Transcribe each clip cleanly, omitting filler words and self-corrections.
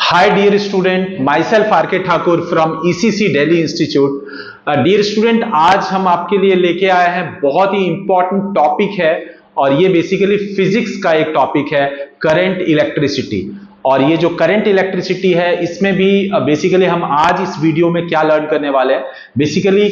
Hi dear student, myself R.K. Thakur from ECC Delhi Institute. Dear student, आज हम आपके लिए लेके आए हैं बहुत ही इंपॉर्टेंट टॉपिक है और ये बेसिकली फिजिक्स का एक टॉपिक है, करंट इलेक्ट्रिसिटी। और ये जो करंट इलेक्ट्रिसिटी है इसमें भी बेसिकली हम आज इस वीडियो में क्या लर्न करने वाले हैं, बेसिकली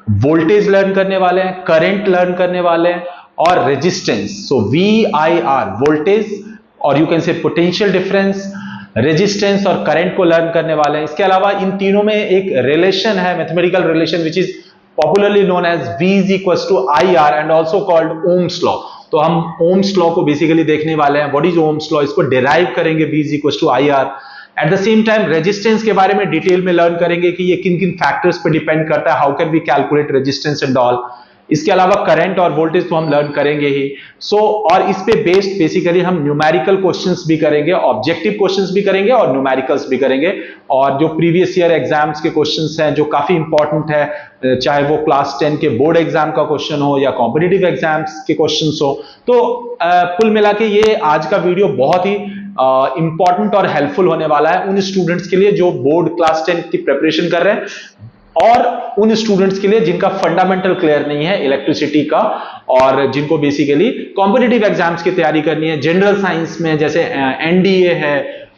वोल्टेज लर्न करने वाले हैं, करंट लर्न करने वाले हैं और रेजिस्टेंस। सो VIR वोल्टेज और यू कैन से पोटेंशियल डिफरेंस, रेजिस्टेंस और करंट को लर्न करने वाले हैं। इसके अलावा इन तीनों में एक रिलेशन है, mathematical relation, which is popularly known as V is equals to IR and also called Ohm's law. तो हम ओम्स लॉ को बेसिकली देखने वाले हैं, व्हाट इज ओम्स लॉ, इसको डिराइव करेंगे V is equals to IR। At the same time resistance के बारे में डिटेल में लर्न करेंगे कि ये किन किन फैक्टर्स पे डिपेंड करता है, how can we calculate resistance and all. इसके अलावा करंट और वोल्टेज तो हम लर्न करेंगे ही। और इस पे बेस्ड बेसिकली हम न्यूमेरिकल क्वेश्चंस भी करेंगे, ऑब्जेक्टिव क्वेश्चंस भी करेंगे और न्यूमेरिकल्स भी करेंगे। और जो प्रीवियस ईयर एग्जाम्स के क्वेश्चंस हैं जो काफी इंपॉर्टेंट है, चाहे वो क्लास 10 के बोर्ड एग्जाम का क्वेश्चन हो या कॉम्पिटिटिव एग्जाम्स के क्वेश्चंस हो, तो कुल मिला के ये आज का वीडियो बहुत ही इंपॉर्टेंट और हेल्पफुल होने वाला है उन स्टूडेंट्स के लिए जो बोर्ड क्लास 10 की प्रिपरेशन कर रहे हैं और उन स्टूडेंट्स के लिए जिनका फंडामेंटल क्लियर नहीं है इलेक्ट्रिसिटी का और जिनको बेसिकली कॉम्पिटिटिव एग्जाम्स की तैयारी करनी है जनरल साइंस में, जैसे NDA है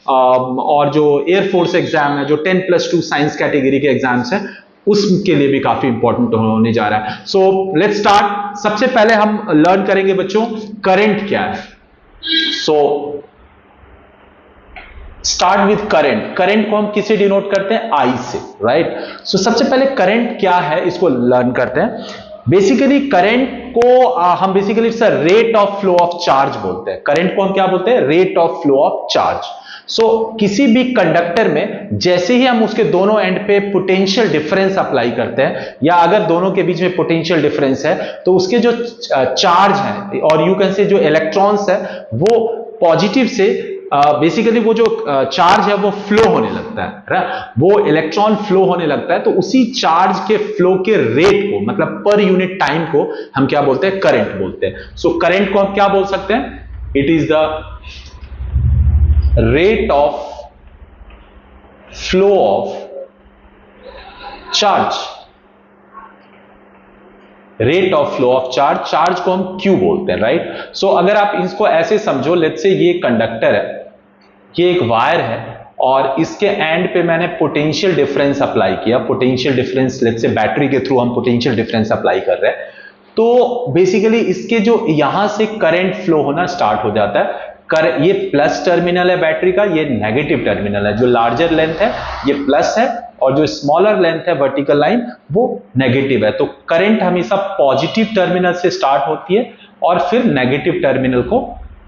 और जो एयरफोर्स एग्जाम है, जो 10+2 साइंस कैटेगरी के एग्जाम्स हैं, उसके लिए भी काफी इंपॉर्टेंट होने जा रहा है। So let's start. सबसे पहले हम लर्न करेंगे बच्चों करंट क्या है। Start with current. करंट को हम किसे डिनोट करते हैं? I से, राइट। सो सबसे पहले करंट क्या है इसको लर्न करते हैं। बेसिकली करंट को हम basically it's a rate of flow of charge बोलते हैं। करंट को हम क्या बोलते हैं? Rate of flow of charge. किसी भी कंडक्टर में जैसे ही हम उसके दोनों एंड पे पोटेंशियल डिफरेंस अप्लाई करते हैं या अगर दोनों के बीच में पोटेंशियल डिफरेंस है तो उसके जो चार्ज है और यू कैन से जो इलेक्ट्रॉन्स है वो पॉजिटिव से बेसिकली वो जो चार्ज है वो फ्लो होने लगता है, वो इलेक्ट्रॉन फ्लो होने लगता है। तो उसी चार्ज के फ्लो के रेट को, मतलब पर यूनिट टाइम को हम क्या बोलते हैं? करंट बोलते हैं। करंट को हम क्या बोल सकते हैं? It is the rate of flow of charge. Rate of flow of charge, charge को हम Q बोलते हैं, राइट। अगर आप इसको ऐसे समझो, लेट्स से ये कंडक्टर है, ये एक वायर है और इसके एंड पे मैंने पोटेंशियल डिफरेंस अप्लाई किया। Potential difference let's say battery के थ्रू हम पोटेंशियल डिफरेंस अप्लाई कर रहे हैं, तो बेसिकली इसके जो यहां से करंट फ्लो होना स्टार्ट हो जाता है। ये प्लस टर्मिनल है बैटरी का, ये नेगेटिव टर्मिनल है। जो लार्जर लेंथ है ये प्लस है और जो स्मॉलर लेंथ है वर्टिकल लाइन वो नेगेटिव है। तो करंट हमेशा पॉजिटिव टर्मिनल से स्टार्ट होती है और फिर नेगेटिव टर्मिनल को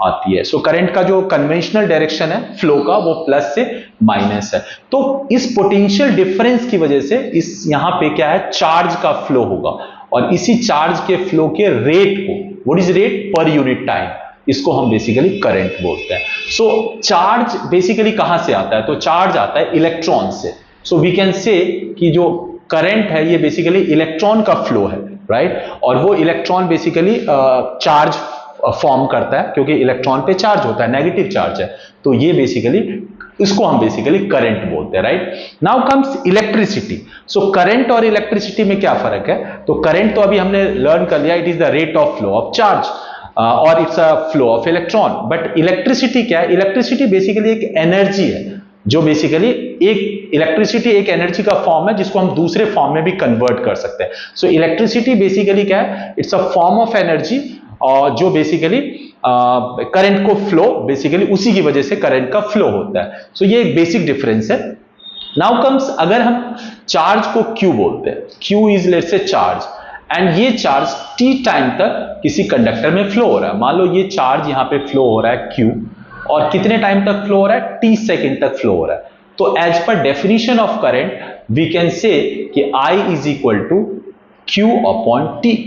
आती है। करंट का जो कन्वेंशनल डायरेक्शन है फ्लो का वो प्लस से माइनस है। तो इस पोटेंशियल डिफरेंस की वजह से इस यहां पे क्या है? चार्ज का फ्लो होगा और इसी चार्ज के फ्लो के रेट को, what is rate? Per unit time, इसको हम बेसिकली करंट बोलते हैं। चार्ज बेसिकली कहां से आता है? तो चार्ज आता है इलेक्ट्रॉन से। वी कैन से कि जो करंट है ये बेसिकली इलेक्ट्रॉन का फ्लो है, राइट। और वो इलेक्ट्रॉन बेसिकली चार्ज फॉर्म करता है क्योंकि इलेक्ट्रॉन पे चार्ज होता है, नेगेटिव चार्ज है, तो ये बेसिकली इसको हम बेसिकली करंट बोलते हैं, right. Now comes electricity. Current और इलेक्ट्रिसिटी में क्या फर्क है? तो करंट तो अभी हमने लर्न कर लिया, it is the rate of flow of charge और it's a flow of electron. But electricity क्या है? इलेक्ट्रिसिटी बेसिकली एक एनर्जी है जो बेसिकली इलेक्ट्रिसिटी एक एनर्जी का फॉर्म है जिसको हम दूसरे फॉर्म में भी कन्वर्ट कर सकते हैं। इलेक्ट्रिसिटी बेसिकली क्या है? It's a form of energy और जो बेसिकली करंट को फ्लो, बेसिकली उसी की वजह से करंट का फ्लो होता है। ये एक बेसिक डिफरेंस है। नाउ कम्स, अगर हम चार्ज को Q बोलते हैं, Q is let's say charge and ये चार्ज T टाइम तक किसी कंडक्टर में फ्लो हो रहा है। मान लो ये चार्ज यहां पे फ्लो हो रहा है Q और कितने टाइम तक फ्लो हो रहा है? T सेकेंड तक फ्लो हो रहा है। तो as per definition of current we can say कि I is equal to Q upon T,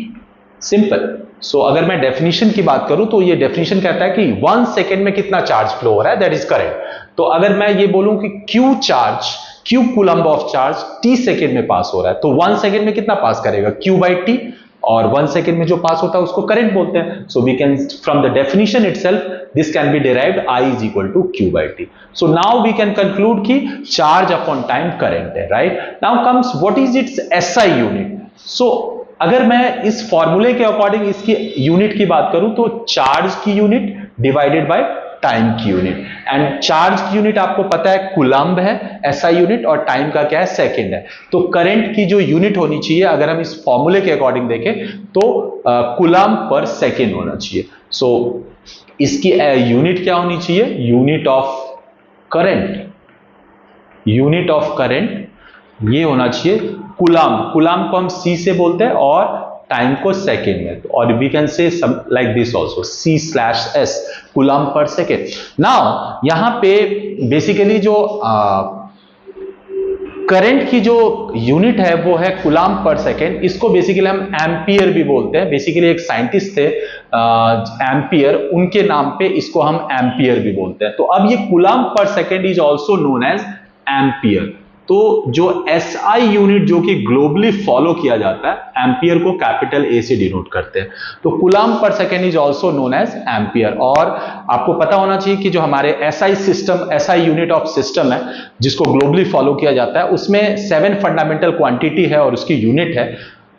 simple. अगर मैं डेफिनेशन की बात करूं तो ये डेफिनेशन कहता है कि 1 सेकेंड में कितना चार्ज फ्लो हो रहा है, दैट इज करंट। तो अगर मैं ये बोलूं कि Q coulomb of charge T second में पास हो रहा है तो 1 सेकेंड में कितना पास करेगा? Q/T। और 1 सेकेंड में जो पास होता है उसको करंट बोलते हैं. So we can from the definition itself this can be derived I is equal to Q by T. So now we can conclude कि charge upon time current है, right? Now comes what is its SI unit. So अगर मैं इस फॉर्मूले के according इसकी unit की बात करूं तो चार्ज की यूनिट डिवाइडेड बाय टाइम की यूनिट. एंड चार्ज की यूनिट आपको पता है कुलम्ब है SI यूनिट, और टाइम का क्या है सेकंड है. तो करंट की जो यूनिट होनी चाहिए अगर हम इस फॉर्मूले के अकॉर्डिंग देखें तो कुलम्ब पर सेकेंड होना चाहिए. सो इसकी यूनिट क्या होनी चाहिए? Unit of current. Unit of current ये होना चाहिए कुलम्ब. कुलम्ब को हम C से बोलते हैं और टाइम को सेकेंड में, और we can say like this also C/S coulomb per second. Now यहां पे बेसिकली जो करंट की जो यूनिट है वो है कुलम्ब पर सेकेंड. इसको बेसिकली हम एम्पियर भी बोलते हैं. बेसिकली एक साइंटिस्ट थे एम्पियर, उनके नाम पे इसको हम एम्पियर भी बोलते हैं. तो अब ये coulomb per second is also known as ampere. तो जो SI यूनिट जो कि ग्लोबली फॉलो किया जाता है, एम्पियर को कैपिटल A से डिनोट करते हैं. तो coulomb per second is also known as ampere. और आपको पता होना चाहिए कि जो हमारे SI system, SI unit of system है जिसको ग्लोबली फॉलो किया जाता है, उसमें 7 फंडामेंटल क्वांटिटी है और उसकी यूनिट है.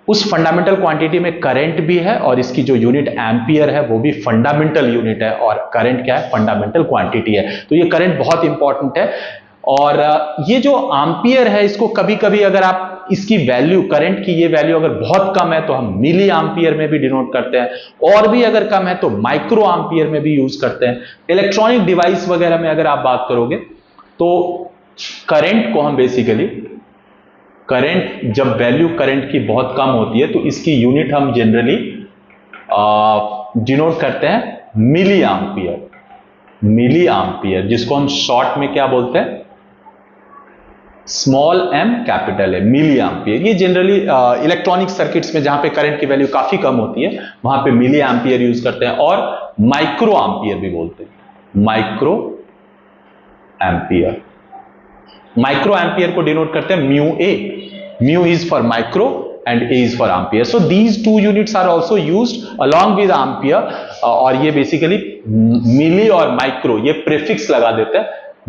उस फंडामेंटल क्वांटिटी में करंट भी है और इसकी जो यूनिट एम्पियर है वो भी फंडामेंटल यूनिट है, और करंट क्या है? फंडामेंटल क्वांटिटी है. तो ये करंट बहुत इंपॉर्टेंट है. और ये जो एम्पियर है इसको कभी कभी अगर आप इसकी वैल्यू, करंट की ये वैल्यू अगर बहुत कम है तो हम मिली एम्पियर में भी डिनोट करते हैं, और भी अगर कम है तो माइक्रो एम्पियर में भी यूज करते हैं. इलेक्ट्रॉनिक डिवाइस वगैरह में अगर आप बात करोगे तो करंट को हम बेसिकली, करंट जब वैल्यू करंट की बहुत कम होती है तो इसकी यूनिट हम जनरली डिनोट करते हैं मिली एम्पियर. मिली एम्पियर जिसको हम शॉर्ट में क्या बोलते हैं? स्मॉल m कैपिटल है, मिली एम्पियर. ये जनरली इलेक्ट्रॉनिक सर्किट्स में जहां पे करंट की वैल्यू काफी कम होती है वहां पे मिली एम्पियर यूज करते हैं. और माइक्रो एम्पियर भी बोलते हैं, माइक्रो एम्पियर. माइक्रो एम्पियर को डिनोट करते हैं mu A. Mu is for micro and A is for ampere. So these two units are also used along with ampere. और ये basically मिली और माइक्रो ये प्रीफिक्स लगा देते हैं.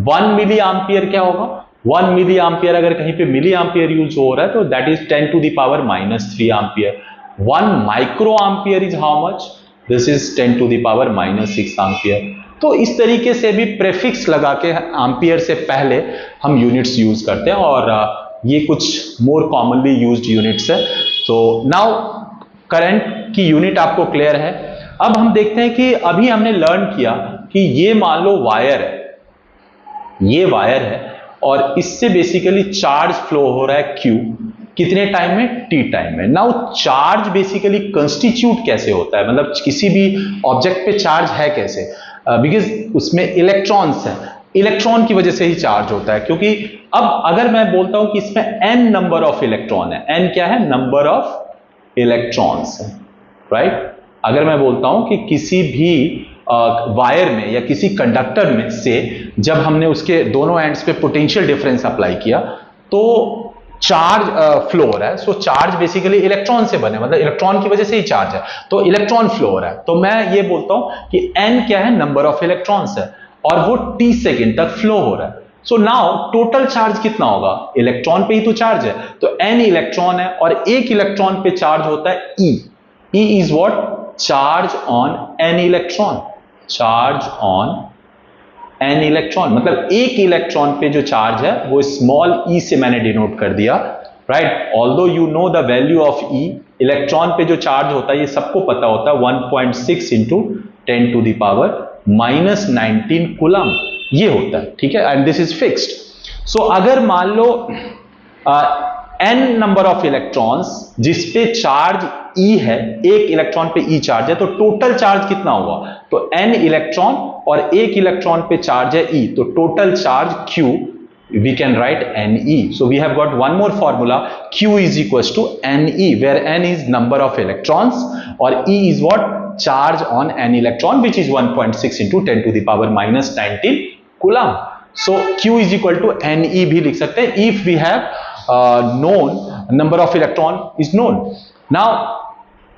1 मिली एम्पियर क्या होगा? 1 मिली एम्पियर अगर कहीं पे मिली एम्पियर यूज हो रहा है तो that is 10 to the power -3 ampere. 1 micro ampere is how much? This is 10 to the power -6 ampere. तो इस तरीके से भी प्रीफिक्स लगा के एम्पियर से पहले हम यूनिट्स यूज करते हैं, और ये कुछ मोर कॉमनली यूज्ड यूनिट्स है. तो नाउ करंट की यूनिट आपको क्लियर है. अब हम देखते हैं कि अभी हमने लर्न किया कि ये मान लो वायर है, ये वायर है और इससे बेसिकली चार्ज फ्लो हो रहा है Q. कितने टाइम में? T टाइम में. नाउ चार्ज बेसिकली कंस्टिट्यूट कैसे होता है, मतलब किसी भी ऑब्जेक्ट पे चार्ज है कैसे? बिकॉज उसमें इलेक्ट्रॉन्स है, इलेक्ट्रॉन की वजह से ही चार्ज होता है. क्योंकि अब अगर मैं बोलता हूं कि इसमें n नंबर ऑफ इलेक्ट्रॉन है, n क्या है? नंबर ऑफ इलेक्ट्रॉन्स है, राइट. अगर मैं बोलता हूं कि किसी भी वायर में या किसी कंडक्टर में से जब हमने उसके दोनों एंड्स पे पोटेंशियल डिफरेंस अप्लाई किया तो चार्ज फ्लो हो रहा है. सो चार्ज बेसिकली इलेक्ट्रॉन से बने, मतलब इलेक्ट्रॉन की वजह से ही चार्ज है, तो इलेक्ट्रॉन फ्लो हो रहा है. तो मैं ये बोलता हूं कि n क्या है? नंबर ऑफ इलेक्ट्रॉन्स है, और वो t सेकेंड तक फ्लो हो रहा है. सो नाउ टोटल चार्ज कितना होगा? इलेक्ट्रॉन पे ही तो चार्ज है, तो n इलेक्ट्रॉन है और एक इलेक्ट्रॉन पे चार्ज होता है E. E is what? Charge on n electron. Charge on n electron, मतलब एक इलेक्ट्रॉन पे जो चार्ज है वो स्मॉल e से मैंने डिनोट कर दिया, right. Although you know the value of E, electron पे जो चार्ज होता है ये सबको पता होता है, 1.6 into 10 to the power -19 coulomb ये होता है, ठीक है. And this is fixed. So अगर मान लो n नंबर ऑफ इलेक्ट्रॉन्स जिसपे चार्ज E है, एक इलेक्ट्रॉन पे E चार्ज है, तो टोटल चार्ज कितना होगा? तो n इलेक्ट्रॉन और एक इलेक्ट्रॉन पे चार्ज है E, तो total charge Q we can write Ne. So we have got one more formula, Q is equals to Ne, where n is number of electrons or E is what? Charge on n electron, which is 1.6 into 10 to the power -19 coulomb. So Q is equal to Ne भी लिख सकते हैं if we have known number of electron is known. Now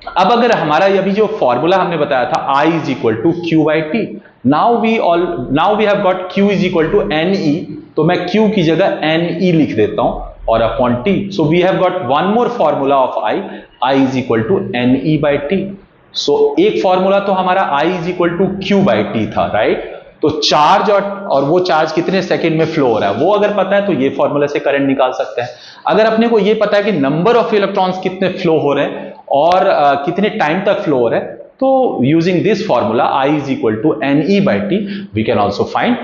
अब अगर हमारा अभी जो formula हमने बताया था I is equal to Q by T, now we have got Q is equal to N E, तो मैं Q की जगह एन ई लिख देता हूं और upon T, so we have got one more formula of I is equal to N E by T. So एक formula तो हमारा I is equal to Q by T था, राइट। तो चार्ज और वो चार्ज कितने सेकंड में flow हो रहा है वो अगर पता है तो ये फॉर्मूला से करंट निकाल सकते हैं। अगर अपने को ये पता है कि नंबर ऑफ इलेक्ट्रॉन्स कितने फ्लो हो रहे हैं और कितने टाइम तक फ्लो हो रहे हैं, तो using this formula I is equal to N E by T we can also find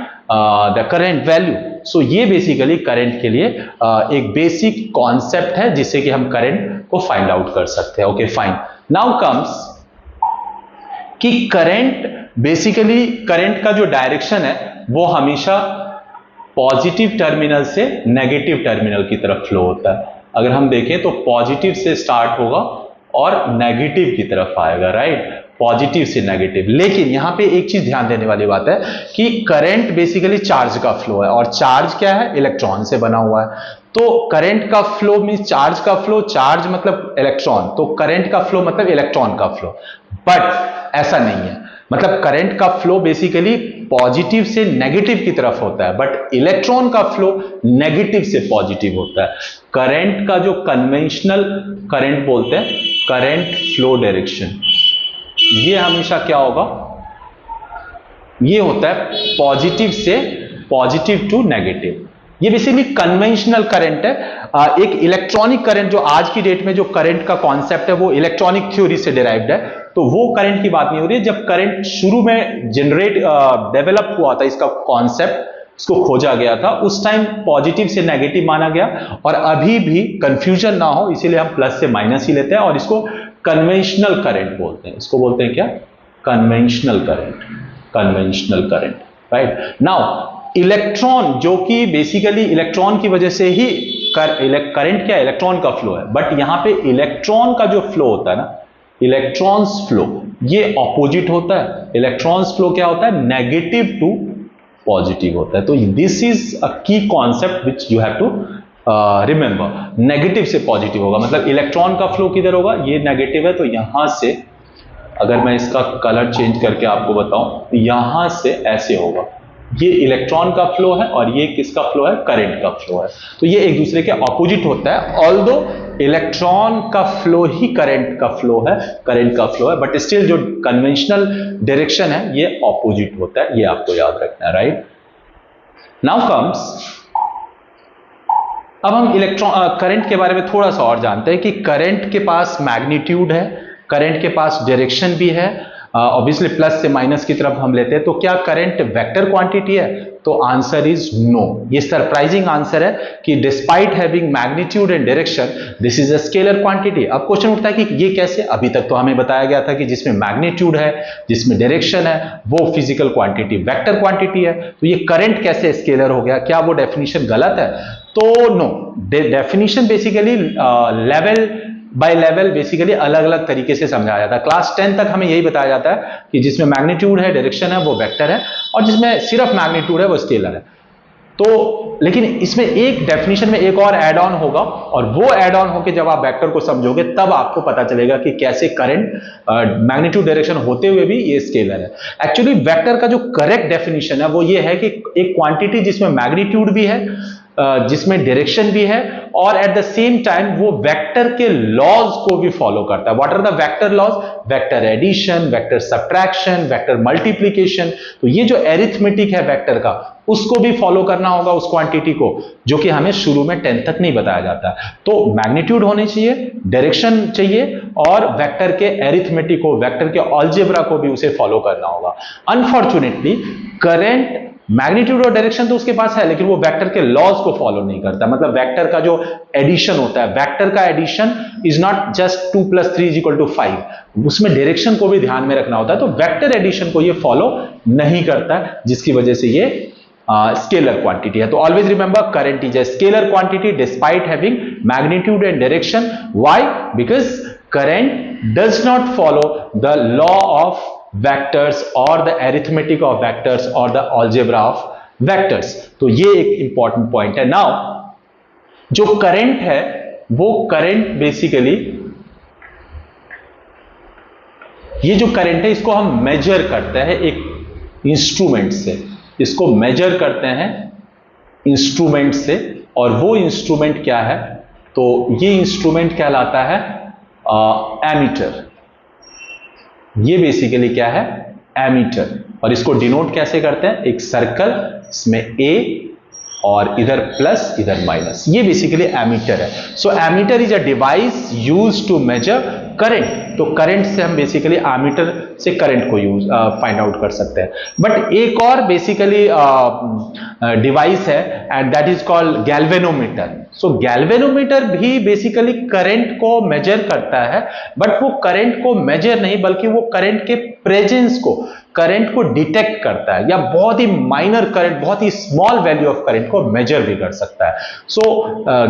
the current value. So ये बेसिकली करंट के लिए एक बेसिक कॉन्सेप्ट है जिससे कि हम करंट को फाइंड आउट कर सकते हैं। ओके फाइन, नाउ कम्स कि करंट, बेसिकली करंट का जो डायरेक्शन है वो हमेशा पॉजिटिव टर्मिनल से नेगेटिव टर्मिनल की तरफ फ्लो होता है। अगर हम देखें तो पॉजिटिव से स्टार्ट होगा और नेगेटिव की तरफ आएगा, राइट, पॉजिटिव से नेगेटिव। लेकिन यहां पे एक चीज ध्यान देने वाली बात है कि करंट बेसिकली चार्ज का फ्लो है और चार्ज क्या है, इलेक्ट्रॉन से बना हुआ है। तो करंट का फ्लो मींस चार्ज का फ्लो, चार्ज मतलब इलेक्ट्रॉन, तो करंट का फ्लो मतलब इलेक्ट्रॉन का फ्लो। बट ऐसा नहीं है, मतलब करंट का फ्लो बेसिकली पॉजिटिव से नेगेटिव की तरफ होता है, बट इलेक्ट्रॉन का फ्लो नेगेटिव से पॉजिटिव होता है। करंट का जो कन्वेंशनल करंट बोलते हैं, करंट फ्लो डायरेक्शन, ये हमेशा क्या होगा, ये होता है पॉजिटिव टू नेगेटिव। ये बेसिकली कन्वेंशनल करंट है। एक इलेक्ट्रॉनिक करंट जो आज की डेट में जो करंट का कॉन्सेप्ट है वो इलेक्ट्रॉनिक थ्योरी से डिराइव्ड है, तो वो करंट की बात नहीं हो रही है। जब करंट शुरू में डेवलप हुआ था, इसका कॉन्सेप्ट, इसको खोजा गया था, उस टाइम पॉजिटिव से नेगेटिव माना गया। और अभी भी कंफ्यूजन ना हो इसीलिए हम प्लस से माइनस ही लेते हैं और इसको कन्वेंशनल करंट बोलते हैं। इसको बोलते हैं क्या, conventional current, right. Now electron, जो कि बेसिकली इलेक्ट्रॉन की वजह से ही करंट क्या, इलेक्ट्रॉन का फ्लो है, बट यहां पे इलेक्ट्रॉन का जो फ्लो होता है ना, इलेक्ट्रॉन्स फ्लो, ये ऑपोजिट होता है। इलेक्ट्रॉन्स फ्लो क्या होता है, नेगेटिव टू पॉजिटिव होता है। तो this is a key concept which you have to remember. Negative से पॉजिटिव होगा, मतलब इलेक्ट्रॉन का फ्लो किधर होगा, ये नेगेटिव है, तो यहां से अगर मैं इसका कलर चेंज करके आपको बताऊं, यहां से ऐसे होगा, ये इलेक्ट्रॉन का फ्लो है और ये किसका फ्लो है, करंट का फ्लो है। तो ये एक दूसरे के ऑपोजिट होता है, ऑल्दो इलेक्ट्रॉन का फ्लो ही करंट का फ्लो है, बट स्टिल जो कन्वेंशनल डायरेक्शन है ये ऑपोजिट होता है, ये आपको याद रखना है, राइट। नाउ कम्स, अब हम करंट के बारे में थोड़ा सा और जानते हैं कि करंट के पास मैग्नीट्यूड है, करंट के पास डायरेक्शन भी है। ऑब्वियसली प्लस से माइनस की तरफ हम लेते हैं, तो क्या करंट वेक्टर क्वांटिटी है, तो आंसर इज नो। ये सरप्राइजिंग आंसर है कि despite having magnitude and direction this is a scalar quantity. अब क्वेश्चन उठता है कि ये कैसे, अभी तक तो हमें बताया गया था कि जिसमें मैग्नीट्यूड है, जिसमें डायरेक्शन है, वो फिजिकल क्वांटिटी वेक्टर क्वांटिटी है, तो ये करंट कैसे स्केलर हो गया, क्या वो डेफिनेशन गलत है, तो no. Definition basically level by level basically अलग अलग तरीके से समझाया जाता है। क्लास 10 तक हमें यही बताया जाता है कि जिसमें मैग्नीट्यूड है, डायरेक्शन है, वो वेक्टर है, और जिसमें सिर्फ मैग्नीट्यूड है वो स्केलर है। तो लेकिन इसमें एक डेफिनेशन में एक और एड ऑन होगा, और वो एड ऑन होकर जब आप वेक्टर को समझोगे तब आपको पता चलेगा कि कैसे करंट मैग्नीट्यूड डायरेक्शन होते हुए भी ये स्केलर है। एक्चुअली वेक्टर का जो करेक्ट डेफिनेशन है वो ये है कि एक क्वांटिटी जिसमें मैग्नीट्यूड भी है, जिसमें डायरेक्शन भी है, और एट द सेम टाइम वो वेक्टर के लॉज को भी फॉलो करता है। What are the vector laws, vector addition, vector subtraction, vector multiplication. तो ये जो एरिथमेटिक है वेक्टर का, उसको भी फॉलो करना होगा उस क्वांटिटी को, जो कि हमें शुरू में 10 तक नहीं बताया जाता। तो मैग्नीट्यूड होनी चाहिए, डायरेक्शन चाहिए, और वेक्टर के एरिथमेटिक को, वेक्टर के अलजेब्रा को भी उसे फॉलो करना होगा। अनफॉर्चुनेटली करंट मैग्नीट्यूड और डायरेक्शन तो उसके पास है, लेकिन वो वेक्टर के लॉज को फॉलो नहीं करता। मतलब वेक्टर का जो एडिशन होता है, वेक्टर का एडिशन इज नॉट जस्ट 2 + 3 = 5, उसमें डायरेक्शन को भी ध्यान में रखना होता है। तो वेक्टर एडिशन को ये फॉलो नहीं करता, जिसकी वजह से ये स्केलर क्वांटिटी है। तो always remember, current is a scalar quantity despite having magnitude and direction. Why? Because current does not follow the law of vectors or the arithmetic of vectors or the algebra of vectors। तो ये एक important point है। Now जो current है वो current basically ये जो current है इसको हम मेजर करते हैं एक इंस्ट्रूमेंट से, इसको मेजर करते हैं इंस्ट्रूमेंट से, और वो इंस्ट्रूमेंट क्या है, तो ये इंस्ट्रूमेंट कहलाता है एमीटर। ये बेसिकली क्या है, एमीटर। और इसको डिनोट कैसे करते हैं, एक सर्कल, इसमें ए और इधर प्लस इधर माइनस, ये बेसिकली एमीटर है। So ammeter is a device used to measure current. तो करंट से हम बेसिकली एमीटर से करंट को यूज फाइंड आउट कर सकते हैं। बट एक और बेसिकली डिवाइस है and that is called galvanometer. So galvanometer भी बेसिकली करंट को मेजर करता है, बट वो करंट को मेजर नहीं बल्कि वो करंट के प्रेजेंस को, करंट को डिटेक्ट करता है, या बहुत ही माइनर करंट, बहुत ही स्मॉल वैल्यू ऑफ करंट को मेजर भी कर सकता है। सो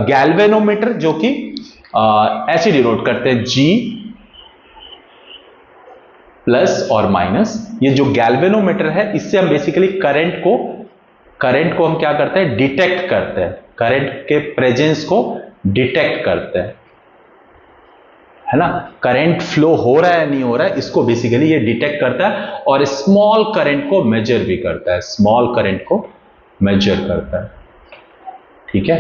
गैल्वेनोमीटर जो कि ऐसे डिनोट करते हैं G प्लस और माइनस। ये जो गैल्वेनोमीटर है इससे हम बेसिकली करंट को हम क्या करते हैं, डिटेक्ट करते हैं, करंट के प्रेजेंस को डिटेक्ट करते हैं, है ना। करंट फ्लो हो रहा है नहीं हो रहा है इसको बेसिकली ये डिटेक्ट करता है, और स्मॉल करंट को मेजर भी करता है, स्मॉल करंट को मेजर करता है, ठीक है।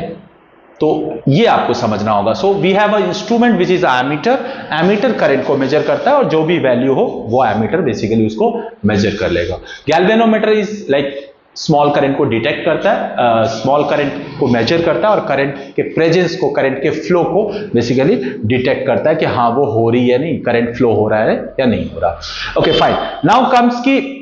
तो ये आपको समझना होगा। So we have a instrument which is ammeter. Ammeter current को मेजर करता है और जो भी वैल्यू हो वो एमीटर बेसिकली उसको मेजर कर लेगा। Galvanometer is like small current को डिटेक्ट करता है, स्मॉल करंट को मेजर करता है, और करंट के प्रेजेंस को, करंट के फ्लो को बेसिकली डिटेक्ट करता है कि हाँ वो हो रही है नहीं, करंट फ्लो हो रहा है या नहीं हो रहा। Okay fine. नाउ कम्स की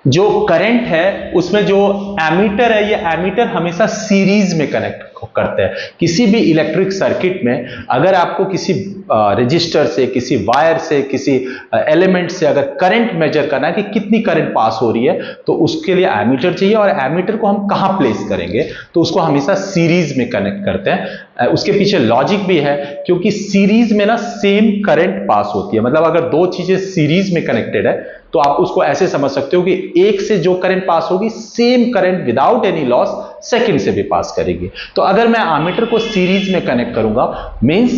जो करंट है उसमें जो एमीटर है, ये एमीटर हमेशा सीरीज में कनेक्ट करते हैं। किसी भी इलेक्ट्रिक सर्किट में अगर आपको किसी रजिस्टर से, किसी वायर से, किसी एलिमेंट से अगर करंट मेजर करना है कि कितनी करंट पास हो रही है, तो उसके लिए एमीटर चाहिए। और एमीटर को हम कहां प्लेस करेंगे, तो उसको हमेशा सीरीज में कनेक्ट करते हैं। उसके पीछे लॉजिक भी है, क्योंकि सीरीज में ना सेम करंट पास होती है। मतलब अगर दो चीजें सीरीज में कनेक्टेड है तो आप उसको ऐसे समझ सकते हो कि एक से जो करंट पास होगी same current without any loss second से भी पास करेगी। तो अगर मैं एमीटर को सीरीज में कनेक्ट करूंगा, मींस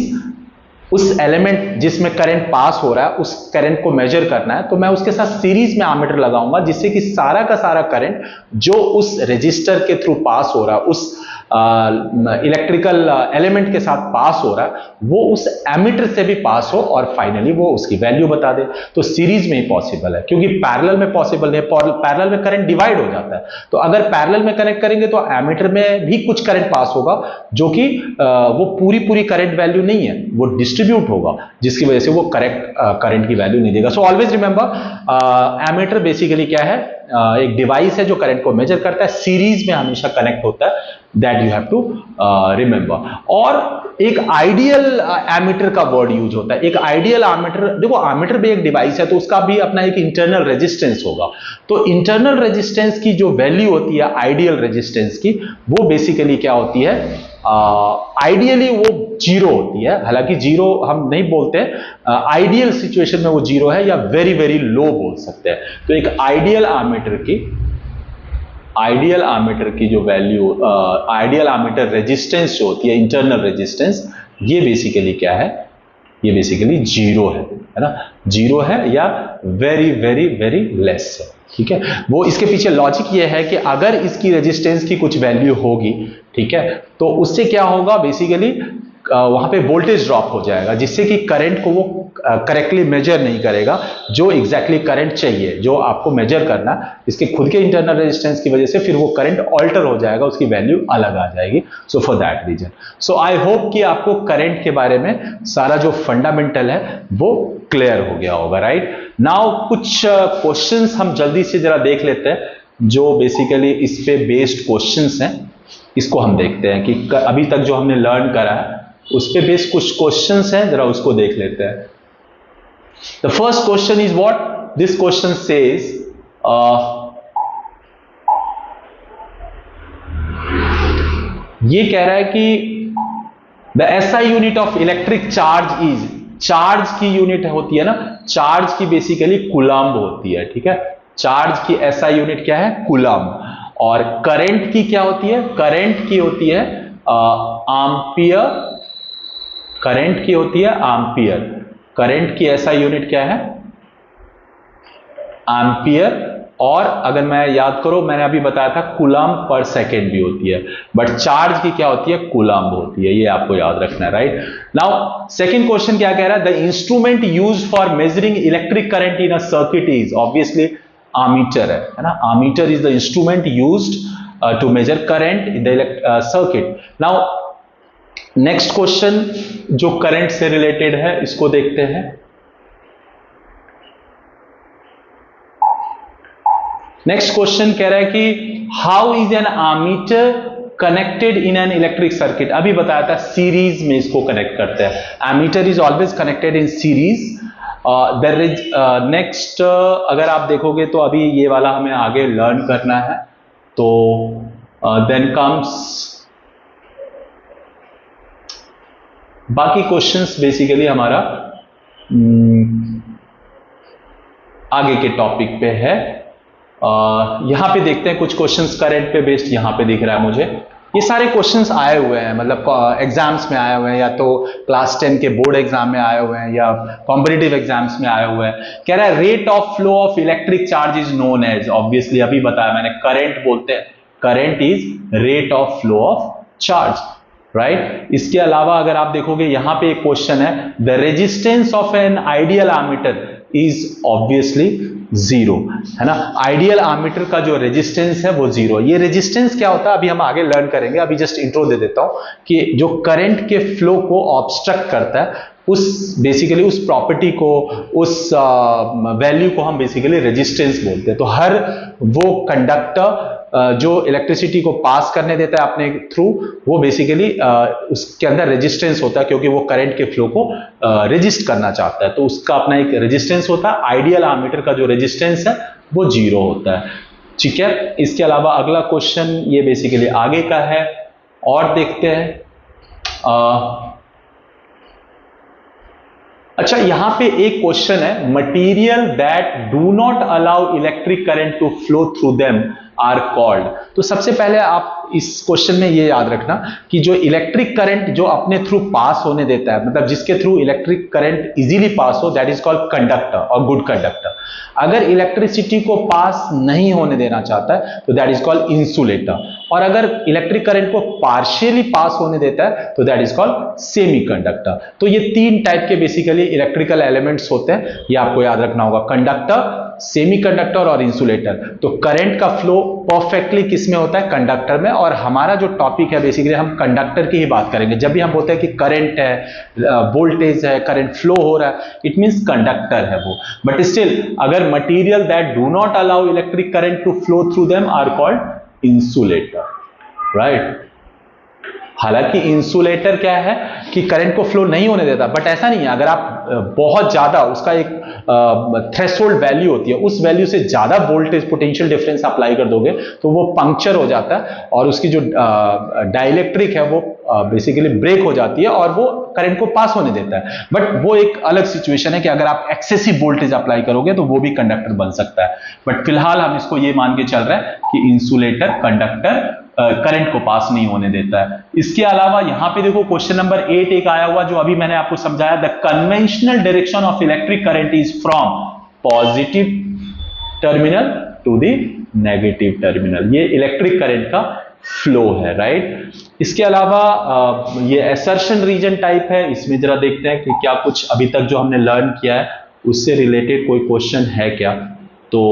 उस एलिमेंट जिसमें करंट पास हो रहा है उस करंट को मेजर करना है, तो मैं उसके साथ सीरीज में एमीटर लगाऊंगा, जिससे कि सारा का सारा करंट जो उस रजिस्टर के थ्रू पास हो रहा है, उस इलेक्ट्रिकल एलिमेंट के साथ पास हो रहा है, वो उस एमीटर से भी पास हो और फाइनली वो उसकी वैल्यू बता दे। तो सीरीज में ही पॉसिबल है, क्योंकि पैरेलल में पॉसिबल नहीं है। पैरेलल में करंट डिवाइड हो जाता है, तो अगर पैरेलल में कनेक्ट करेंगे तो एमीटर में भी कुछ करंट पास होगा, जो कि वो पूरी करंट वैल्यू नहीं है, वो डिस्ट्रीब्यूट होगा, जिसकी वजह से वो करेक्ट करंट की वैल्यू नहीं देगा। So always remember, ammeter basically क्या है, एक डिवाइस है जो करंट को मेजर करता है, सीरीज में हमेशा कनेक्ट होता है, that you have to remember. और एक आइडियल एमीटर का वर्ड यूज होता है। एक आइडियल एमीटर, देखो एमीटर भी एक डिवाइस है तो उसका भी अपना एक इंटरनल रेजिस्टेंस होगा। तो इंटरनल रेजिस्टेंस की जो वैल्यू होती है आइडियल रेजिस्टेंस की, वो बेसिकली क्या होती है, आइडियली वो जीरो होती है। हालांकि जीरो हम नहीं बोलते, आइडियल सिचुएशन में वो जीरो है, या वेरी वेरी लो बोल सकते हैं। तो एक आइडियल एमीटर की जो वैल्यू, आइडियल एमीटर रेजिस्टेंस जो होती है, इंटरनल रेजिस्टेंस, ये बेसिकली क्या है, ये बेसिकली जीरो है ना, जीरो है या वेरी वेरी वेरी लेस है, ठीक है। वो इसके पीछे लॉजिक ये है कि अगर इसकी रेजिस्टेंस की कुछ वैल्यू होगी, ठीक है, तो उससे क्या होगा, बेसिकली वहां पे वोल्टेज ड्रॉप हो जाएगा, जिससे कि करंट को वो करेक्टली मेजर नहीं करेगा, जो एग्जैक्टली करंट चाहिए, जो आपको मेजर करना, इसके खुद के इंटरनल रेजिस्टेंस की वजह से फिर वो करंट ऑल्टर हो जाएगा, उसकी वैल्यू अलग आ जाएगी। So for that reason, so I hope कि आपको करंट के बारे में सारा जो फंडामेंटल है वो क्लियर हो गया होगा, राइट। नाउ कुछ क्वेश्चंस हम जल्दी से जरा देख लेते हैं, जो बेसिकली इस पे बेस्ड क्वेश्चंस हैं, इसको हम देखते हैं कि अभी तक जो हमने लर्न करा है उस पे बेस्ड कुछ क्वेश्चंस हैं, जरा उसको देख लेते हैं। The first question is what this question says, ये कह रहा है कि the SI unit of electric charge is, charge की यूनिट होती है ना, चार्ज की बेसिकली कूलम्ब होती है, ठीक है। चार्ज की एसआई यूनिट क्या है, कूलम्ब। और करंट की क्या होती है, करंट की होती है एम्पियर, करंट की होती है एम्पियर। करंट की एसआई यूनिट क्या है, एम्पियर, और अगर मैं याद करो मैंने अभी बताया था कूलम्ब पर सेकेंड भी होती है, बट चार्ज की क्या होती है, कूलम्ब होती है, ये आपको याद रखना है, राइट। नाउ सेकंड क्वेश्चन क्या कह रहा है, the instrument used for measuring electric current in a circuit is, obviously ammeter है ना, ammeter is the instrument used to measure current in the circuit. Now next question जो current से related है इसको देखते हैं। नेक्स्ट क्वेश्चन कह रहा है कि how is an ammeter connected in an electric circuit. अभी बताया था सीरीज में इसको कनेक्ट करते हैं, ammeter is always connected in series. Next अगर आप देखोगे तो अभी ये वाला हमें आगे लर्न करना है, तो देन कम्स बाकी क्वेश्चंस बेसिकली हमारा आगे के टॉपिक पे है। यहां पे देखते हैं कुछ क्वेश्चंस करंट पे बेस्ड यहां पे दिख रहा है मुझे। ये सारे क्वेश्चंस आए हुए हैं, मतलब एग्जाम्स में आए हुए हैं, या तो क्लास 10 के बोर्ड एग्जाम में आए हुए हैं या कॉम्पिटिटिव एग्जाम्स में आए हुए हैं। कह रहा है rate of flow of electric charge is known as, obviously अभी बताया मैंने करंट बोलते हैं, current is rate of flow of charge, right. इसके अलावा अगर आप देखोगे यहां पे एक क्वेश्चन है, the resistance of an ideal ammeter is obviously zero, है ना। आइडियल एमीटर का जो रेजिस्टेंस है वो जीरो। ये रेजिस्टेंस क्या होता है अभी हम आगे लर्न करेंगे, अभी जस्ट इंट्रो दे देता हूं कि जो करंट के फ्लो को ऑब्स्ट्रक्ट करता है उस बेसिकली उस प्रॉपर्टी को, उस वैल्यू को हम बेसिकली रेजिस्टेंस बोलते हैं। तो हर वो कंडक्टर जो इलेक्ट्रिसिटी को पास करने देता है अपने थ्रू, वो बेसिकली उसके अंदर रेजिस्टेंस होता है, क्योंकि वो करंट के फ्लो को रेजिस्ट करना चाहता है, तो उसका अपना एक रेजिस्टेंस होता है। आइडियल एमीटर का जो रेजिस्टेंस है वो जीरो होता है, ठीक है। इसके अलावा अगला क्वेश्चन ये बेसिकली आगे का है, और देखते हैं। अच्छा, यहां पे एक क्वेश्चन है, material that do not allow electric current to flow through them are called. तो सबसे पहले आप इस क्वेश्चन में ये याद रखना कि जो इलेक्ट्रिक करंट जो अपने थ्रू पास होने देता है, मतलब जिसके through electric current easily pass हो, दैट इज कॉल्ड कंडक्टर और गुड कंडक्टर। अगर इलेक्ट्रिसिटी को पास नहीं होने देना चाहता है तो दैट इज कॉल्ड इंसुलेटर, और अगर इलेक्ट्रिक करंट को पार्शियली पास होने देता है तो that is called semi conductor. तो ये तीन टाइप के बेसिकली इलेक्ट्रिकल एलिमेंट्स होते हैं, ये आपको याद रखना होगा, कंडक्टर, सेमी कंडक्टर और इंसुलेटर। तो करंट का फ्लो परफेक्टली किस में होता है, कंडक्टर में। और हमारा जो टॉपिक है बेसिकली हम कंडक्टर की ही बात करेंगे। जब भी हम बोलते हैं कि करंट है, वोल्टेज है, करंट फ्लो हो रहा है, इट मींस कंडक्टर है वो। बट स्टिल अगर material that do not allow electric current to flow through them are called insulator, right. हालांकि इंसुलेटर क्या है कि करंट को फ्लो नहीं होने देता, बट ऐसा नहीं है, अगर आप बहुत ज्यादा उसका एक थ्रेशोल्ड वैल्यू होती है, उस वैल्यू से ज्यादा वोल्टेज पोटेंशियल डिफरेंस अप्लाई कर दोगे तो वो पंक्चर हो जाता है और उसकी जो डाइलेक्ट्रिक है वो बेसिकली ब्रेक हो जाती है और वो करंट को पास होने देता है। बट वो एक अलग सिचुएशन है कि अगर आप एक्सेसिव वोल्टेज अप्लाई करोगे तो वो भी कंडक्टर बन सकता है। बट फिलहाल हम इसको ये मान के चल रहे हैं कि इंसुलेटर कंडक्टर करंट को पास नहीं होने देता है। इसके अलावा यहां पे देखो क्वेश्चन नंबर 8 एक आया हुआ जो अभी मैंने आपको समझाया, the conventional direction of electric current is from positive terminal to the negative terminal. ये इलेक्ट्रिक करंट का फ्लो है, राइट। इसके अलावा ये असर्शन रीजन टाइप है, इसमें जरा देखते हैं कि क्या कुछ अभी तक जो हमने लर्न किया है उससे रिलेटेड कोई क्वेश्चन है क्या। तो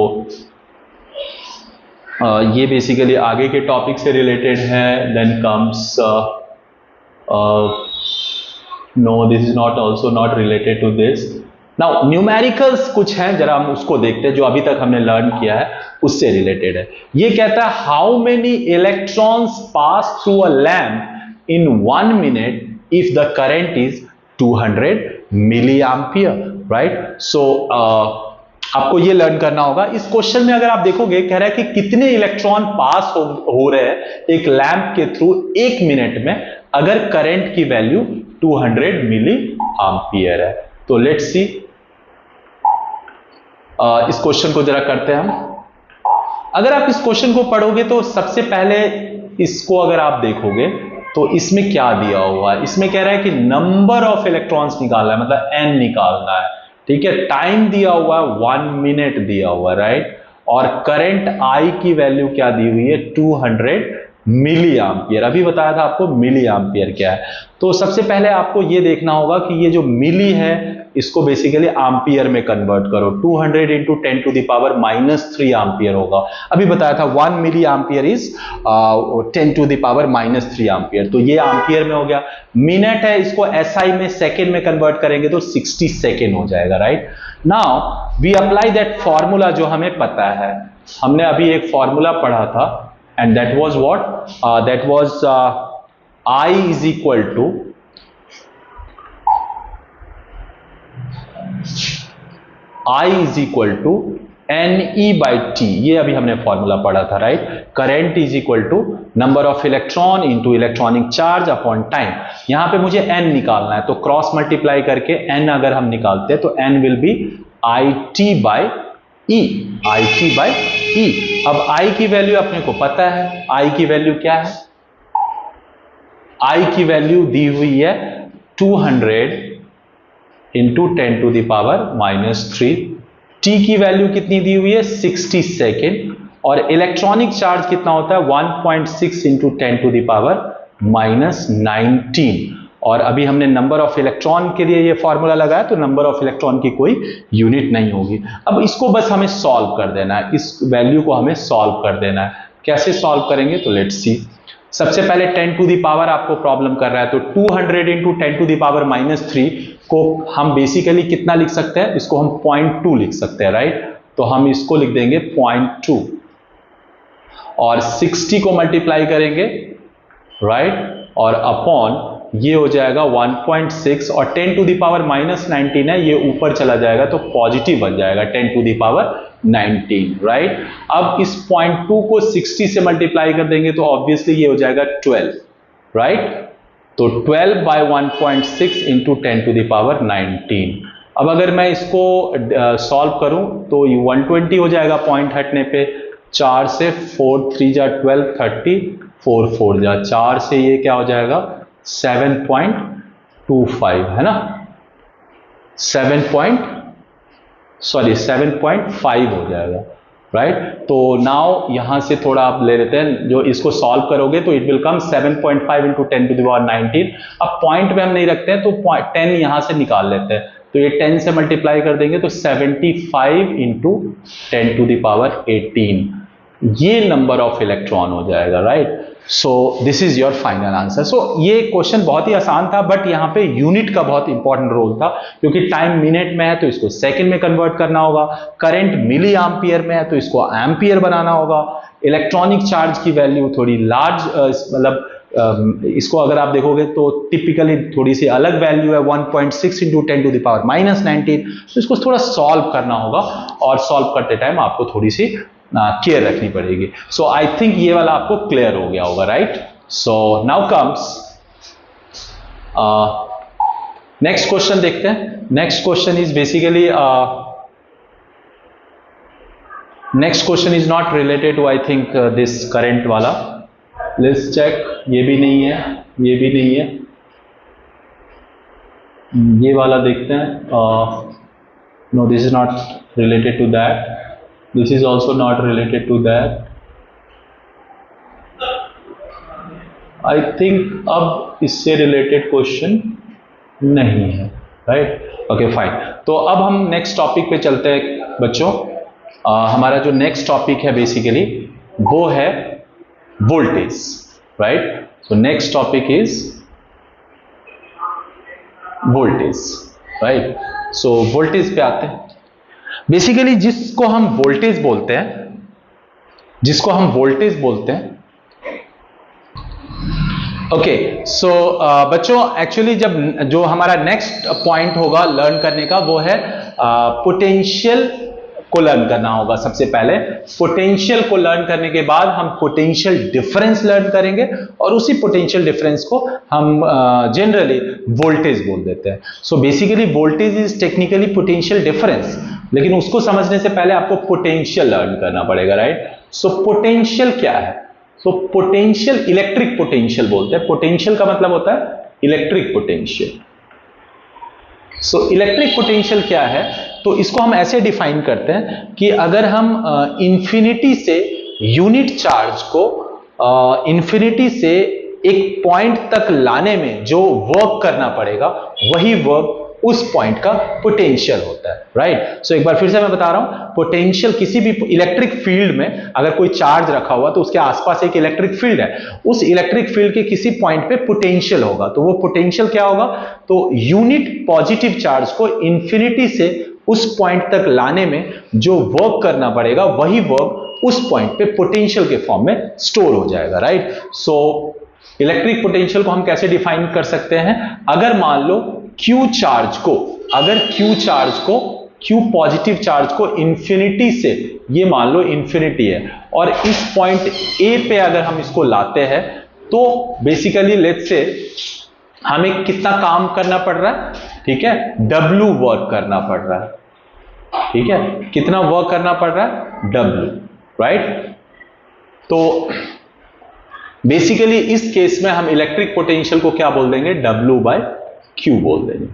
ये बेसिकली आगे के टॉपिक से रिलेटेड है। Then comes no, this is not also not related to this. Now numericals कुछ हैं, जरा हम उसको देखते हैं जो अभी तक हमने लर्न किया है उससे रिलेटेड है। ये कहता है how many electrons pass through a lamp in 1 minute if the current is 200 milli ampere, right. So आपको ये लर्न करना होगा। इस क्वेश्चन में अगर आप देखोगे कह रहा है कि कितने इलेक्ट्रॉन पास हो रहे हैं एक लैंप के थ्रू 1 मिनट में अगर करंट की वैल्यू 200 मिली एम्पियर है। तो लेट्स सी, इस क्वेश्चन को जरा करते हैं हम। अगर आप इस क्वेश्चन को पढ़ोगे तो सबसे पहले इसको अगर आप देखोगे तो इसमें क्या दिया हुआ है, इसमें कह रहा है कि नंबर ऑफ इलेक्ट्रॉन्स निकालना है, मतलब n निकालना है, ठीक है, टाइम दिया हुआ है 1 मिनट दिया हुआ है, राइट, और करंट I की वैल्यू क्या दी हुई है 200 मिली एम्पियर। अभी बताया था आपको मिली एम्पियर क्या है। तो सबसे पहले आपको ये देखना होगा कि ये जो मिली है इसको बेसिकली एम्पियर में कन्वर्ट करो। 200 into 10 to the power -3 ampere होगा। अभी बताया था 1 milli ampere is 10 to the power -3 ampere. तो ये एम्पियर में हो गया। मिनट है, इसको SI में सेकेंड में कन्वर्ट करेंगे तो 60 सेकेंड हो जाएगा, right. Now we apply that formula जो हमें पता है। हमने अभी एक फॉर्मूला पढ़ा था and that was what that was I is equal to NE by T। ये अभी हमने फॉर्मूला पढ़ा था, right. Current is equal to number of electron into electronic charge upon time. यहां पे मुझे n निकालना है, तो क्रॉस मल्टीप्लाई करके n अगर हम निकालते हैं तो n will be IT by E, IT by E। अब I की वैल्यू अपने को पता है, I की वैल्यू क्या है, I की वैल्यू दी हुई है 200 into 10 to the power -3। T की वैल्यू कितनी दी हुई है 60 सेकेंड, और इलेक्ट्रॉनिक चार्ज कितना होता है 1.6 इंटू 10 टू द पावर -19। और अभी हमने नंबर ऑफ इलेक्ट्रॉन के लिए ये फॉर्मूला लगाया, तो नंबर ऑफ इलेक्ट्रॉन की कोई यूनिट नहीं होगी। अब इसको बस हमें सॉल्व कर देना है, इस वैल्यू को हमें सॉल्व कर देना है। कैसे सॉल्व करेंगे तो लेट्स सी। सबसे पहले 10 टू द पावर आपको प्रॉब्लम कर रहा है, तो 200 इंटू 10 टू द पावर -3 को हम बेसिकली कितना लिख सकते हैं, इसको हम 0.2 लिख सकते हैं, राइट। तो हम इसको लिख देंगे 0.2 और 60 को मल्टीप्लाई करेंगे, राइट, और अपॉन ये हो जाएगा 1.6 और 10 टू द पावर -19 है, ये ऊपर चला जाएगा तो पॉजिटिव बन जाएगा 10 टू द पावर 19, राइट। अब इस 0.2 को 60 से मल्टीप्लाई कर देंगे तो ऑब्वियसली ये हो जाएगा 12, राइट। तो 12 by 1.6 into 10 to the power 19। अब अगर मैं इसको सॉल्व करूं तो ये 120 हो जाएगा पॉइंट हटने पे। 4 से 4 3 जा 12, 30, 4 4 जा 4 से ये क्या हो जाएगा 7.25 है ना, 7.5 हो जाएगा, राइट। तो नाउ यहां से थोड़ा आप ले लेते हैं, जो इसको सॉल्व करोगे तो it will come 7.5 into 10 to the power 19। अब पॉइंट में हम नहीं रखते हैं तो 10 यहां से निकाल लेते हैं, तो ये 10 से मल्टीप्लाई कर देंगे तो 75 इंटू 10 टू द पावर 18 ये नंबर ऑफ इलेक्ट्रॉन हो जाएगा, right. So this is your final answer. So ये क्वेश्चन बहुत ही आसान था, बट यहाँ पे यूनिट का बहुत इंपॉर्टेंट रोल था, क्योंकि टाइम मिनट में है तो इसको सेकंड में कन्वर्ट करना होगा, करंट मिली एम्पियर में है तो इसको एम्पियर बनाना होगा, इलेक्ट्रॉनिक चार्ज की वैल्यू थोड़ी लार्ज, मतलब इसको अगर आप देखोगे तो टिपिकली थोड़ी सी अलग वैल्यू है 1.6 इंटू 10 टू द पावर -19, तो इसको थोड़ा सॉल्व करना होगा, और सॉल्व करते टाइम आपको थोड़ी सी केयर रखनी पड़ेगी। सो आई थिंक ये वाला आपको क्लियर हो गया होगा, right. So now comes next question देखते हैं। Next question is basically next question is not related to I think this current वाला। लेट्स चेक, ये भी नहीं है, ये भी नहीं है, ये वाला देखते हैं। No, this is not related to that, this is also not related to that. I think अब इससे रिलेटेड क्वेश्चन नहीं है, राइट। Okay fine. तो अब हम नेक्स्ट टॉपिक पे चलते हैं बच्चों। हमारा जो नेक्स्ट टॉपिक है बेसिकली वो है voltage, right. So next topic is voltage, right. So voltage पे आते हैं। बेसिकली जिसको हम वोल्टेज बोलते हैं, जिसको हम वोल्टेज बोलते हैं, ओके। सो बच्चों एक्चुअली जब जो हमारा नेक्स्ट पॉइंट होगा लर्न करने का वो है पोटेंशियल को लर्न करना होगा। सबसे पहले पोटेंशियल को लर्न करने के बाद हम पोटेंशियल डिफरेंस लर्न करेंगे, और उसी पोटेंशियल डिफरेंस को हम जनरली वोल्टेज बोल देते हैं। So basically voltage is technically potential difference, लेकिन उसको समझने से पहले आपको पोटेंशियल लर्न करना पड़ेगा, राइट। सो पोटेंशियल क्या है? सो पोटेंशियल इलेक्ट्रिक पोटेंशियल बोलते हैं। पोटेंशियल का मतलब होता है electric potential. So electric potential क्या है, तो इसको हम ऐसे डिफाइन करते हैं कि अगर हम इंफिनिटी से यूनिट चार्ज को इंफिनिटी से एक पॉइंट तक लाने में जो वर्क करना पड़ेगा वही वर्क उस पॉइंट का पोटेंशियल होता है, राइट। सो एक बार फिर से मैं बता रहा हूं, पोटेंशियल किसी भी इलेक्ट्रिक फील्ड में अगर कोई चार्ज रखा हुआ तो उसके आसपास एक इलेक्ट्रिक फील्ड है, उस इलेक्ट्रिक फील्ड के किसी पॉइंट पे पोटेंशियल होगा, तो वो पोटेंशियल क्या होगा, तो यूनिट पॉजिटिव चार्ज को इंफिनिटी से उस पॉइंट तक लाने में जो वर्क करना पड़ेगा वही वर्क उस पॉइंट पे पोटेंशियल के फॉर्म में स्टोर हो जाएगा, राइट। सो इलेक्ट्रिक पोटेंशियल को हम कैसे डिफाइन कर सकते हैं, अगर मान लो Q चार्ज को, अगर Q पॉजिटिव चार्ज को इंफिनिटी से, ये मान लो इंफिनिटी है, और इस पॉइंट A पे अगर हम इसको लाते हैं तो बेसिकली लेट्स से हमें कितना काम करना पड़ रहा है, ठीक है, W वर्क करना पड़ रहा है, ठीक है, कितना वर्क करना पड़ रहा है, W, राइट। तो बेसिकली इस केस में हम इलेक्ट्रिक पोटेंशियल को क्या बोल देंगे, W/Q बोल देंगे,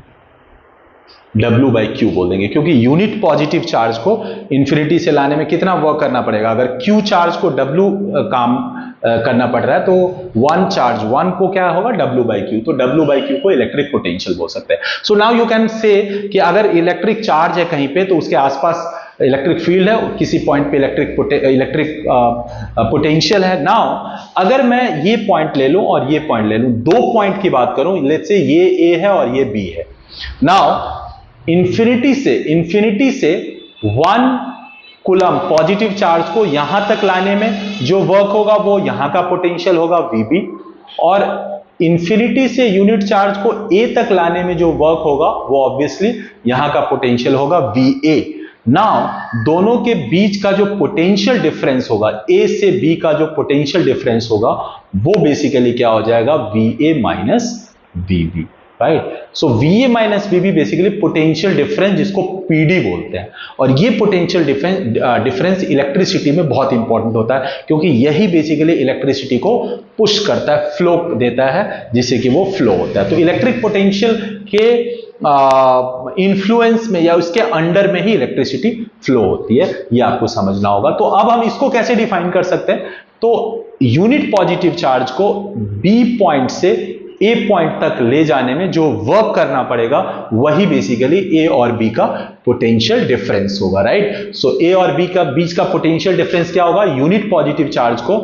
W/Q बोल देंगे, क्योंकि यूनिट पॉजिटिव चार्ज को इंफिनिटी से लाने में कितना वर्क करना पड़ेगा, अगर Q चार्ज को W काम करना पड़ रहा है तो 1 चार्ज 1 को क्या होगा, W/Q, तो W/Q को इलेक्ट्रिक पोटेंशियल बोल सकते हैं। So now you can say कि अगर इलेक्ट्रिक चार्ज है कहीं पे तो उसके आसपास इलेक्ट्रिक फील्ड है, किसी पॉइंट पे इलेक्ट्रिक पोटेंशियल है। नाउ अगर मैं ये पॉइंट ले लूं और ये पॉइंट ले लूं, दो पॉइंट की बात करूं, लेट्स से ये A है और ये B है। नाउ इंफिनिटी से 1 कूलम पॉजिटिव चार्ज को यहां तक लाने में जो वर्क होगा वो यहां का पोटेंशियल होगा VB, और इंफिनिटी से यूनिट चार्ज को A तक लाने में जो वर्क होगा वो ऑब्वियसली यहां का पोटेंशियल होगा VA। नाउ दोनों के बीच का जो पोटेंशियल डिफरेंस होगा, A से B का जो पोटेंशियल डिफरेंस होगा वो बेसिकली क्या हो जाएगा, VA माइनस VB, राइट। सो VA minus VB basically potential difference, जिसको PD बोलते हैं, और ये पोटेंशियल डिफरेंस इलेक्ट्रिसिटी में बहुत इंपॉर्टेंट होता है, क्योंकि यही बेसिकली इलेक्ट्रिसिटी को पुश करता है, फ्लो देता है, जिससे कि वो फ्लो होता है। तो इलेक्ट्रिक पोटेंशियल के इन्फ्लुएंस में या उसके अंडर में ही इलेक्ट्रिसिटी फ्लो होती है, ये आपको समझना होगा। तो अब हम इसको कैसे डिफाइन कर सकते हैं, तो यूनिट पॉजिटिव चार्ज को B पॉइंट से A पॉइंट तक ले जाने में जो वर्क करना पड़ेगा वही बेसिकली A और B का पोटेंशियल डिफरेंस होगा, राइट। सो A और B का बीच का पोटेंशियल डिफरेंस क्या होगा, यूनिट पॉजिटिव चार्ज को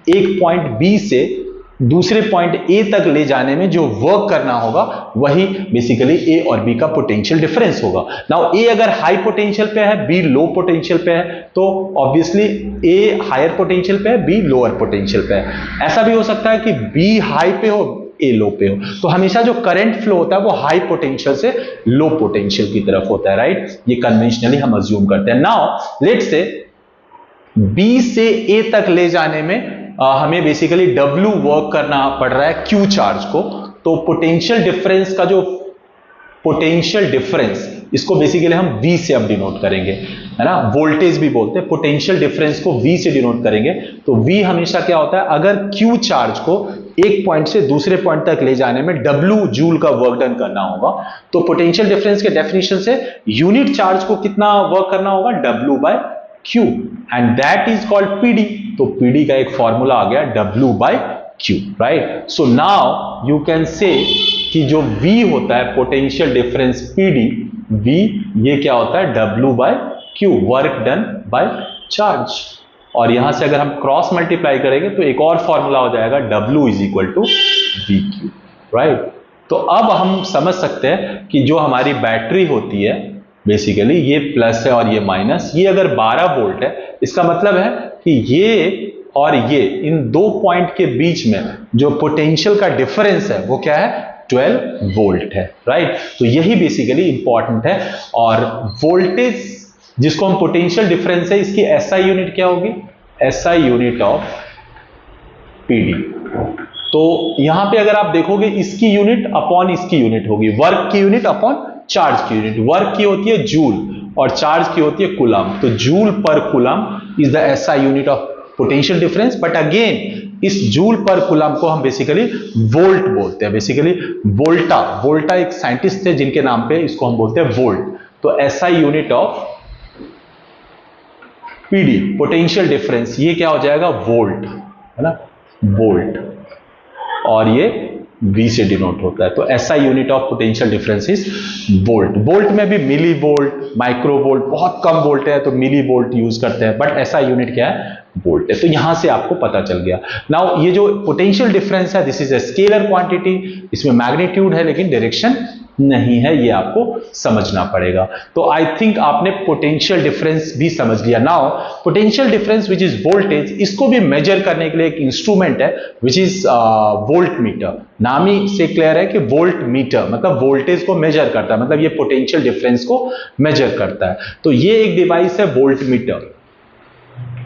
एक पॉइंट B से दूसरे पॉइंट A तक ले जाने में जो वर्क करना होगा वही बेसिकली A और B का पोटेंशियल डिफरेंस होगा। नाउ A अगर हाई पोटेंशियल पे है, B लो पोटेंशियल पे है, तो ऑब्वियसली A हायर पोटेंशियल पे है, B लोअर पोटेंशियल पे है। ऐसा भी हो सकता है कि B हाई पे हो, A लो पे हो, तो हमेशा जो करंट फ्लो होता है वो हाई पोटेंशियल से लो पोटेंशियल की तरफ होता है, राइट। ये कन्वेंशनली हम अज्यूम करते हैं। नाउ लेट्स से B से A तक ले जाने में हमें बेसिकली W वर्क करना पड़ रहा है Q चार्ज को, तो पोटेंशियल डिफरेंस का जो पोटेंशियल डिफरेंस, इसको बेसिकली हम V से अब डिनोट करेंगे, है ना, वोल्टेज भी बोलते हैं, पोटेंशियल डिफरेंस को V से डिनोट करेंगे। तो V हमेशा क्या होता है, अगर Q चार्ज को एक पॉइंट से दूसरे पॉइंट तक ले जाने में W जूल का वर्क डन करना होगा, तो पोटेंशियल डिफरेंस के डेफिनेशन से यूनिट चार्ज को कितना वर्क करना होगा, W/Q, and that is called PD। तो PD का एक फॉर्मूला आ गया W/Q, right. So now you can say कि जो V होता है पोटेंशियल डिफरेंस PD, V ये क्या होता है, W/Q, work done by charge. और यहां से अगर हम क्रॉस मल्टीप्लाई करेंगे तो एक और फॉर्मूला हो जाएगा W = VQ, राइट। तो अब हम समझ सकते हैं कि जो हमारी बैटरी होती है बेसिकली ये प्लस है और ये माइनस, ये अगर 12 वोल्ट है, इसका मतलब है कि ये और ये इन दो पॉइंट के बीच में जो पोटेंशियल का डिफरेंस है वो क्या है, 12 वोल्ट है, राइट। तो यही बेसिकली इंपॉर्टेंट है। और वोल्टेज जिसको हम पोटेंशियल डिफरेंस है, इसकी SI यूनिट क्या होगी, SI यूनिट ऑफ PD। तो यहां पे अगर आप देखोगे इसकी यूनिट अपॉन इसकी यूनिट होगी, वर्क की यूनिट अपॉन चार्ज की यूनिट। वर्क की होती है जूल और चार्ज की होती है कूलम, तो जूल पर coulomb is the SI unit of potential difference. But again इस जूल पर कूलम को हम बेसिकली वोल्ट बोलते हैं। बेसिकली वोल्टा एक साइंटिस्ट थे जिनके नाम पे इसको हम बोलते हैं वोल्ट। तो SI unit of PD, potential difference, ये क्या हो जाएगा, वोल्ट, है ना, वोल्ट, और ये V से डिनोट होता है। तो SI unit of potential difference is volt. Volt में भी मिली वोल्ट, माइक्रो वोल्ट, बहुत कम वोल्ट है तो मिली वोल्ट यूज करते हैं, बट SI यूनिट क्या है, वोल्ट है। तो यहां से आपको पता चल गया। नाउ ये जो पोटेंशियल डिफरेंस है, this is a scalar quantity, इसमें मैग्नीट्यूड है लेकिन डायरेक्शन नहीं है, ये आपको समझना पड़ेगा। तो आई थिंक आपने पोटेंशियल डिफरेंस भी समझ लिया। Now potential difference which is voltage, इसको भी मेजर करने के लिए एक इंस्ट्रूमेंट है विच इज वोल्ट मीटर। नाम ही से क्लियर है कि वोल्ट मीटर मतलब वोल्टेज को मेजर करता है, मतलब ये पोटेंशियल डिफरेंस को मेजर करता है। तो ये एक डिवाइस है volt meter.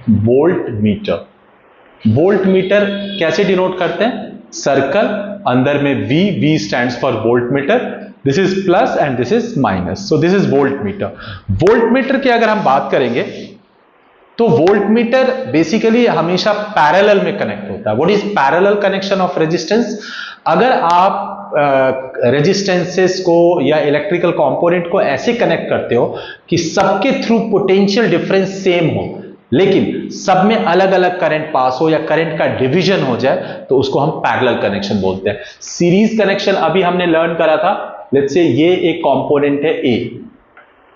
Volt meter, volt meter कैसे डिनोट करते हैं, सर्कल, अंदर में V stands for volt meter, this is plus and this is minus, so this is volt meter. Volt meter की अगर हम बात करेंगे तो वोल्ट मीटर बेसिकली हमेशा पैरेलल में कनेक्ट होता है। What is parallel connection of resistance, अगर आप रेजिस्टेंसेस को या इलेक्ट्रिकल कंपोनेंट को ऐसे कनेक्ट करते हो कि सबके थ्रू पोटेंशियल डिफरेंस सेम हो, लेकिन सब में अलग अलग करंट पास हो या करंट का डिवीजन हो जाए, तो उसको हम पैरेलल कनेक्शन बोलते हैं। सीरीज कनेक्शन अभी हमने लर्न करा था, लेट्स से ये एक कंपोनेंट है A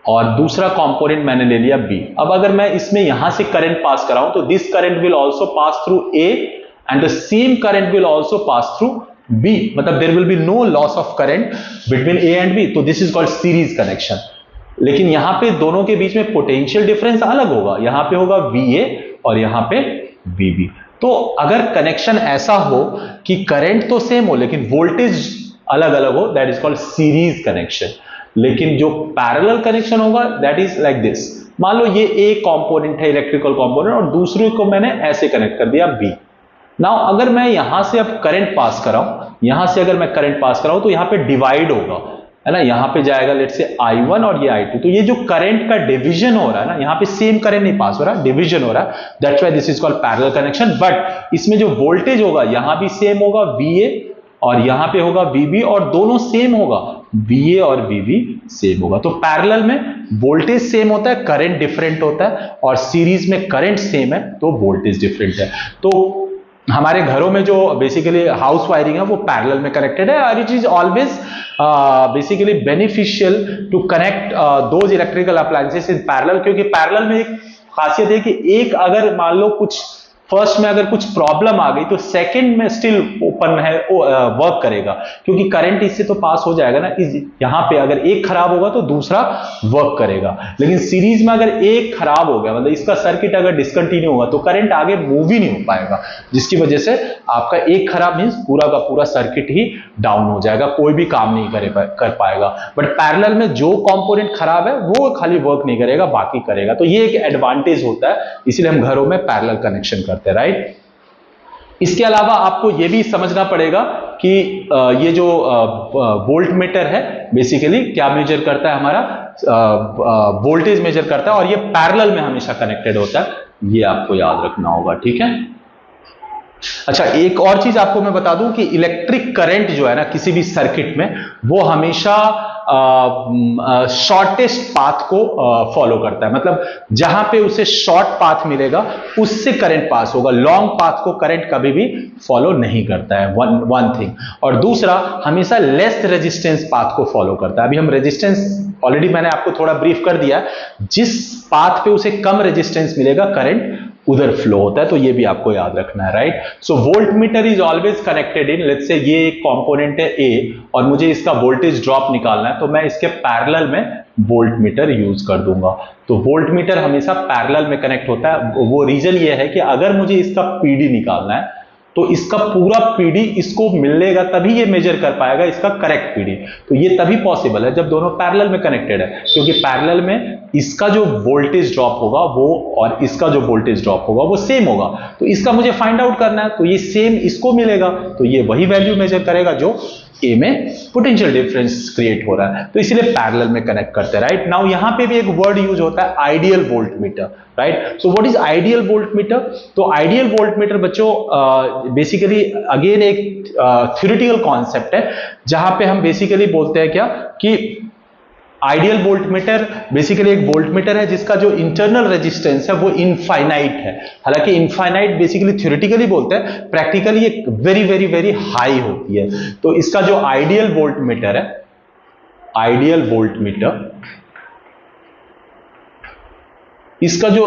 और दूसरा कंपोनेंट मैंने ले लिया B। अब अगर मैं इसमें यहां से करंट पास कराऊं तो this current will also pass through A and the same current will also pass through B, मतलब there will be no loss of current between A and B। तो this is called series connection. लेकिन यहां पे दोनों के बीच में potential difference अलग होगा, यहां पे होगा VA और यहां पे VB। तो अगर कनेक्शन ऐसा हो कि करंट तो सेम हो लेकिन वोल्टेज अलग अलग हो, that is called series connection. लेकिन जो पैरेलल कनेक्शन होगा दैट इज लाइक दिस। मान लो ये एक कंपोनेंट है इलेक्ट्रिकल कंपोनेंट और दूसरे को मैंने ऐसे कनेक्ट कर दिया B। नाउ अगर मैं यहां से अब करंट पास कराऊं, यहां से अगर मैं करंट पास कराऊं तो यहां पे डिवाइड होगा, है ना, यहां पे जाएगा लेट्स से I1 और ये I2। तो ये जो करंट का डिवीजन हो रहा है ना, यहां पे सेम करंट नहीं पास हो रहा, डिवीजन हो रहा है, that's why this is called parallel connection. But इसमें जो वोल्टेज होगा यहां भी सेम होगा VA और यहां पे होगा VB और दोनों सेम होगा, VA और VB सेम होगा। तो पैरेलल में वोल्टेज सेम होता है, करंट डिफरेंट होता है, और सीरीज में करंट सेम है तो वोल्टेज डिफरेंट है। तो हमारे घरों में जो बेसिकली हाउस वायरिंग है वो पैरेलल में कनेक्टेड है, और it is always basically beneficial to connect those electrical appliances in parallel, क्योंकि पैरेलल में एक खासियत है कि एक अगर मान लो कुछ फर्स्ट में अगर कुछ प्रॉब्लम आ गई तो सेकंड में स्टिल ओपन है, वर्क करेगा, क्योंकि करंट इससे तो पास हो जाएगा ना। यहां पे अगर एक खराब होगा तो दूसरा वर्क करेगा, लेकिन सीरीज में अगर एक खराब हो गया, मतलब इसका सर्किट अगर डिसकंटिन्यू होगा तो करंट आगे मूव ही नहीं हो पाएगा, जिसकी वजह से आपका एक खराब मींस पूरा का पूरा सर्किट ही डाउन हो जाएगा, कोई भी काम नहीं कर पाएगा। बट पैरेलल में जो कंपोनेंट खराब है वो खाली वर्क नहीं करेगा, बाकी करेगा। तो ये एक एडवांटेज होता है, इसीलिए हम घरों में पैरेलल कनेक्शन करते हैं, राइट। इसके अलावा आपको यह भी समझना पड़ेगा कि ये जो वोल्ट मीटर है बेसिकली क्या मेजर करता है, हमारा वोल्टेज मेजर करता है, और ये पैरेलल में हमेशा कनेक्टेड होता है, ये आपको याद रखना होगा, ठीक है। अच्छा, एक और चीज आपको मैं बता दूं कि इलेक्ट्रिक करंट जो है ना किसी भी सर्किट में, वो हमेशा शॉर्टेस्ट पाथ को फॉलो करता है, मतलब जहां पे उसे शॉर्ट पाथ मिलेगा उससे करंट पास होगा, लॉन्ग पाथ को करंट कभी भी फॉलो नहीं करता है, वन थिंग। और दूसरा, हमेशा लेस रेजिस्टेंस पाथ को फॉलो करता है। अभी हम रेजिस्टेंस ऑलरेडी मैंने आपको थोड़ा ब्रीफ कर दिया, जिस पाथ पे उसे कम रेजिस्टेंस मिलेगा करंट उधर फ्लो होता है, तो ये भी आपको याद रखना है, right. So volt meter is always connected in, let's say ये एक कंपोनेंट है A और मुझे इसका वोल्टेज ड्रॉप निकालना है, तो मैं इसके पैरेलल में वोल्ट मीटर यूज कर दूंगा। तो वोल्ट मीटर हमेशा पैरेलल में कनेक्ट होता है। वो रीजन ये है कि अगर मुझे इसका PD निकालना है तो इसका पूरा PD इसको मिलेगा, तभी ये मेजर कर पाएगा इसका करेक्ट PD। तो ये तभी पॉसिबल है जब दोनों पैरेलल में कनेक्टेड है, क्योंकि पैरेलल में इसका जो वोल्टेज ड्रॉप होगा वो और इसका जो वोल्टेज ड्रॉप होगा वो सेम होगा। तो इसका मुझे फाइंड आउट करना है, तो ये सेम इसको मिलेगा, तो ये वही वैल्यू मेजर करेगा जो A में पोटेंशियल डिफरेंस क्रिएट हो रहा है, तो इसलिए पैरेलल में कनेक्ट करते हैं, राइट। नाउ यहां पे भी एक वर्ड यूज होता है, ideal volt meter, right. So what is ideal volt meter? तो आइडियल वोल्ट मीटर बच्चों बेसिकली अगेन एक थ्योरेटिकल कॉन्सेप्ट है जहां पे हम बेसिकली बोलते हैं क्या कि आइडियल वोल्टमीटर बेसिकली एक वोल्टमीटर है जिसका जो इंटरनल रेजिस्टेंस है वो इनफाइनाइट है। हालांकि इनफाइनाइट बेसिकली थ्योरेटिकली बोलते हैं, प्रैक्टिकली एक वेरी वेरी वेरी हाई होती है। तो इसका जो आइडियल वोल्टमीटर है, आइडियल वोल्टमीटर, इसका जो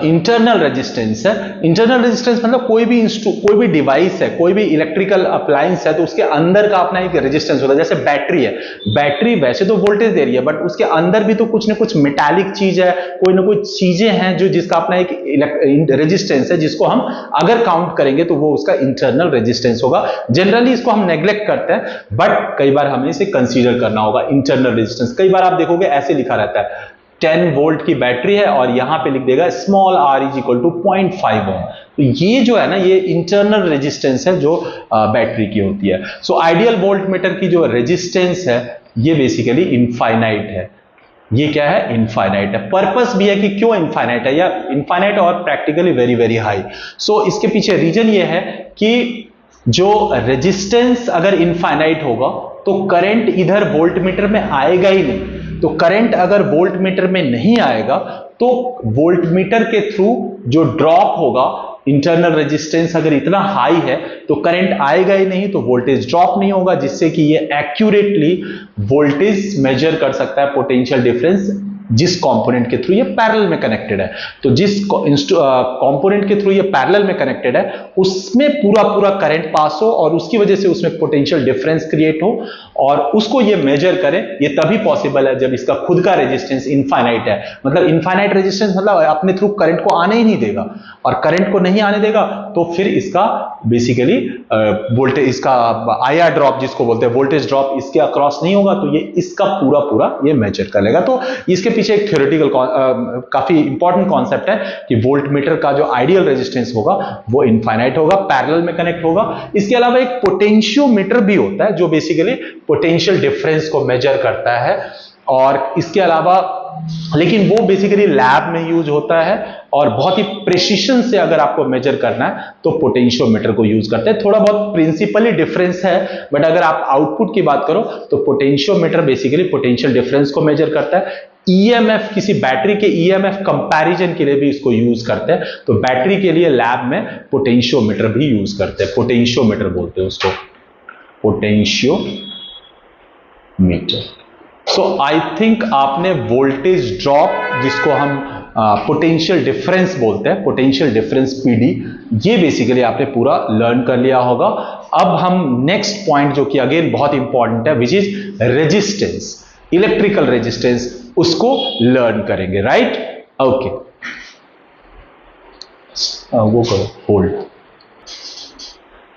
इंटरनल रेजिस्टेंस है, इंटरनल रेजिस्टेंस मतलब कोई भी डिवाइस है, कोई भी इलेक्ट्रिकल अप्लायंस है तो उसके अंदर का अपना एक रेजिस्टेंस होता है। जैसे बैटरी है, बैटरी वैसे तो वोल्टेज दे रही है बट उसके अंदर भी तो कुछ ना कुछ मेटालिक चीज है, कोई ना कोई चीजें हैं जो जिसका अपना एक रेजिस्टेंस है, जिसको हम अगर काउंट करेंगे तो वो उसका इंटरनल रेजिस्टेंस होगा। जनरली इसको हम नेग्लेक्ट करते हैं बट कई बार हमें इसे कंसीडर करना होगा इंटरनल रेजिस्टेंस। कई बार आप देखोगे ऐसे लिखा रहता है 10 वोल्ट की बैटरी है और यहां पे लिख देगा small r is equal to 0.5 ohm. तो ये जो है ना, ये इंटरनल रेजिस्टेंस है जो बैटरी की होती है। सो आइडियल वोल्टमीटर की जो रेजिस्टेंस है ये बेसिकली इनफाइनाइट है। ये क्या है? इनफाइनाइट है। पर्पस भी है कि क्यों इनफाइनाइट है, या इनफाइनाइट और प्रैक्टिकली वेरी वेरी हाई। सो इसके पीछे रीजन ये है कि जो रेजिस्टेंस अगर इनफाइनाइट होगा तो करंट इधर वोल्टमीटर में आएगा ही नहीं। तो करंट अगर वोल्टमीटर में नहीं आएगा तो वोल्टमीटर के थ्रू जो ड्रॉप होगा, इंटरनल रेजिस्टेंस अगर इतना हाई है तो करंट आएगा ही नहीं, तो वोल्टेज ड्रॉप नहीं होगा, जिससे कि ये एक्यूरेटली वोल्टेज मेजर कर सकता है, पोटेंशियल डिफरेंस जिस कंपोनेंट के थ्रू ये पैरेलल में कनेक्टेड है। तो जिस कंपोनेंट के थ्रू ये पैरेलल में कनेक्टेड है उसमें पूरा पूरा करंट पास हो और उसकी वजह से उसमें पोटेंशियल डिफरेंस क्रिएट हो और उसको ये मेजर करें, ये तभी पॉसिबल है जब इसका खुद का रेजिस्टेंस इनफाइनाइट है। मतलब इनफाइनाइट रेजिस्टेंस मतलब अपने थ्रू करंट को आने ही नहीं देगा, और करंट को नहीं आने देगा तो फिर इसका बेसिकली वोल्टेज, इसका आईआर ड्रॉप जिसको बोलते हैं, वोल्टेज ड्रॉप इसके अक्रॉस नहीं होगा, तो ये इसका पूरा पूरा ये मेजर कर लेगा। तो इसके पीछे एक थ्योरेटिकल काफी इंपॉर्टेंट कॉन्सेप्ट है कि वोल्टमीटर का जो आइडियल रेजिस्टेंस होगा वो इनफाइनाइट होगा, पैरेलल में कनेक्ट होगा। इसके अलावा एक पोटेंशियोमीटर भी होता है जो बेसिकली पोटेंशियल डिफरेंस को मेजर करता है, और इसके अलावा लेकिन वो बेसिकली लैब में यूज होता है, और बहुत ही प्रिसिशन से अगर आपको मेजर करना है तो पोटेंशियोमीटर को यूज करते हैं। थोड़ा बहुत प्रिंसिपली डिफरेंस है, बट अगर आप आउटपुट की बात करो तो पोटेंशियोमीटर बेसिकली पोटेंशियल डिफरेंस को मेजर करता है। ईएमएफ, किसी बैटरी के ईएमएफ कंपैरिजन के लिए भी इसको यूज करते हैं, तो बैटरी के लिए लैब में पोटेंशियोमीटर भी यूज करते हैं, पोटेंशियोमीटर बोलते हैं उसको, पोटेंशियोमीटर। सो आई थिंक आपने वोल्टेज ड्रॉप, जिसको हम पोटेंशियल डिफरेंस बोलते हैं, पोटेंशियल डिफरेंस पीडी, ये बेसिकली आपने पूरा लर्न कर लिया होगा। अब हम नेक्स्ट पॉइंट जो कि अगेन बहुत इंपॉर्टेंट है, which is resistance, electrical resistance, उसको लर्न करेंगे, राइट? ओके, वो करो hold.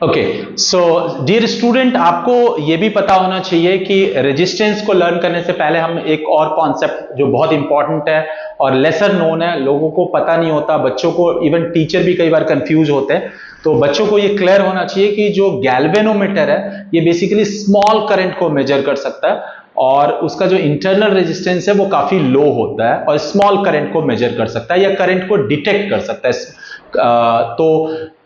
Okay, so dear student, आपको यह भी पता होना चाहिए कि रेजिस्टेंस को लर्न करने से पहले हम एक और कॉन्सेप्ट जो बहुत इंपॉर्टेंट है और लेसर नोन है, लोगों को पता नहीं होता, बच्चों को, इवन टीचर भी कई बार कंफ्यूज होते हैं, तो बच्चों को ये क्लियर होना चाहिए कि जो गैल्वेनोमीटर है ये बेसिकली स्मॉल करंट को मेजर कर सकता है, और उसका जो इंटरनल रेजिस्टेंस है वो काफी लो होता है और स्मॉल करंट को मेजर कर सकता है या करंट को डिटेक्ट कर सकता है। तो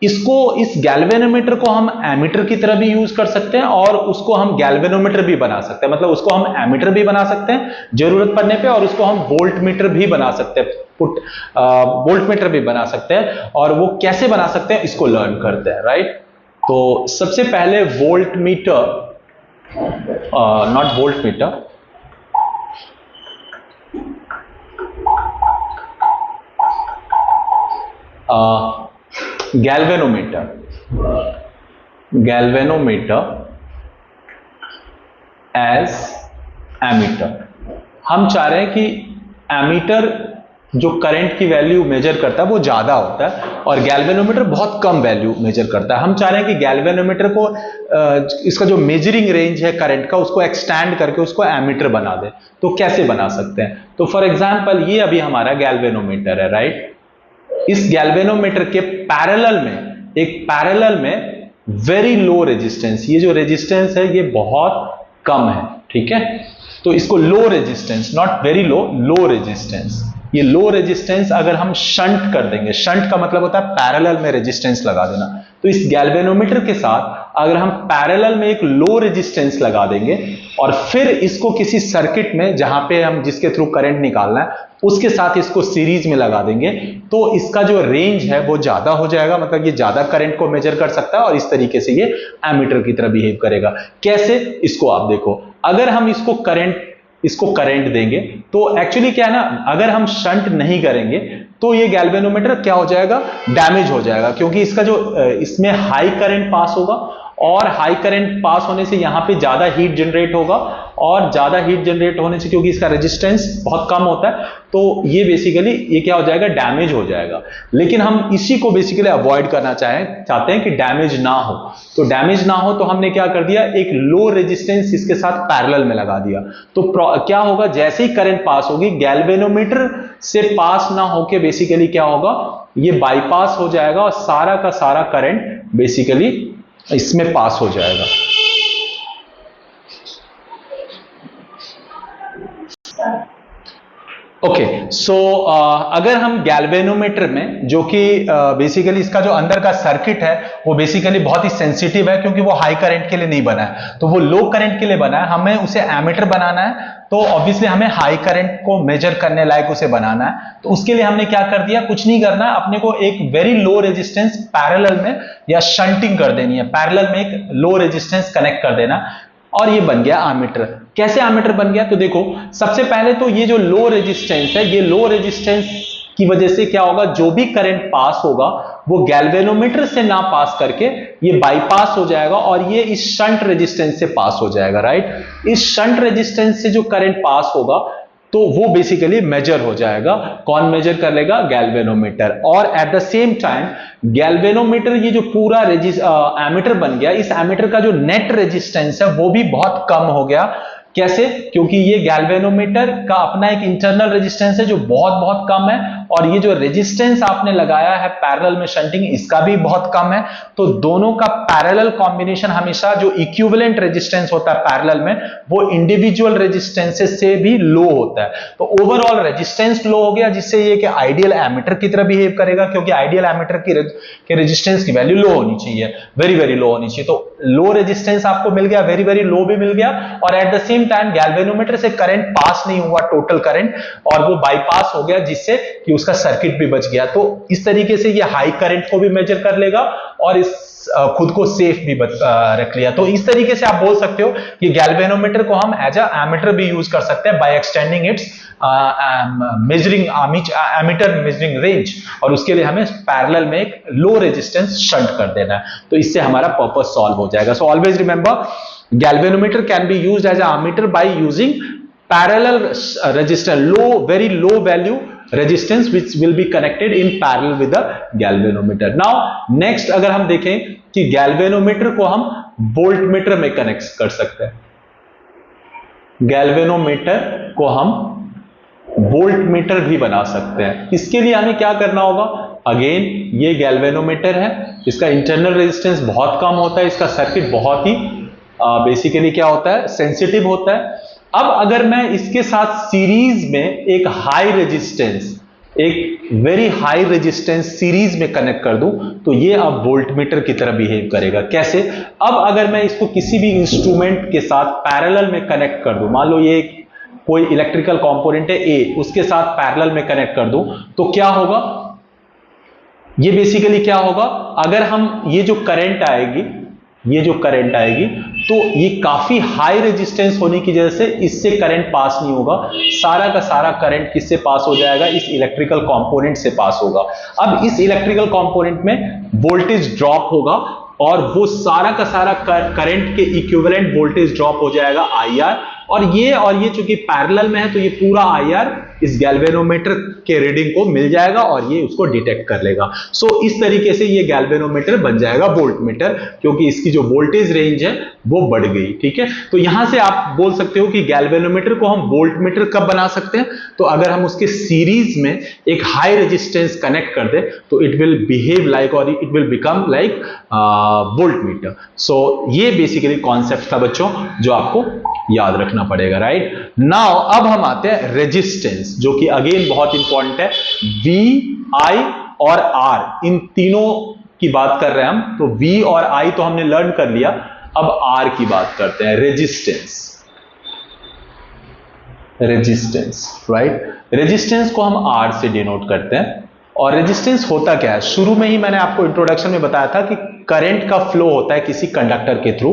इसको, इस गैल्वेनोमीटर को हम एमीटर की तरह भी यूज कर सकते हैं और उसको हम गैल्वेनोमीटर भी बना सकते हैं, मतलब उसको हम एमीटर भी बना सकते हैं जरूरत पड़ने पे, और उसको हम वोल्टमीटर भी बना सकते हैं, वोल्टमीटर भी बना सकते हैं। और वो कैसे बना सकते हैं इसको लर्न करते हैं, राइट? तो सबसे पहले voltmeter, not voltmeter, galvanometer, galvanometer as ammeter। हम चाह रहे हैं कि एमीटर जो करंट की वैल्यू मेजर करता है वो ज्यादा होता है और गैल्वेनोमीटर बहुत कम वैल्यू मेजर करता है। हम चाह रहे हैं कि गैल्वेनोमीटर को इसका जो मेजरिंग रेंज है करंट का उसको एक्सटेंड करके उसको एमीटर बना दे। तो कैसे बना सकते हैं? तो फॉर एग्जांपल ये अभी हमारा गैल्वेनोमीटर है, राइट? इस गैल्वेनोमीटर के पैरेलल में, एक पैरेलल में वेरी लो रेजिस्टेंस, ये जो रेजिस्टेंस है ये बहुत कम है, ठीक है? तो इसको low resistance, not very low, low resistance, ये लो रेजिस्टेंस अगर हम शंट कर देंगे, शंट का मतलब होता है पैरेलल में रेजिस्टेंस लगा देना, तो इस गैल्वेनोमीटर के साथ अगर हम पैरेलल में एक लो रेजिस्टेंस लगा देंगे और फिर इसको किसी सर्किट में जहां पे हम जिसके थ्रू करंट निकालना है उसके साथ इसको सीरीज में लगा देंगे, तो इसका जो रेंज है वो ज्यादा हो जाएगा, मतलब ये ज्यादा करंट को मेजर कर सकता है और इस तरीके से ये एमीटर की तरह बिहेव करेगा। कैसे, इसको आप देखो, अगर हम इसको करंट देंगे तो एक्चुअली क्या है ना, अगर हम शंट नहीं करेंगे तो ये गैल्वेनोमीटर क्या हो जाएगा, डैमेज हो जाएगा, क्योंकि इसका जो इसमें हाई करंट पास होगा और हाई करंट पास होने से यहां पे ज्यादा हीट जनरेट होगा और ज्यादा हीट जनरेट होने से क्योंकि इसका रेजिस्टेंस बहुत कम होता है तो ये बेसिकली ये क्या हो जाएगा, डैमेज हो जाएगा। लेकिन हम इसी को बेसिकली अवॉइड करना चाहते हैं कि डैमेज ना हो, तो डैमेज ना हो तो हमने क्या कर दिया, एक लो रेजिस्टेंस इसके साथ पैरेलल में लगा दिया। तो क्या होगा, जैसे ही करंट पास होगी गैल्वेनोमीटर से पास ना होके बेसिकली क्या होगा, ये बाईपास हो जाएगा और सारा का सारा करंट बेसिकली इसमें पास हो जाएगा। ओके, सो अगर हम गैल्वेनोमीटर में जो कि बेसिकली इसका जो अंदर का सर्किट है वो बेसिकली बहुत ही सेंसिटिव है, क्योंकि वो हाई करंट के लिए नहीं बना है, तो वो लो करंट के लिए बना है। हमें उसे एमीटर बनाना है, तो ऑब्वियसली हमें हाई करंट को मेजर करने लायक उसे बनाना है। तो उसके लिए हमने क्या कर दिया, कुछ नहीं करना है, अपने को एक वेरी लो रेजिस्टेंस पैरेलल में या शंटिंग कर देनी है, पैरेलल में एक लो रेजिस्टेंस कनेक्ट कर देना और ये बन गया एमीटर। कैसे एमीटर बन गया, तो देखो सबसे पहले तो ये जो लो रेजिस्टेंस है, ये लो रेजिस्टेंस की वजह से क्या होगा, जो भी करंट पास होगा वो गैल्वेनोमीटर से ना पास करके ये बाईपास हो जाएगा और ये इस शंट रेजिस्टेंस से पास हो जाएगा, राइट। इस शंट रेजिस्टेंस से जो करंट पास होगा तो वो बेसिकली मेजर हो जाएगा। कौन मेजर कर लेगा, गैल्वेनोमीटर। और at the same time galvanometer ये जो पूरा एमीटर बन गया, इस एमीटर का जो नेट रेजिस्टेंस है वो भी बहुत कम हो गया। कैसे, क्योंकि ये गैल्वेनोमीटर का अपना एक इंटरनल रेजिस्टेंस है जो बहुत बहुत कम है और ये जो रेजिस्टेंस आपने लगाया है पैरेलल में शंटिंग, इसका भी बहुत कम है। तो दोनों का पैरेलल कॉम्बिनेशन हमेशा जो इक्विवेलेंट रेजिस्टेंस होता है पैरेलल में वो इंडिविजुअल रेजिस्टेंसेस से भी लो होता है। तो ओवरऑल रेजिस्टेंस लो हो गया, जिससे ये कि आइडियल एमीटर की तरह बिहेव करेगा, क्योंकि आइडियल एमीटर की रेजिस्टेंस की वैल्यू लो होनी चाहिए, वेरी वेरी लो होनी चाहिए। तो लो रेजिस्टेंस आपको मिल गया, वेरी वेरी लो भी मिल गया, और at the same time galvanometer से करंट पास नहीं हुआ, टोटल करंट, और वो बाईपास हो गया, जिससे कि उसका सर्किट भी बच गया। तो इस तरीके से ये हाई करंट को भी मेजर कर लेगा और इस खुद को सेफ भी रख लिया। तो इस तरीके से आप बोल सकते हो कि गैल्वेनोमीटर को हम एज अ एमीटर भी यूज कर सकते हैं by extending its measuring ammeter measuring range, और उसके लिए हमें पैरेलल में एक लो रेजिस्टेंस शंट कर देना है। तो इससे हमारा पर्पस सॉल्व हो जाएगा। सो always remember, galvanometer can be used as an ammeter by using parallel resistor, very low value resistance which will be connected in parallel with the galvanometer. Now next अगर हम देखें कि galvanometer को हम voltmeter में connect कर सकते हैं, galvanometer को हम वोल्टमीटर भी बना सकते हैं। इसके लिए हमें क्या करना होगा, अगेन ये गैल्वेनोमीटर है, इसका इंटरनल रेजिस्टेंस बहुत कम होता है, इसका सर्किट बहुत ही बेसिकली क्या होता है, सेंसिटिव होता है। अब अगर मैं इसके साथ सीरीज में एक हाई रेजिस्टेंस, एक वेरी हाई रेजिस्टेंस सीरीज में कनेक्ट कर दूं तो ये अब वोल्टमीटर की तरह बिहेव करेगा। कैसे, अब अगर मैं इसको किसी भी इंस्ट्रूमेंट के साथ पैरेलल में कनेक्ट कर दूं, मान लो ये कोई इलेक्ट्रिकल कंपोनेंट है ए, उसके साथ पैरेलल में कनेक्ट कर दूं तो क्या होगा, ये बेसिकली क्या होगा, अगर हम ये जो करंट आएगी तो ये काफी हाई रेजिस्टेंस होने की वजह से इससे करंट पास नहीं होगा, सारा का सारा करंट किससे पास हो जाएगा, इस इलेक्ट्रिकल कंपोनेंट से पास होगा। अब इस इलेक्ट्रिकल कंपोनेंट में वोल्टेज ड्रॉप होगा और वो सारा का सारा करंट के इक्विवेलेंट वोल्टेज ड्रॉप हो जाएगा IR, और ये चूंकि पैरेलल में है तो ये पूरा IR इस गैल्वेनोमीटर के रीडिंग को मिल जाएगा और ये उसको डिटेक्ट कर लेगा। सो इस तरीके से ये गैल्वेनोमीटर बन जाएगा वोल्टमीटर, क्योंकि इसकी जो वोल्टेज रेंज है वो बढ़ गई। ठीक है, तो यहां से आप बोल सकते हो कि गैल्वेनोमीटर को हम वोल्टमीटर कब बना सकते हैं, तो अगर हम उसके सीरीज में एक हाई रेजिस्टेंस कनेक्ट कर दे तो इट विल बिहेव लाइक, और it will become like voltmeter. So ये बेसिकली कॉन्सेप्ट था बच्चों जो आपको याद रखना पड़ेगा, राइट। नाउ अब हम आते हैं रेजिस्टेंस, जो कि अगेन बहुत इंपॉर्टेंट है। V, I और R इन तीनों की बात कर रहे हैं हम, तो V और I तो हमने लर्न कर लिया। अब R की बात करते हैं, रेजिस्टेंस। Resistance, right. रेजिस्टेंस को हम R से डिनोट करते हैं। और रेजिस्टेंस होता क्या है, शुरू में ही मैंने आपको इंट्रोडक्शन में बताया था कि करंट का फ्लो होता है किसी कंडक्टर के थ्रू,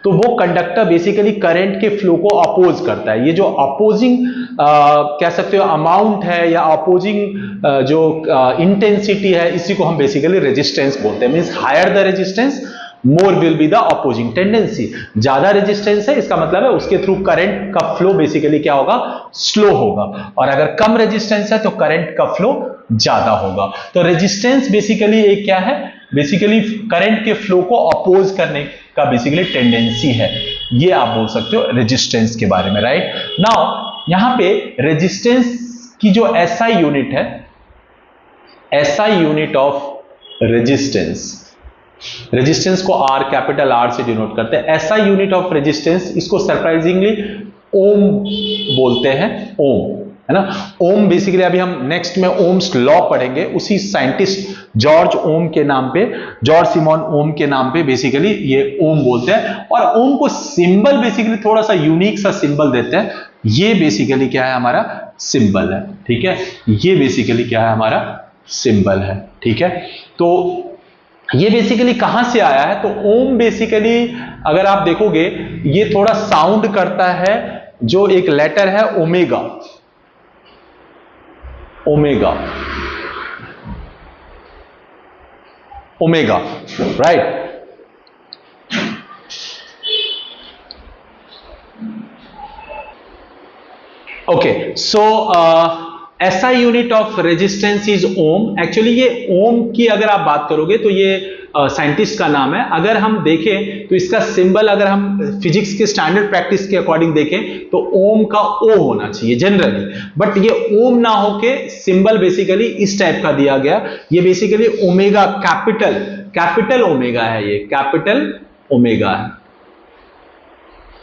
तो वो कंडक्टर बेसिकली करंट के फ्लो को अपोज करता है। ये जो अपोजिंग कह सकते हो अमाउंट है या अपोजिंग जो इंटेंसिटी है, इसी को हम बेसिकली रेजिस्टेंस बोलते हैं। Means higher the resistance more will be the opposing tendency. ज्यादा रेजिस्टेंस है इसका मतलब है उसके थ्रू करंट का फ्लो बेसिकली क्या होगा, स्लो होगा, और अगर कम रेजिस्टेंस है तो करंट का फ्लो ज्यादा होगा। तो रेजिस्टेंस बेसिकली एक क्या है, बेसिकली करंट के फ्लो को अपोज करने का बेसिकली टेंडेंसी है, ये आप बोल सकते हो रेजिस्टेंस के बारे में, राइट। नाउ यहां पे रेजिस्टेंस की जो एसआई यूनिट है, SI unit of resistance, resistance को आर, कैपिटल आर से डिनोट करते हैं। एसआई यूनिट ऑफ रेजिस्टेंस, इसको सरप्राइजिंगली ओम बोलते हैं, ओम, है ना। ओम बेसिकली अभी हम नेक्स्ट में ओम्स लॉ पढ़ेंगे, उसी साइंटिस्ट जॉर्ज ओम के नाम पे, जॉर्ज सिमोन ओम के नाम पे बेसिकली ये ओम बोलते हैं। और ओम को सिंबल बेसिकली थोड़ा सा यूनिक सा सिंबल देते हैं। ये बेसिकली क्या है, हमारा सिंबल है, ठीक है। ये बेसिकली क्या है, हमारा सिंबल है, ठीक है। तो ये बेसिकली कहां से आया है, तो ओम बेसिकली अगर आप देखोगे ये थोड़ा साउंड करता है, जो एक लेटर है omega, omega, omega, right. Okay, so SI unit of resistance is ohm. Actually ये ओम की अगर आप बात करोगे तो ये साइंटिस्ट का नाम है। अगर हम देखें तो इसका सिंबल, अगर हम फिजिक्स के स्टैंडर्ड प्रैक्टिस के अकॉर्डिंग देखें तो ओम का ओ होना चाहिए जनरली, बट ये ओम ना होके सिंबल बेसिकली इस टाइप का दिया गया। ये basically omega, capital, capital omega है, ये कैपिटल ओमेगा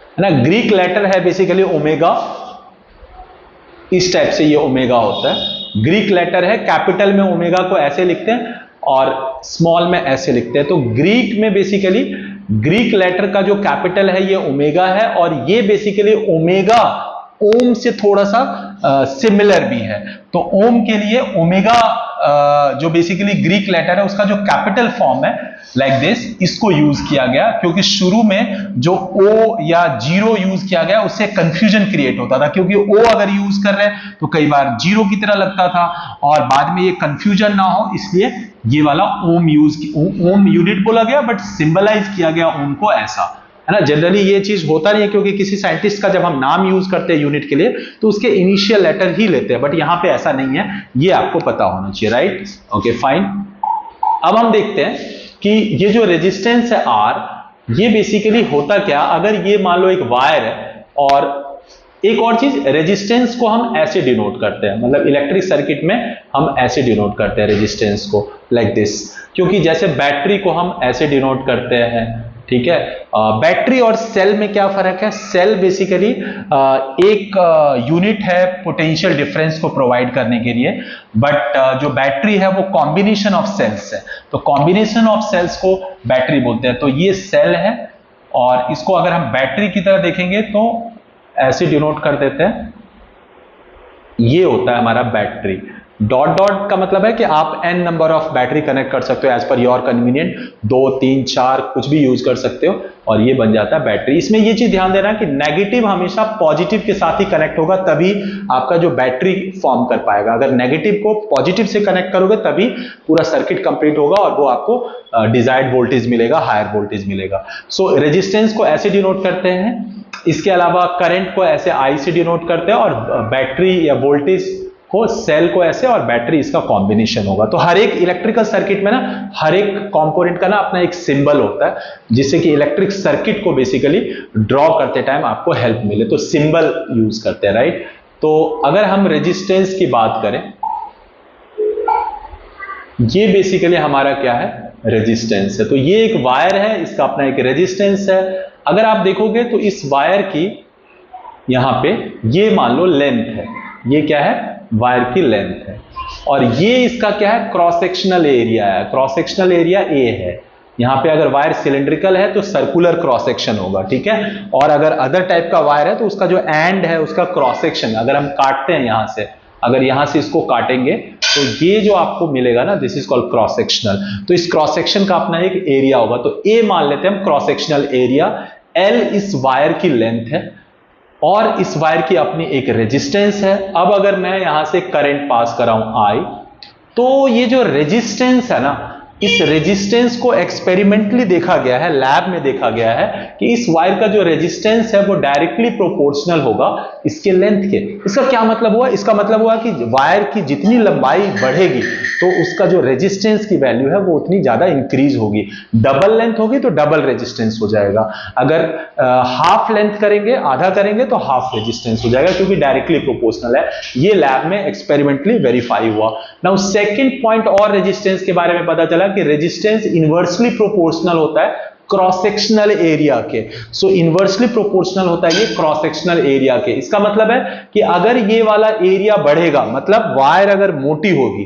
है ना। ग्रीक लेटर है बेसिकली ओमेगा, इस टाइप से ये ओमेगा होता है। ग्रीक लेटर है, कैपिटल में ओमेगा को ऐसे लिखते हैं और स्मॉल में ऐसे लिखते हैं। तो ग्रीक में बेसिकली ग्रीक लेटर का जो कैपिटल है ये ओमेगा है, और ये बेसिकली ओमेगा ओम से थोड़ा सा सिमिलर भी है। तो ओम के लिए ओमेगा जो बेसिकली ग्रीक लेटर है उसका जो कैपिटल फॉर्म है लाइक दिस, इसको यूज किया गया, क्योंकि शुरू में जो ओ या जीरो यूज किया गया उससे कंफ्यूजन क्रिएट होता था, क्योंकि ओ अगर यूज कर रहे हैं तो कई बार जीरो की तरह लगता था, और बाद में ये कंफ्यूजन ना हो इसलिए ये वाला ओम ओम यूनिट बोला गया, बट सिंबलाइज किया गया ओम को ऐसा, है ना। जनरली ये चीज होता नहीं है, क्योंकि किसी साइंटिस्ट का जब हम नाम यूज करते हैं यूनिट के लिए तो उसके इनिशियल लेटर ही लेते हैं, बट यहां पे ऐसा नहीं है, ये आपको पता होना चाहिए, राइट। Okay fine. अब हम देखते हैं कि ये जो रेजिस्टेंस है आर, ये बेसिकली होता क्या, अगर ये मान लो एक वायर है, और एक और चीज, रेजिस्टेंस को हम ऐसे डिनोट करते हैं, मतलब इलेक्ट्रिक सर्किट में हम ऐसे डिनोट करते हैं रेजिस्टेंस को लाइक दिस, क्योंकि जैसे बैटरी को हम ऐसे डिनोट करते हैं, ठीक है। बैटरी और सेल में क्या फर्क है, सेल बेसिकली एक यूनिट है पोटेंशियल डिफरेंस को प्रोवाइड करने के लिए, बट जो बैटरी है वो कॉम्बिनेशन ऑफ सेल्स है, तो कॉम्बिनेशन ऑफ सेल्स को बैटरी बोलते हैं। तो ये सेल है, और इसको अगर हम बैटरी की तरह देखेंगे तो ऐसे डिनोट कर देते हैं, ये होता है हमारा बैटरी। डॉट डॉट का मतलब है कि आप n number of battery connect कर सकते हो एज पर योर कन्वीनियंट, 2, 3, 4 कुछ भी यूज कर सकते हो, और ये बन जाता है बैटरी। इसमें ये चीज ध्यान देना कि नेगेटिव हमेशा पॉजिटिव के साथ ही कनेक्ट होगा, तभी आपका जो बैटरी फॉर्म कर पाएगा। अगर नेगेटिव को पॉजिटिव से कनेक्ट करोगे तभी पूरा सर्किट कंप्लीट होगा, और वो आपको डिजायर्ड वोल्टेज मिलेगा, हायर वोल्टेज मिलेगा। सो रेजिस्टेंस को ऐसे डिनोट करते हैं, इसके अलावा करंट को ऐसे आई से डिनोट करते हैं, और बैटरी या वोल्टेज को, सेल को ऐसे, और बैटरी इसका कॉम्बिनेशन होगा। तो हर एक इलेक्ट्रिकल सर्किट में ना हर एक कंपोनेंट का ना अपना एक सिंबल होता है, जिससे कि इलेक्ट्रिक सर्किट को बेसिकली ड्रॉ करते टाइम आपको हेल्प मिले, तो सिंबल यूज करते हैं, राइट। तो अगर हम रेजिस्टेंस की बात करें, ये बेसिकली हमारा क्या है, रेजिस्टेंस है। तो ये एक वायर है, इसका अपना एक रेजिस्टेंस है। अगर आप देखोगे तो इस वायर की यहां पे ये मान लो लेंथ है, ये क्या है, वायर की लेंथ है, और ये इसका क्या है, क्रॉस सेक्शनल एरिया है, क्रॉस सेक्शनल एरिया ए है। यहां पे अगर वायर सिलेंड्रिकल है तो सर्कुलर क्रॉस सेक्शन होगा, ठीक है। और अगर अदर टाइप का वायर है तो उसका जो एंड है उसका क्रॉस सेक्शन, अगर हम काटते हैं यहां से, अगर यहां से इसको काटेंगे तो ये जो आपको मिलेगा ना, this is called cross sectional. तो इस क्रॉस सेक्शन का अपना एक एरिया होगा, तो ए मान लेते हैं हम क्रॉस सेक्शनल एरिया, एल इस वायर की लेंथ है और इस वायर की अपनी एक रेजिस्टेंस है। अब अगर मैं यहां से करंट पास कर रहा हूं आई, तो ये जो रेजिस्टेंस है ना, इस रेजिस्टेंस को एक्सपेरिमेंटली देखा गया है, लैब में देखा गया है कि इस वायर का जो रेजिस्टेंस है वो डायरेक्टली प्रोपोर्शनल होगा इसके लेंथ के। इसका क्या मतलब हुआ, इसका मतलब हुआ कि वायर की जितनी लंबाई बढ़ेगी तो उसका जो रेजिस्टेंस की वैल्यू है वो उतनी ज्यादा इंक्रीज होगी। डबल लेंथ होगी तो डबल रेजिस्टेंस हो जाएगा, अगर हाफ लेंथ करेंगे, आधा करेंगे तो हाफ रेजिस्टेंस हो जाएगा, क्योंकि डायरेक्टली प्रोपोर्शनल है। ये लैब में एक्सपेरिमेंटली वेरीफाई हुआ। नाउ सेकंड पॉइंट और रेजिस्टेंस के बारे में पता चला कि रेजिस्टेंस इनवर्सली प्रोपोर्शनल होता है क्रॉस सेक्शनल एरिया के। सो इनवर्सली प्रोपोर्शनल होता है ये क्रॉस सेक्शनल एरिया के। इसका मतलब है कि अगर ये वाला एरिया बढ़ेगा, मतलब वायर अगर मोटी होगी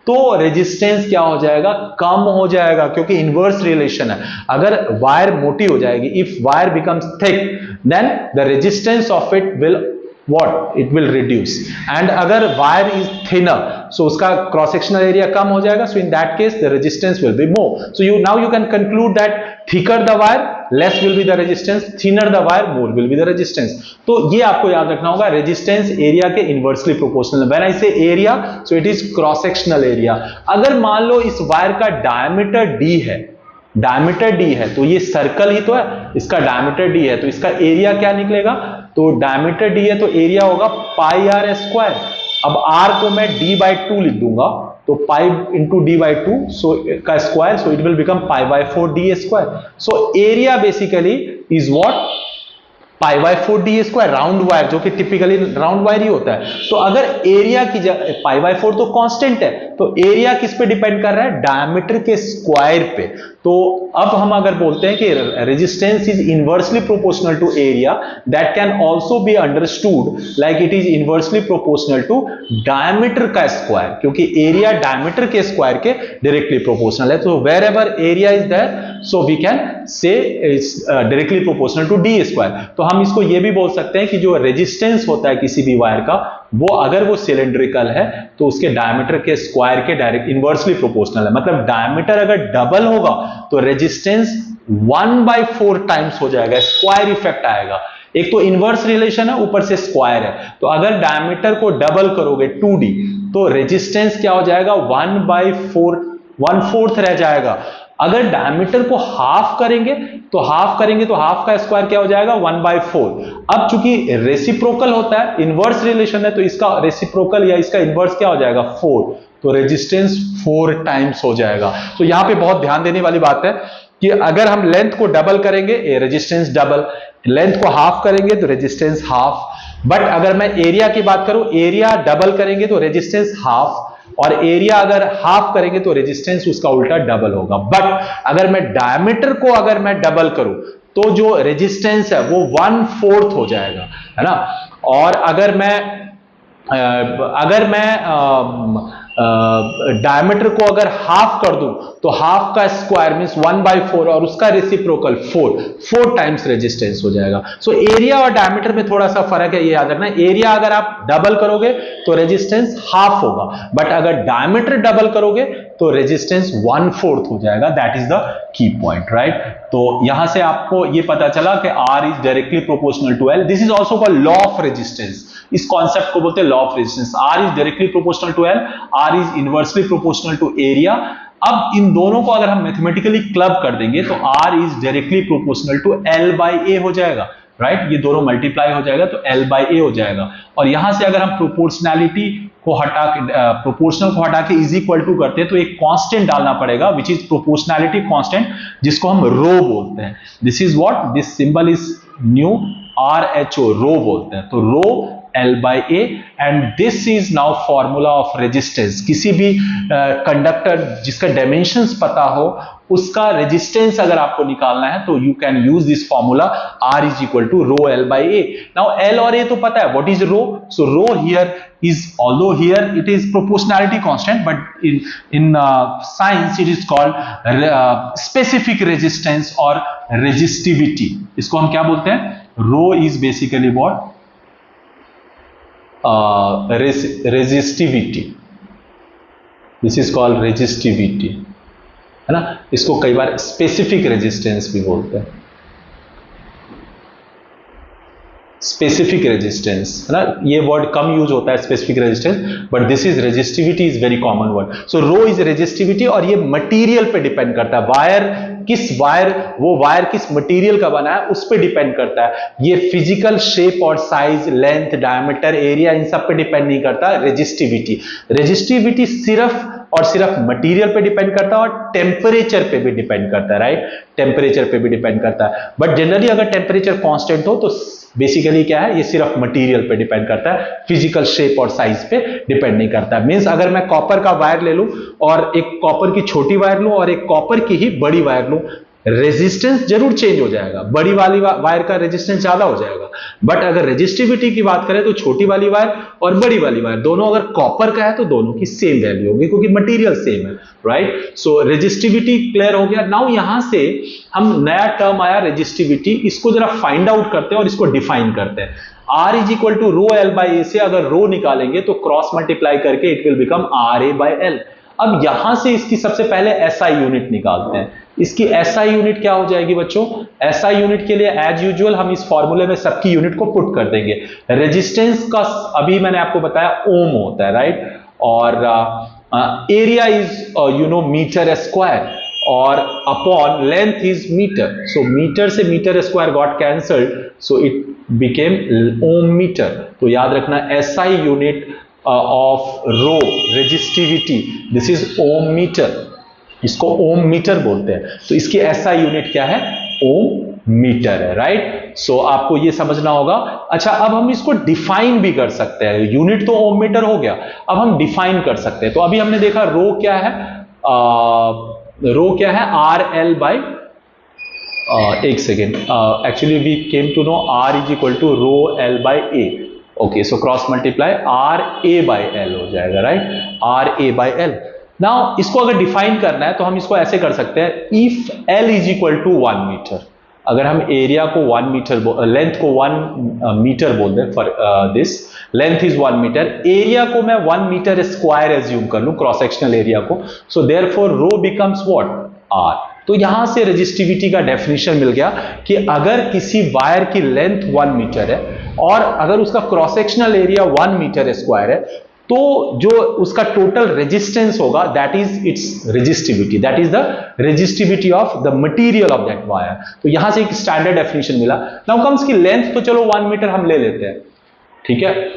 तो रेजिस्टेंस क्या हो जाएगा, कम हो जाएगा, क्योंकि इनवर्स रिलेशन है। अगर वायर मोटी हो जाएगी, if wire becomes thick then the resistance of it will what it will reduce, and अगर wire is thinner so उसका cross sectional area कम हो जाएगा, so in that case the resistance will be more. So now you can conclude that thicker the wire less will be the resistance, thinner the wire more will be the resistance. तो ये आपको याद रखना होगा, resistance area के inversely proportional. When I से area so it is cross sectional area. अगर मान लो इस वायर का डायमीटर d है, डायमीटर d है तो ये सर्कल ही तो है, इसका डायमीटर d है तो इसका एरिया क्या निकलेगा, तो डायमीटर d है तो एरिया होगा पाई आर स्क्वायर। अब r को मैं d/2 लिख दूंगा, तो पाई इंटू d/2 सो का square, so it will become π/4 d square. So area basically is what, π/4 d square, round wire, जो कि टिपिकली राउंड वायर ही होता है। तो अगर एरिया की π/4 तो कांस्टेंट है, तो एरिया किस पे डिपेंड कर रहा है, डायमीटर के स्क्वायर पे। तो अब हम अगर बोलते हैं कि resistance is inversely proportional to area, that can also be understood like it is inversely proportional to diameter का स्क्वायर, क्योंकि एरिया डायमीटर के स्क्वायर के डायरेक्टली प्रोपोर्शनल है। तो wherever area is there so we can say directly proportional to D square. तो हम इसको ये भी बोल सकते हैं कि जो रेजिस्टेंस होता है किसी भी वायर का, वो अगर वो सिलेंड्रिकल है तो उसके डायमीटर के स्क्वायर के डायरेक्ट इनवर्सली प्रोपोर्शनल है। मतलब डायमीटर अगर डबल होगा तो रेजिस्टेंस 1/4 टाइम्स हो जाएगा, स्क्वायर इफेक्ट आएगा। एक तो इनवर्स रिलेशन है, ऊपर से स्क्वायर है, तो अगर डायमीटर को डबल करोगे 2d तो रेजिस्टेंस क्या हो जाएगा, 1/4 रह जाएगा। अगर डायमीटर को हाफ करेंगे तो हाफ का स्क्वायर क्या हो जाएगा, 1/4। अब चूंकि रेसिप्रोकल होता है, इनवर्स रिलेशन है, तो इसका रेसिप्रोकल या इसका इनवर्स क्या हो जाएगा, 4, तो रेजिस्टेंस 4 टाइम्स हो जाएगा। तो यहां पे बहुत ध्यान देने वाली बात है कि अगर हम लेंथ को डबल करेंगे रेजिस्टेंस डबल, लेंथ को हाफ करेंगे तो रेजिस्टेंस हाफ। बट अगर मैं एरिया की बात करूं, एरिया डबल करेंगे तो रेजिस्टेंस हाफ, और एरिया अगर हाफ करेंगे तो रेजिस्टेंस उसका उल्टा डबल होगा। बट अगर मैं डायमीटर को अगर मैं डबल करूं तो जो रेजिस्टेंस है वो 1/4 हो जाएगा, है ना। और अगर मैं डायमीटर को अगर हाफ कर दूं तो हाफ का स्क्वायर मींस 1/4 और उसका रेसिप्रोकल 4 टाइम्स रेजिस्टेंस हो जाएगा। सो एरिया और डायमीटर में थोड़ा सा फर्क है, ये याद रखना। एरिया अगर आप डबल करोगे तो रेजिस्टेंस हाफ होगा, बट अगर डायमीटर डबल करोगे तो रेजिस्टेंस 1/4 हो जाएगा। That is the key point, right. तो यहां से आपको ये पता चला कि R is directly proportional to L। This is also called law of resistance. इस कॉन्सेप्ट को बोलते हैं law of resistance. R is directly proportional to L, R is inversely proportional to area. अब इन दोनों को अगर हम मैथमेटिकली क्लब कर देंगे तो R is directly proportional to L/A हो जाएगा, राइट। ये दोनों मल्टीप्लाई हो जाएगा तो L/A हो जाएगा। और यहां से अगर हम प्रोपोर्शनैलिटी को हटा के प्रोपोर्शनल को हटा के इज इक्वल टू करते हैं तो एक कांस्टेंट डालना पड़ेगा विच इज प्रोपोर्शनैलिटी कांस्टेंट, जिसको हम रो बोलते हैं। This is what, this symbol is new, RHO, रो बोलते हैं। तो रो L/A and this is now formula of resistance. किसी भी कंडक्टर जिसका डायमेंशंस पता हो उसका रेजिस्टेंस अगर आपको निकालना है तो you can use this formula R is equal to rho L by A. Now L और ए तो पता है what is rho, so rho here is, although here it is proportionality constant, but in science it is called specific resistance or resistivity. इसको हम क्या बोलते हैं? Rho is basically what? Resistivity. This is called resistivity, है ना? इसको कई बार specific resistance भी बोलते हैं, स्पेसिफिक रेजिस्टेंस, है ना? ये वर्ड कम यूज होता है specific resistance, but this is resistivity is very common word. So rho is resistivity और ये मटेरियल पे डिपेंड करता है। वो वायर किस मटेरियल का बना है उस पे डिपेंड करता है। ये फिजिकल शेप और साइज, लेंथ, डायमीटर, एरिया, इन सब पे डिपेंड नहीं करता। रेजिस्टिविटी सिर्फ और सिर्फ मटेरियल पे डिपेंड करता है और टेम्परेचर पे भी डिपेंड करता है, राइट? टेम्परेचर पे भी डिपेंड करता है, बट जनरली अगर टेम्परेचर कांस्टेंट हो तो बेसिकली क्या है, ये सिर्फ मटेरियल पे डिपेंड करता है, फिजिकल शेप और साइज पे डिपेंड नहीं करता। मींस अगर मैं कॉपर का वायर ले लूं और एक कॉपर की छोटी वायर लूं और एक कॉपर की ही बड़ी वायर लूं, रेजिस्टेंस जरूर चेंज हो जाएगा, बड़ी वाली वायर का रेजिस्टेंस ज्यादा हो जाएगा। बट अगर रेजिस्टिविटी की बात करें तो छोटी वाली वायर और बड़ी वाली वायर दोनों अगर कॉपर का है तो दोनों की सेम वैल्यू होगी, क्योंकि मटेरियल सेम है, राइट? सो रेजिस्टिविटी क्लियर हो गया। नाउ यहां से हम नया टर्म आया रेजिस्टिविटी, इसको जरा फाइंड आउट करते हैं और इसको डिफाइन करते हैं। R is equal to rho L by A से अगर रो निकालेंगे तो क्रॉस मल्टीप्लाई करके it will become R A by L. अब यहां से इसकी सबसे पहले एसआई यूनिट निकालते हैं। इसकी एसआई यूनिट क्या हो जाएगी बच्चों? एसआई यूनिट के लिए एज यूजुअल हम इस फॉर्मूले में सबकी यूनिट को पुट कर देंगे। रेजिस्टेंस का अभी मैंने आपको बताया ओम होता है, राइट? और एरिया इज मीटर स्क्वायर और upon length is metre, so metre से metre square got cancelled, so it became ohm metre. तो याद रखना SI unit of rho resistivity, this is ohm metre, इसको ओम मीटर बोलते हैं। तो इसकी एसआई यूनिट क्या है? ओम मीटर है, राइट? सो आपको ये समझना होगा। अच्छा, अब हम इसको डिफाइन भी कर सकते हैं। यूनिट तो ओम मीटर हो गया, अब हम डिफाइन कर सकते हैं। तो अभी हमने देखा रो क्या है, आर एल बाई, एक second, actually we came to know R is equal to rho L by A. Okay, so cross multiply R A by L हो जाएगा, right? R A by L. Now इसको अगर define करना है तो हम इसको ऐसे कर सकते हैं, if L is equal to 1 metre, अगर हम एरिया को 1 मीटर, लेंथ को 1 मीटर बोल दें, for this length is 1 metre, area को मैं 1 मीटर स्क्वायर एज्यूम कर लूं, क्रॉस सेक्शनल एरिया को, so therefore rho becomes what? R. तो यहां से रेजिस्टिविटी का डेफिनेशन मिल गया कि अगर किसी वायर की लेंथ 1 मीटर है और अगर उसका cross sectional area 1 metre square है, तो जो उसका टोटल रेजिस्टेंस होगा that is its resistivity, that is the resistivity of the material of that wire. तो यहां से एक स्टैंडर्ड डेफिनेशन मिला। नाउ कम्स की लेंथ, तो चलो 1 मीटर हम ले लेते हैं, ठीक है?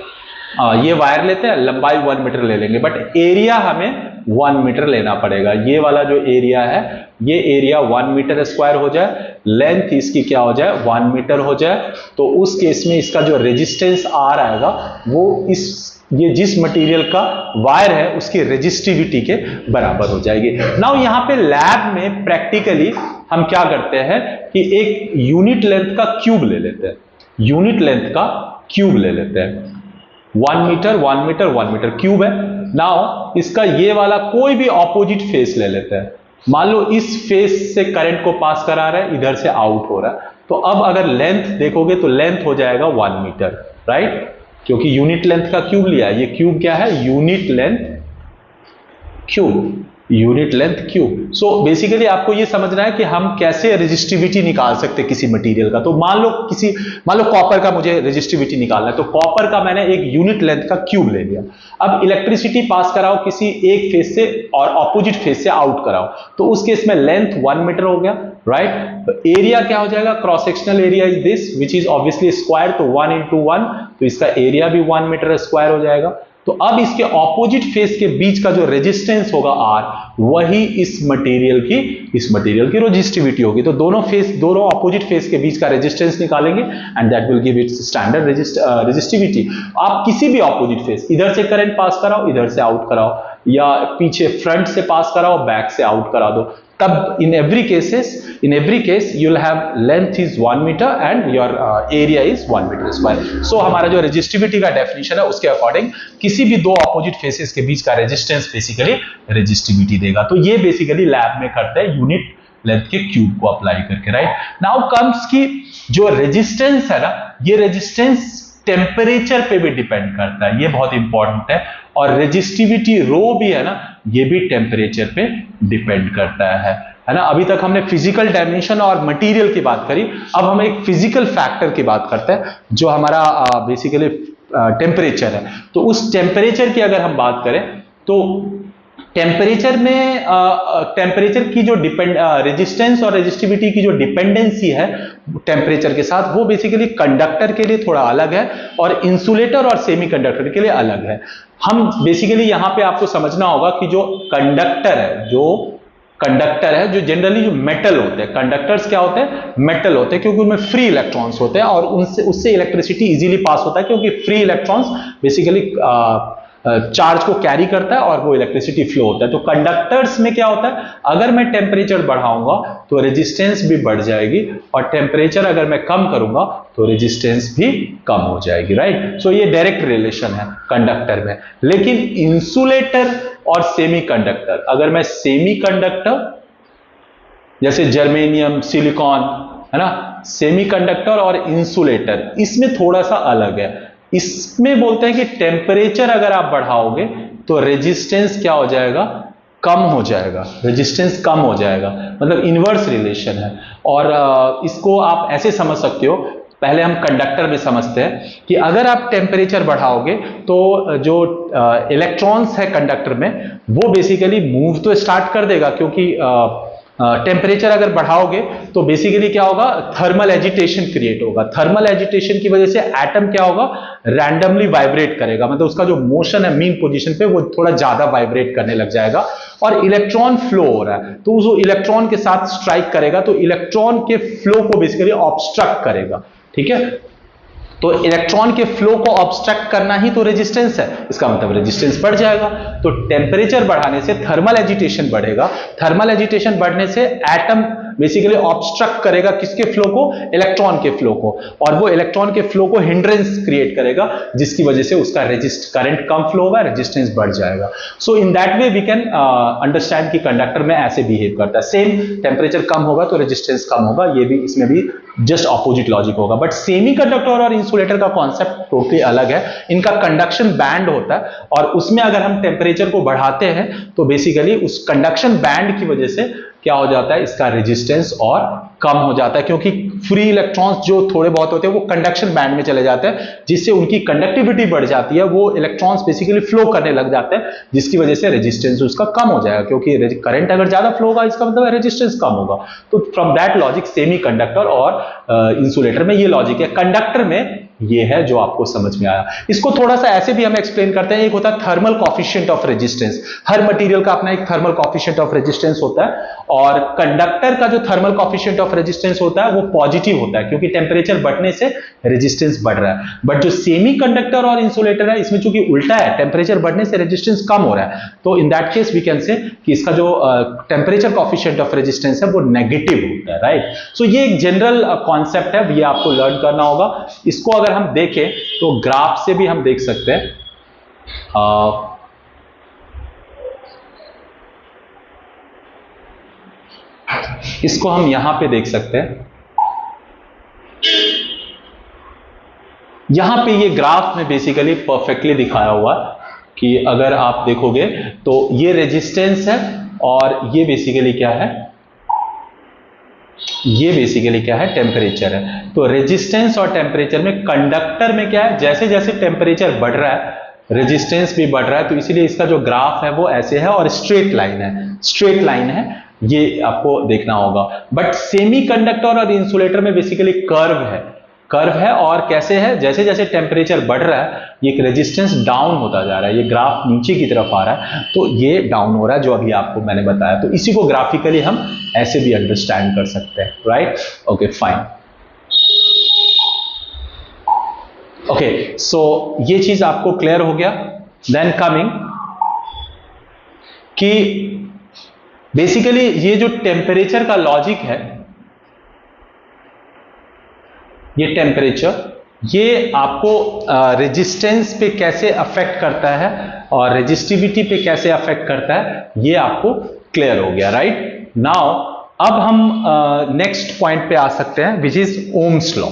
ये वायर लेते हैं, लंबाई 1 मीटर ले लेंगे, बट एरिया हमें 1 मीटर लेना पड़ेगा। ये वाला जो एरिया है, ये एरिया 1 मीटर स्क्वायर हो जाए, लेंथ इसकी क्या हो जाए? 1 मीटर हो जाए। तो उस केस में इसका जो रेजिस्टेंस आर आएगा वो ये जिस मटेरियल का वायर है उसकी रेजिस्टिविटी के बराबर हो जाएगी। नाउ यहां पे लैब में प्रैक्टिकली हम क्या करते हैं कि एक यूनिट लेंथ का क्यूब ले लेते हैं, यूनिट लेंथ का क्यूब ले लेते हैं, 1 मीटर 1 मीटर 1 मीटर क्यूब है। नाउ इसका ये वाला कोई भी ऑपोजिट फेस ले लेते हैं। मान लो इस फेस से करंट को पास करा रहा है, इधर से आउट हो रहा है, तो अब अगर लेंथ देखोगे तो लेंथ हो जाएगा 1 मीटर, राइट? क्योंकि यूनिट लेंथ का क्यूब लिया है। ये क्यूब क्या है? Unit length cube, unit length cube. So basically आपको ये समझना है कि हम कैसे रेजिस्टिविटी निकाल सकते हैं किसी मटेरियल का। तो मान लो कॉपर का मुझे रेजिस्टिविटी निकालना है, तो कॉपर का मैंने एक यूनिट लेंथ का क्यूब ले लिया। अब इलेक्ट्रिसिटी पास कराओ किसी एक फेस से और ऑपोजिट फेस से आउट कराओ, तो उस केस में लेंथ 1 मीटर हो गया, राइट? तो एरिया क्या हो जाएगा? Cross sectional area is this which is obviously square, तो 1 into 1, तो इसका एरिया भी 1 मीटर स्क्वायर हो जाएगा। तो अब इसके ऑपोजिट फेस के बीच का जो रेजिस्टेंस होगा आर, वही इस मटेरियल की रेजिस्टिविटी होगी। तो दोनों ऑपोजिट फेस के बीच का रेजिस्टेंस निकालेंगे and that will give its standard resistivity. आप किसी भी ऑपोजिट फेस, इधर से करंट पास कराओ, इधर से आउट कराओ, या पीछे फ्रंट से पास कराओ, बैक से आउट करा दो, तब in every case you will have length is 1 metre and your area is 1 metre square. So हमारा जो रेजिस्टिविटी का डेफिनेशन है उसके अकॉर्डिंग किसी भी दो ऑपोजिट फेसेस के बीच का रेजिस्टेंस बेसिकली रेजिस्टिविटी देगा। तो ये बेसिकली लैब में करते हैं यूनिट लेंथ के क्यूब को अप्लाई करके, राइट। नाउ कम्स की जो रेजिस्टेंस है ना, ये रेजिस्टेंस टेम्परेचर पे भी डिपेंड करता है, ये बहुत इंपॉर्टेंट है। और रेजिस्टिविटी रो भी है ना, ये भी टेम्परेचर पे डिपेंड करता है ना। अभी तक हमने फिजिकल डायमेंशन और मटेरियल की बात करी, अब हम एक फिजिकल फैक्टर की बात करते हैं जो हमारा बेसिकली टेम्परेचर है। तो उस टेम्परेचर की अगर हम बात करें तो टेम्परेचर में टेम्परेचर की जो रेजिस्टेंस और रेजिस्टिविटी की जो डिपेंडेंसी है टेम्परेचर के साथ, वो बेसिकली कंडक्टर के लिए थोड़ा अलग है और इंसुलेटर और सेमीकंडक्टर के लिए अलग है। हम बेसिकली यहां पे आपको समझना होगा कि जो कंडक्टर है जो जनरली जो मेटल होते हैं, कंडक्टर्स क्या होते हैं, मेटल होते हैं, क्योंकि उनमें फ्री इलेक्ट्रॉन्स होते हैं और उससे इलेक्ट्रिसिटी इजीली पास होता है, क्योंकि फ्री इलेक्ट्रॉन्स बेसिकली चार्ज को कैरी करता है और वो इलेक्ट्रिसिटी फ्लो होता है। तो कंडक्टर्स में क्या होता है, अगर मैं टेम्परेचर बढ़ाऊंगा तो रेजिस्टेंस भी बढ़ जाएगी और टेम्परेचर अगर मैं कम करूंगा तो रेजिस्टेंस भी कम हो जाएगी, राइट। सो ये डायरेक्ट रिलेशन है कंडक्टर में। लेकिन इंसुलेटर और सेमीकंडक्टर, अगर मैं सेमीकंडक्टर जैसे जर्मेनियम, सिलिकॉन, है ना, सेमीकंडक्टर और इंसुलेटर, इसमें थोड़ा सा अलग है। इसमें बोलते हैं कि टेम्परेचर अगर आप बढ़ाओगे तो रेजिस्टेंस क्या हो जाएगा, कम हो जाएगा, रेजिस्टेंस कम हो जाएगा, मतलब इनवर्स रिलेशन है। और इसको आप ऐसे समझ सकते हो, पहले हम कंडक्टर में समझते हैं कि अगर आप टेम्परेचर बढ़ाओगे तो जो इलेक्ट्रॉन्स है कंडक्टर में वो बेसिकली मूव तो स्टार्ट कर देगा, क्योंकि टेम्परेचर अगर बढ़ाओगे तो बेसिकली क्या होगा, थर्मल एजिटेशन क्रिएट होगा। थर्मल एजिटेशन की वजह से एटम क्या होगा, रैंडमली वाइब्रेट करेगा, मतलब उसका जो मोशन है मीन पोजीशन पे वो थोड़ा ज्यादा वाइब्रेट करने लग जाएगा। और इलेक्ट्रॉन फ्लो हो रहा है तो उस इलेक्ट्रॉन के साथ स्ट्राइक करेगा तो इलेक्ट्रॉन के फ्लो को बेसिकली ऑब्स्ट्रक्ट करेगा, ठीक है। तो इलेक्ट्रॉन के फ्लो को ऑब्स्ट्रक्ट करना ही तो रेजिस्टेंस है, इसका मतलब रेजिस्टेंस बढ़ जाएगा। तो टेम्परेचर बढ़ाने से थर्मल एजिटेशन बढ़ेगा, थर्मल एजिटेशन बढ़ने से एटम बेसिकली ऑब्स्ट्रक्ट करेगा किसके फ्लो को, इलेक्ट्रॉन के फ्लो को, और वो इलेक्ट्रॉन के फ्लो को हिंड्रेंस क्रिएट करेगा, जिसकी वजह से उसका करंट कम फ्लो होगा, रेजिस्टेंस बढ़ जाएगा। So in that way we can understand कि कंडक्टर में ऐसे बिहेव करता है। सेम टेम्परेचर कम होगा तो रेजिस्टेंस कम होगा, ये भी इसमें भी जस्ट ऑपोजिट लॉजिक होगा। बट सेमीकंडक्टर और इंसुलेटर का कॉन्सेप्ट टोटली अलग है। इनका कंडक्शन बैंड होता है और उसमें अगर हम टेम्परेचर को बढ़ाते हैं तो बेसिकली उस कंडक्शन बैंड की वजह से क्या हो जाता है, इसका रेजिस्टेंस और कम हो जाता है, क्योंकि फ्री इलेक्ट्रॉन्स जो थोड़े बहुत होते हैं वो कंडक्शन बैंड में चले जाते हैं, जिससे उनकी कंडक्टिविटी बढ़ जाती है, वो इलेक्ट्रॉन्स बेसिकली फ्लो करने लग जाते हैं, जिसकी वजह से रेजिस्टेंस उसका कम हो जाएगा, क्योंकि करंट अगर ज्यादा फ्लो होगा इसका मतलब रेजिस्टेंस कम होगा। तो from that logic semi conductor और इंसुलेटर में ये लॉजिक है। कंडक्टर में ये है जो आपको समझ में आया। इसको थोड़ा सा ऐसे भी हम एक्सप्लेन करते हैं, एक होता है thermal coefficient of resistance. Her material का अपना एक थर्मल कॉफिशिएंट ऑफ रेजिस्टेंस होता है और कंडक्टर का जो थर्मल कॉफिशिएंट ऑफ रेजिस्टेंस होता है वो पॉजिटिव होता है, क्योंकि टेम्परेचर बढ़ने से रेजिस्टेंस बढ़ रहा है। बट जो सेमी कंडक्टर और इंसुलेटर है इसमें चूंकि उल्टा है, टेम्परेचर बढ़ने से रेजिस्टेंस कम हो रहा है, तो in that case we can say कि इसका जो टेम्परेचर कॉफिशिएंट ऑफ रेजिस्टेंस है वो नेगेटिव होता है, राइट। सो ये एक जनरल कॉन्सेप्ट है, ये आपको लर्न करना होगा। इसको अगर हम देखें तो ग्राफ से भी हम देख सकते हैं। इसको हम यहां पे देख सकते हैं, यहां पे ये ग्राफ में बेसिकली परफेक्टली दिखाया हुआ कि अगर आप देखोगे तो ये रेजिस्टेंस है और ये बेसिकली क्या है, ये बेसिकली क्या है, टेम्परेचर है। तो रेजिस्टेंस और टेम्परेचर में कंडक्टर में क्या है, जैसे जैसे टेम्परेचर बढ़ रहा है रेजिस्टेंस भी बढ़ रहा है, तो इसीलिए इसका जो ग्राफ है वो ऐसे है और स्ट्रेट लाइन है, स्ट्रेट लाइन है, ये आपको देखना होगा। बट सेमीकंडक्टर और इंसुलेटर में बेसिकली कर्व है, कर्व है और कैसे है, जैसे जैसे टेम्परेचर बढ़ रहा है ये रेजिस्टेंस डाउन होता जा रहा है, ये ग्राफ नीचे की तरफ आ रहा है तो ये डाउन हो रहा है, जो अभी आपको मैंने बताया। तो इसी को ग्राफिकली हम ऐसे भी अंडरस्टैंड कर सकते हैं, right. Okay fine. Okay so ये चीज आपको क्लियर हो गया। देन कमिंग कि बेसिकली ये जो टेम्परेचर का लॉजिक है, ये टेम्परेचर ये आपको रेजिस्टेंस पे कैसे अफेक्ट करता है और रेजिस्टिविटी पे कैसे अफेक्ट करता है, ये आपको क्लियर हो गया, राइट। नाउ अब हम नेक्स्ट पॉइंट पे आ सकते हैं, विच इज ओम्स लॉ,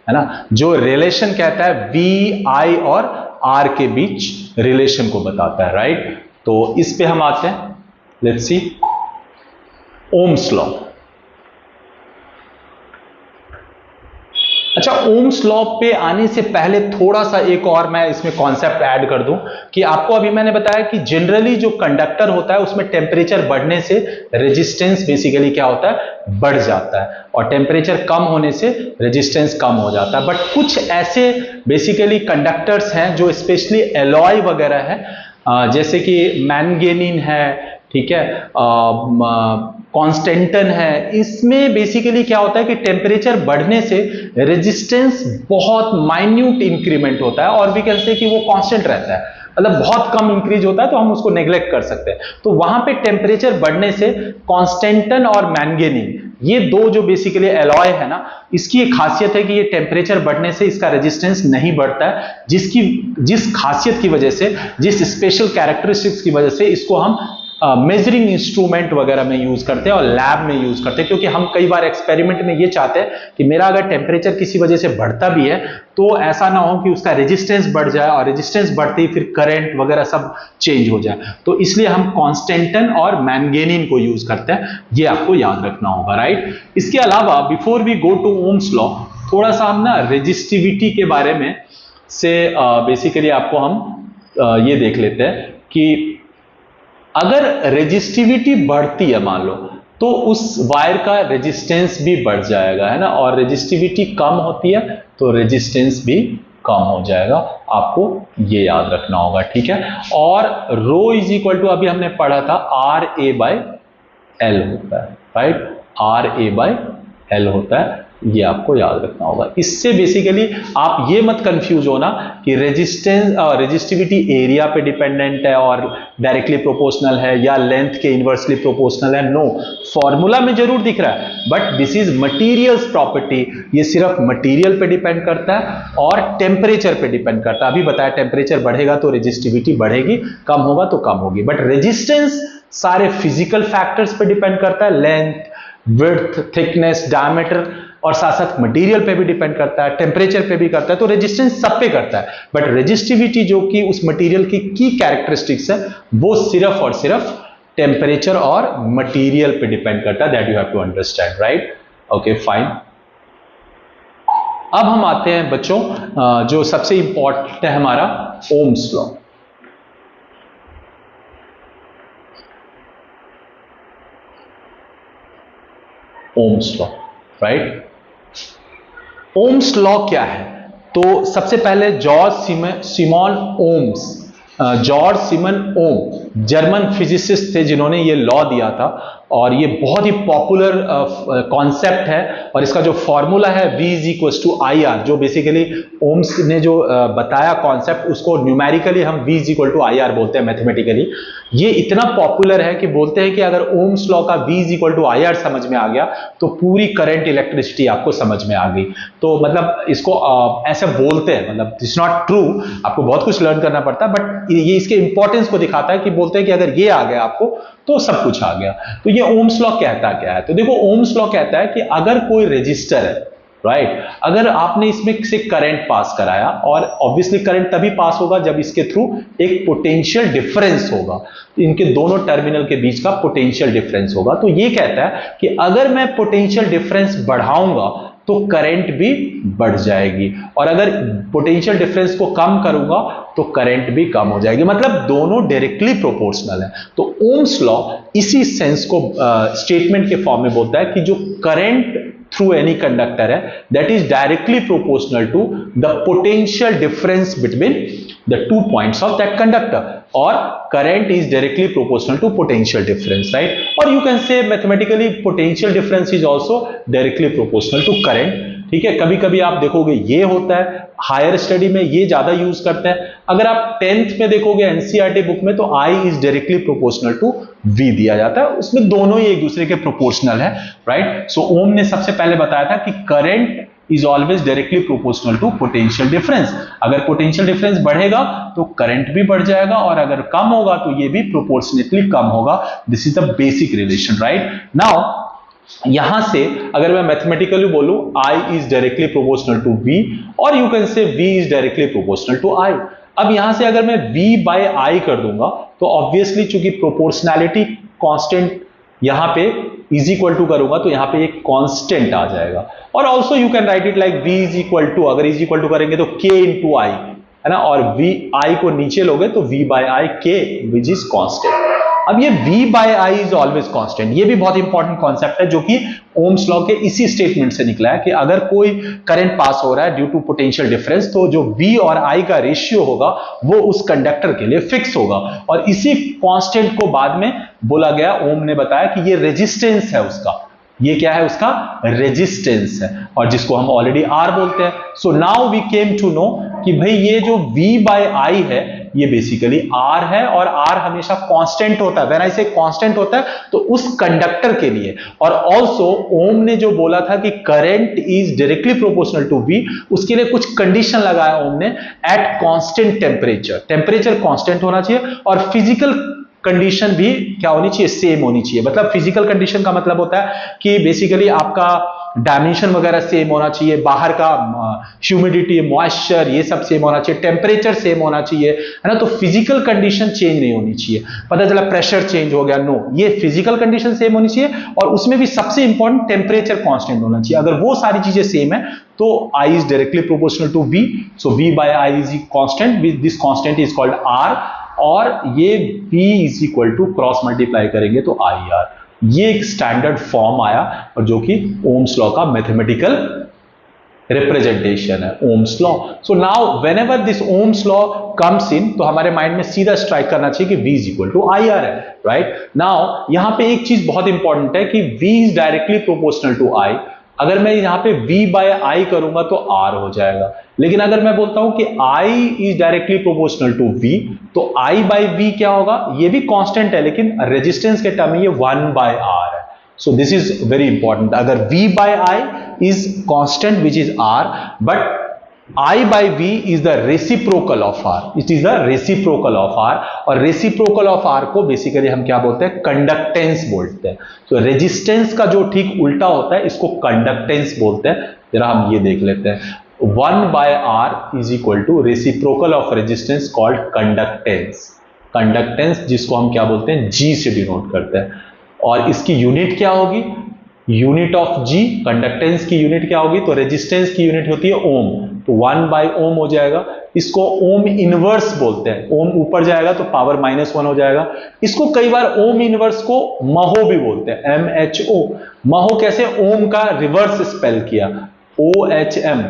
है ना, जो रिलेशन कहता है वी, आई और आर के बीच रिलेशन को बताता है, राइट। तो इस पे हम आते हैं, लेट्स सी ओम्स लॉ। अच्छा, ओम्स लॉ पे आने से पहले थोड़ा सा एक और मैं इसमें कॉन्सेप्ट ऐड कर दूं कि आपको अभी मैंने बताया कि जनरली जो कंडक्टर होता है उसमें टेम्परेचर बढ़ने से रेजिस्टेंस बेसिकली क्या होता है, बढ़ जाता है, और टेम्परेचर कम होने से रेजिस्टेंस कम हो जाता है। बट कुछ ऐसे बेसिकली कंडक्टर्स हैं जो स्पेशली एलॉय वगैरह है, जैसे कि मैंगेनीन है, ठीक है, कॉन्स्टेंटन है, इसमें बेसिकली क्या होता है कि टेम्परेचर बढ़ने से रेजिस्टेंस बहुत माइन्यूट इंक्रीमेंट होता है, और भी कह सकते हैं कि वो कांस्टेंट रहता है, मतलब बहुत कम इंक्रीज होता है, तो हम उसको नेग्लेक्ट कर सकते हैं। तो वहां पे टेम्परेचर बढ़ने से कॉन्स्टेंटन और मैंगेनीन, ये दो जो बेसिकली एलॉय है ना, इसकी एक खासियत है कि ये टेम्परेचर बढ़ने से इसका रेजिस्टेंस नहीं बढ़ता है, जिस खासियत की वजह से, जिस स्पेशल कैरेक्टरिस्टिक्स की वजह से इसको हम मेजरिंग इंस्ट्रूमेंट वगैरह में यूज करते हैं और लैब में यूज करते हैं, क्योंकि हम कई बार एक्सपेरिमेंट में ये चाहते हैं कि मेरा अगर टेम्परेचर किसी वजह से बढ़ता भी है तो ऐसा ना हो कि उसका रेजिस्टेंस बढ़ जाए और रेजिस्टेंस बढ़ते ही फिर करंट वगैरह सब चेंज हो जाए, तो इसलिए हम कॉन्स्टेंटन और मैंगेनीन को यूज करते हैं, ये आपको याद रखना होगा, राइट। इसके अलावा before we go to Ohm's law, थोड़ा सा हम ना रेजिस्टिविटी के बारे में से बेसिकली आपको हम ये देख लेते हैं कि अगर रेजिस्टिविटी बढ़ती है मान लो, तो उस वायर का रेजिस्टेंस भी बढ़ जाएगा, है ना, और रेजिस्टिविटी कम होती है तो रेजिस्टेंस भी कम हो जाएगा, आपको ये याद रखना होगा, ठीक है। और रो इज इक्वल टू, अभी हमने पढ़ा था, आर ए बाय एल होता है, right, R A by L होता है, ये आपको याद रखना होगा। इससे बेसिकली आप ये मत कंफ्यूज होना कि रेजिस्टेंस रेजिस्टिविटी एरिया पे डिपेंडेंट है और डायरेक्टली प्रोपोर्शनल है या लेंथ के इनवर्सली प्रोपोर्शनल है, नो, फॉर्मूला में जरूर दिख रहा है, but this is materials property, ये सिर्फ मटीरियल पे डिपेंड करता है और टेम्परेचर पे डिपेंड करता है। अभी बताया टेम्परेचर बढ़ेगा तो रेजिस्टिविटी बढ़ेगी, कम होगा तो कम होगी, बट रेजिस्टेंस सारे फिजिकल फैक्टर्स पे डिपेंड करता है, लेंथ, विड्थ, थिकनेस, डायमीटर, और साथ साथ मटेरियल पे भी डिपेंड करता है, टेम्परेचर पे भी करता है, तो रेजिस्टेंस सब पे करता है, बट रेजिस्टिविटी जो कि उस मटेरियल की कैरेक्टरिस्टिक्स है, वो सिर्फ और सिर्फ टेम्परेचर और मटेरियल पे डिपेंड करता है, that you have to understand, right. Okay, fine. अब हम आते हैं बच्चों जो सबसे इंपॉर्टेंट है हमारा Ohm's law. Ohm's law, right. Ohm's law क्या है? तो सबसे पहले जॉर्ज सिमन ओम जर्मन फिजिसिस्ट थे जिन्होंने ये लॉ दिया था, और ये बहुत ही पॉपुलर कॉन्सेप्ट है, और इसका जो फॉर्मूला है V is equal to IR, जो बेसिकली ओम्स ने जो बताया कॉन्सेप्ट, उसको न्यूमेरिकली हम V is equal to IR बोलते हैं मैथमेटिकली। ये इतना पॉपुलर है कि बोलते हैं कि अगर ओम्स लॉ का V is equal to IR समझ में आ गया तो पूरी करंट इलेक्ट्रिसिटी आपको समझ में आ गई। तो मतलब इसको ऐसे बोलते हैं, मतलब इट्स नॉट ट्रू, आपको बहुत कुछ लर्न करना पड़ता है, बट ये इसके इंपॉर्टेंस को दिखाता है कि बोलते हैं कि अगर ये आ गया आपको तो सब कुछ आ गया। तो ये ओम्स लॉ कहता क्या है? तो देखो, ओम्स लॉ कहता है कि अगर कोई रेजिस्टर है, राइट, अगर आपने इसमें से करंट पास कराया, और ऑब्वियसली करंट तभी पास होगा जब इसके थ्रू एक पोटेंशियल डिफरेंस होगा, इनके दोनों टर्मिनल के बीच का पोटेंशियल डिफरेंस होगा। तो ये कहता है कि अगर मैं पोटेंशियल डिफरेंस बढ़ाऊंगा तो करंट भी बढ़ जाएगी, और अगर पोटेंशियल डिफरेंस को कम करूंगा तो करंट भी कम हो जाएगी, मतलब दोनों डायरेक्टली प्रोपोर्शनल है। तो ओम्स लॉ इसी सेंस को स्टेटमेंट के फॉर्म में बोलता है कि जो करंट थ्रू एनी कंडक्टर है, that is directly proportional to the potential difference between the 2 points of that conductor, or current is directly proportional to potential difference, right? Or you can say mathematically potential difference is also directly proportional to current, ठीक है, कभी कभी आप देखोगे ये होता है, higher study में ये ज्यादा यूज करते हैं। अगर आप 10th में देखोगे एनसीईआरटी बुक में, तो I is directly proportional to V दिया जाता है, उसमें दोनों ही एक दूसरे के प्रोपोर्शनल है, राइट। सो ओम ने सबसे पहले बताया था कि current is always directly proportional to potential difference. अगर पोटेंशियल डिफरेंस बढ़ेगा तो करंट भी बढ़ जाएगा, और अगर कम होगा तो ये भी प्रोपोर्शनेटली कम होगा। This is the basic relation, right. Now यहां से अगर मैं मैथमेटिकली बोलूं I is directly proportional to V, और you can say V is directly proportional to I। अब यहां से अगर मैं V बाय I कर दूंगा तो ऑब्वियसली चूंकि प्रोपोर्शनैलिटी कांस्टेंट यहां पे इज इक्वल टू करूंगा तो यहां पे एक कांस्टेंट आ जाएगा। और also you can write it like V is equal to, अगर इज इक्वल टू करेंगे तो K इंटू I, है ना, और V I को नीचे लोगे तो V by I K which is constant. अब ये V by I is always constant, ये भी बहुत इंपॉर्टेंट कॉन्सेप्ट है जो कि ओम्स लॉ के इसी स्टेटमेंट से निकला है कि अगर कोई करंट पास हो रहा है ड्यू टू पोटेंशियल डिफरेंस, तो जो V और I का रेशियो होगा वो उस कंडक्टर के लिए फिक्स होगा। और इसी कांस्टेंट को बाद में बोला गया, ओम ने बताया कि ये रेजिस्टेंस है उसका, ये क्या है, उसका रेजिस्टेंस है, और जिसको हम ऑलरेडी R बोलते हैं। So now we came to know कि भाई ये जो V बाय I है ये बेसिकली R है, और R हमेशा कांस्टेंट होता है। व्हेन आई से कांस्टेंट होता है तो उस कंडक्टर के लिए। और ऑल्सो ओम ने जो बोला था कि current is directly proportional to V, उसके लिए कुछ कंडीशन लगाया ओम ने, at constant temperature, temperature constant होना चाहिए, और फिजिकल कंडीशन भी क्या होनी चाहिए, सेम होनी चाहिए। मतलब फिजिकल कंडीशन का मतलब होता है कि बेसिकली आपका डायमेंशन वगैरह सेम होना चाहिए, बाहर का ह्यूमिडिटी, मॉइस्चर, ये सब सेम होना चाहिए, टेम्परेचर सेम होना चाहिए, है ना। तो फिजिकल कंडीशन चेंज नहीं होनी चाहिए। पता चला प्रेशर चेंज हो गया, नो, ये फिजिकल कंडीशन सेम होनी चाहिए, और उसमें भी सबसे इंपॉर्टेंट टेम्परेचर कांस्टेंट होना चाहिए। अगर वो सारी चीजें सेम है तो I is directly proportional to V, so V by I is constant, this constant is called R, और ये V is equal to cross multiply करेंगे तो IR। ये एक स्टैंडर्ड फॉर्म आया, और जो कि ओम्स लॉ का मैथमेटिकल रिप्रेजेंटेशन है, Ohm's law. So now whenever this Ohm's law comes in, तो हमारे माइंड में सीधा स्ट्राइक करना चाहिए कि V is equal to IR है, राइट। नाउ यहां पे एक चीज बहुत इंपॉर्टेंट है कि V is directly proportional to I। अगर मैं यहां पे V बाय I करूंगा तो R हो जाएगा, लेकिन अगर मैं बोलता हूं कि I is directly proportional to V, तो I बाय V क्या होगा, ये भी कांस्टेंट है, लेकिन रेजिस्टेंस के टर्म में ये 1 बाय R है। So this is very important. अगर V by I is constant which is R, but I by V is the reciprocal of R. It is the reciprocal of R, और reciprocal of R को basically हम क्या बोलते हैं, conductance बोलते हैं। तो रेजिस्टेंस का जो ठीक उल्टा होता है इसको कंडक्टेंस बोलते हैं। जरा हम ये देख लेते हैं, 1 by R is equal to reciprocal of resistance called conductance. Conductance जिसको हम क्या बोलते हैं, G से डिनोट करते हैं, और इसकी यूनिट क्या होगी, यूनिट ऑफ G। कंडक्टेंस की यूनिट क्या होगी, तो रेजिस्टेंस की यूनिट होती है ओम, तो 1 बाय ओम हो जाएगा। इसको ओम इनवर्स बोलते हैं, ओम ऊपर जाएगा तो पावर -1 हो जाएगा। इसको कई बार ओम इनवर्स को महो भी बोलते हैं, MHO। महो कैसे, ओम का रिवर्स स्पेल किया, OHM,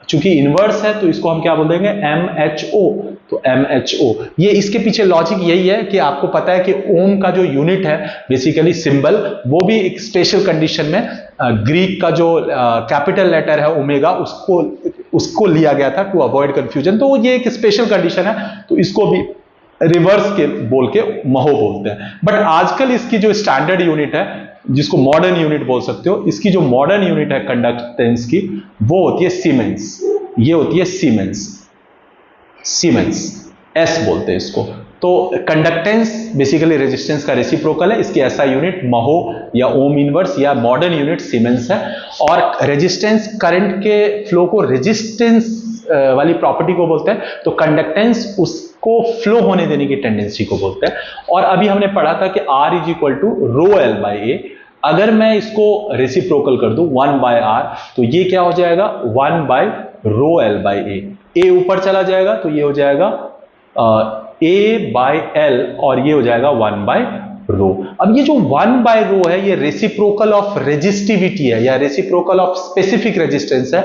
चूंकि इनवर्स है तो इसको हम क्या बोल देंगे, MHO। तो MHO, ये इसके पीछे लॉजिक यही है कि आपको पता है कि ओम का जो यूनिट है बेसिकली सिंबल, वो भी एक स्पेशल कंडीशन में ग्रीक का जो कैपिटल लेटर है ओमेगा, उसको लिया गया था टू अवॉइड कंफ्यूजन। तो ये एक स्पेशल कंडीशन है, तो इसको भी रिवर्स के बोल के महो बोलते हैं। बट आजकल इसकी जो स्टैंडर्ड यूनिट है, जिसको मॉडर्न यूनिट बोल सकते हो, इसकी जो मॉडर्न यूनिट है कंडक्टेंस की, वो होती है सीमेंस। ये होती है सीमेंस, सीमेंस S बोलते हैं इसको। तो कंडक्टेंस बेसिकली रेजिस्टेंस का रेसिप्रोकल है, इसकी ऐसा यूनिट महो या ओम इनवर्स या मॉडर्न यूनिट सीमेंस है। और रेजिस्टेंस करंट के फ्लो को रेजिस्टेंस वाली प्रॉपर्टी को बोलते हैं, तो कंडक्टेंस उसको फ्लो होने देने की टेंडेंसी को बोलते हैं। और अभी हमने पढ़ा था कि R is equal to ρl by A। अगर मैं इसको रेसिप्रोकल कर दूं 1 बाय R, तो ये क्या हो जाएगा, 1 bye ρl by A। A ऊपर चला जाएगा तो ये हो जाएगा A बाय L, और ये हो जाएगा 1 बाय रो। अब ये जो 1 बाय रो है, ये रेसिप्रोकल ऑफ रेजिस्टिविटी है या रेसिप्रोकल ऑफ स्पेसिफिक रेजिस्टेंस है,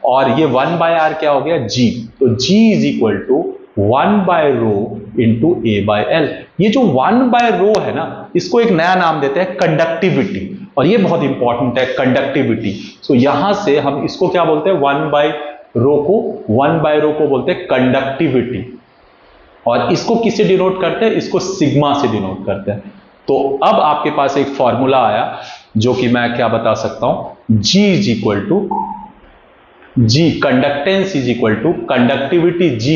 और ये 1 बाय R क्या हो गया, G। तो G is equal to 1 by rho into A by L। ये जो 1 बाय रो है ना, इसको एक नया नाम देते हैं कंडक्टिविटी। और ये बहुत इंपॉर्टेंट है, कंडक्टिविटी। सो यहां से हम इसको क्या बोलते हैं, 1/ρ को बोलते हैं कंडक्टिविटी, और इसको किससे डिनोट करते हैं, इसको सिग्मा से डिनोट करते हैं। तो अब आपके पास एक फॉर्मूला आया जो कि मैं क्या बता सकता हूं, G is equal to G, conductance is equal to conductivity G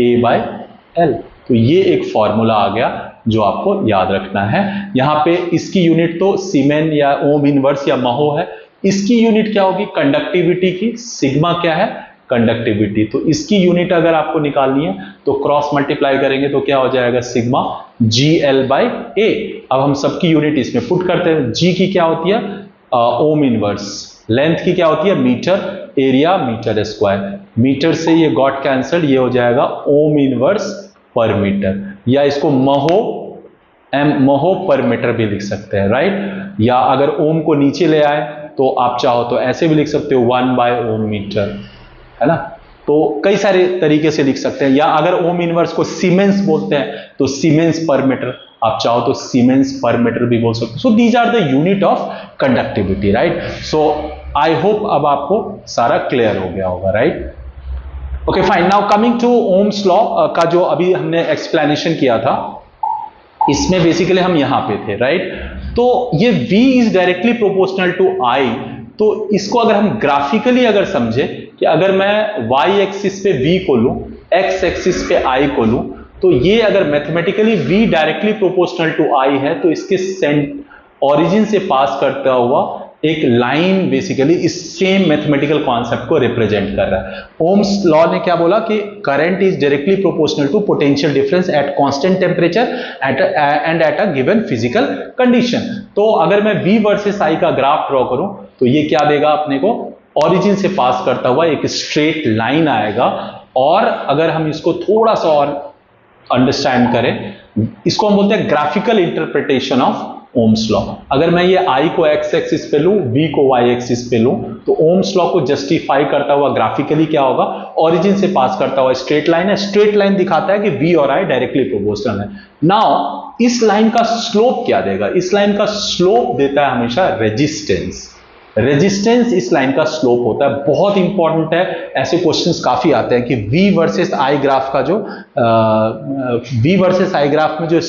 A/L। तो ये एक फॉर्मूला आ गया जो आपको याद रखना है। यहां पे इसकी यूनिट तो सीमेन या ओम इनवर्स या महो है, इसकी यूनिट क्या होगी, कंडक्टिविटी की, सिग्मा क्या है, कंडक्टिविटी। तो इसकी यूनिट अगर आपको निकालनी है तो क्रॉस मल्टीप्लाई करेंगे तो क्या हो जाएगा, सिग्मा GL/A। अब हम सबकी यूनिट इसमें पुट करते हैं। जी की क्या होती है, ओम इनवर्स, लेंथ की क्या होती है, metre, area metre square, metre से ये गॉट कैंसल, ये हो जाएगा ओम इनवर्स पर मीटर, या इसको महो पर मीटर भी लिख सकते हैं, राइट। या अगर ओम को नीचे ले आए तो आप चाहो तो ऐसे भी लिख सकते हो, 1/ओम मीटर, है ना। तो कई सारे तरीके से लिख सकते हैं। या अगर ओम इनवर्स को सीमेंस बोलते हैं तो सीमेंस पर मीटर, आप चाहो तो सीमेंस पर मीटर भी बोल सकते हो। So these are the unit of conductivity, right. So I hope अब आपको सारा क्लियर हो गया होगा, right. Okay fine, now coming to Ohm's law का जो अभी हमने एक्सप्लेनेशन किया था, इसमें बेसिकली हम यहां पे थे, राइट। तो ये V is directly proportional to I, तो इसको अगर हम ग्राफिकली अगर समझे कि अगर मैं y एक्सिस पे V को लूं, x एक्सिस पे I को लूं, तो ये अगर mathematically V directly proportional to I है तो इसके ओरिजिन से पास करता हुआ एक लाइन बेसिकली इस सेम मैथमेटिकल कॉन्सेप्ट को रिप्रेजेंट कर रहा है। ओम्स लॉ ने क्या बोला कि current is directly proportional to potential difference at constant temperature and at a given physical condition. तो अगर मैं V वर्सेस I का ग्राफ ड्रॉ करूं तो ये क्या देगा अपने को, ओरिजिन से पास करता हुआ एक स्ट्रेट लाइन आएगा। और अगर हम इसको थोड़ा सा और अंडरस्टैंड करें, इसको हम बोलते हैं graphical interpretation of Ohm's law. अगर मैं ये I को x एक्सिस पे लूं, V को y एक्सिस पे लूं, तो ओम्स लॉ को जस्टिफाई करता हुआ ग्राफिकली क्या होगा, ओरिजिन से पास करता हुआ स्ट्रेट लाइन है। स्ट्रेट लाइन दिखाता है कि V और I डायरेक्टली प्रोपोर्शनल है। नाउ इस लाइन का स्लोप क्या देगा, इस लाइन का स्लोप देता है हमेशा रेजिस्टेंस। रेजिस्टेंस इस लाइन का स्लोप होता है, बहुत इंपॉर्टेंट है। ऐसे क्वेश्चंस काफी आते हैं कि V वर्सेस I ग्राफ का जो V वर्सेस I ग्राफ में जो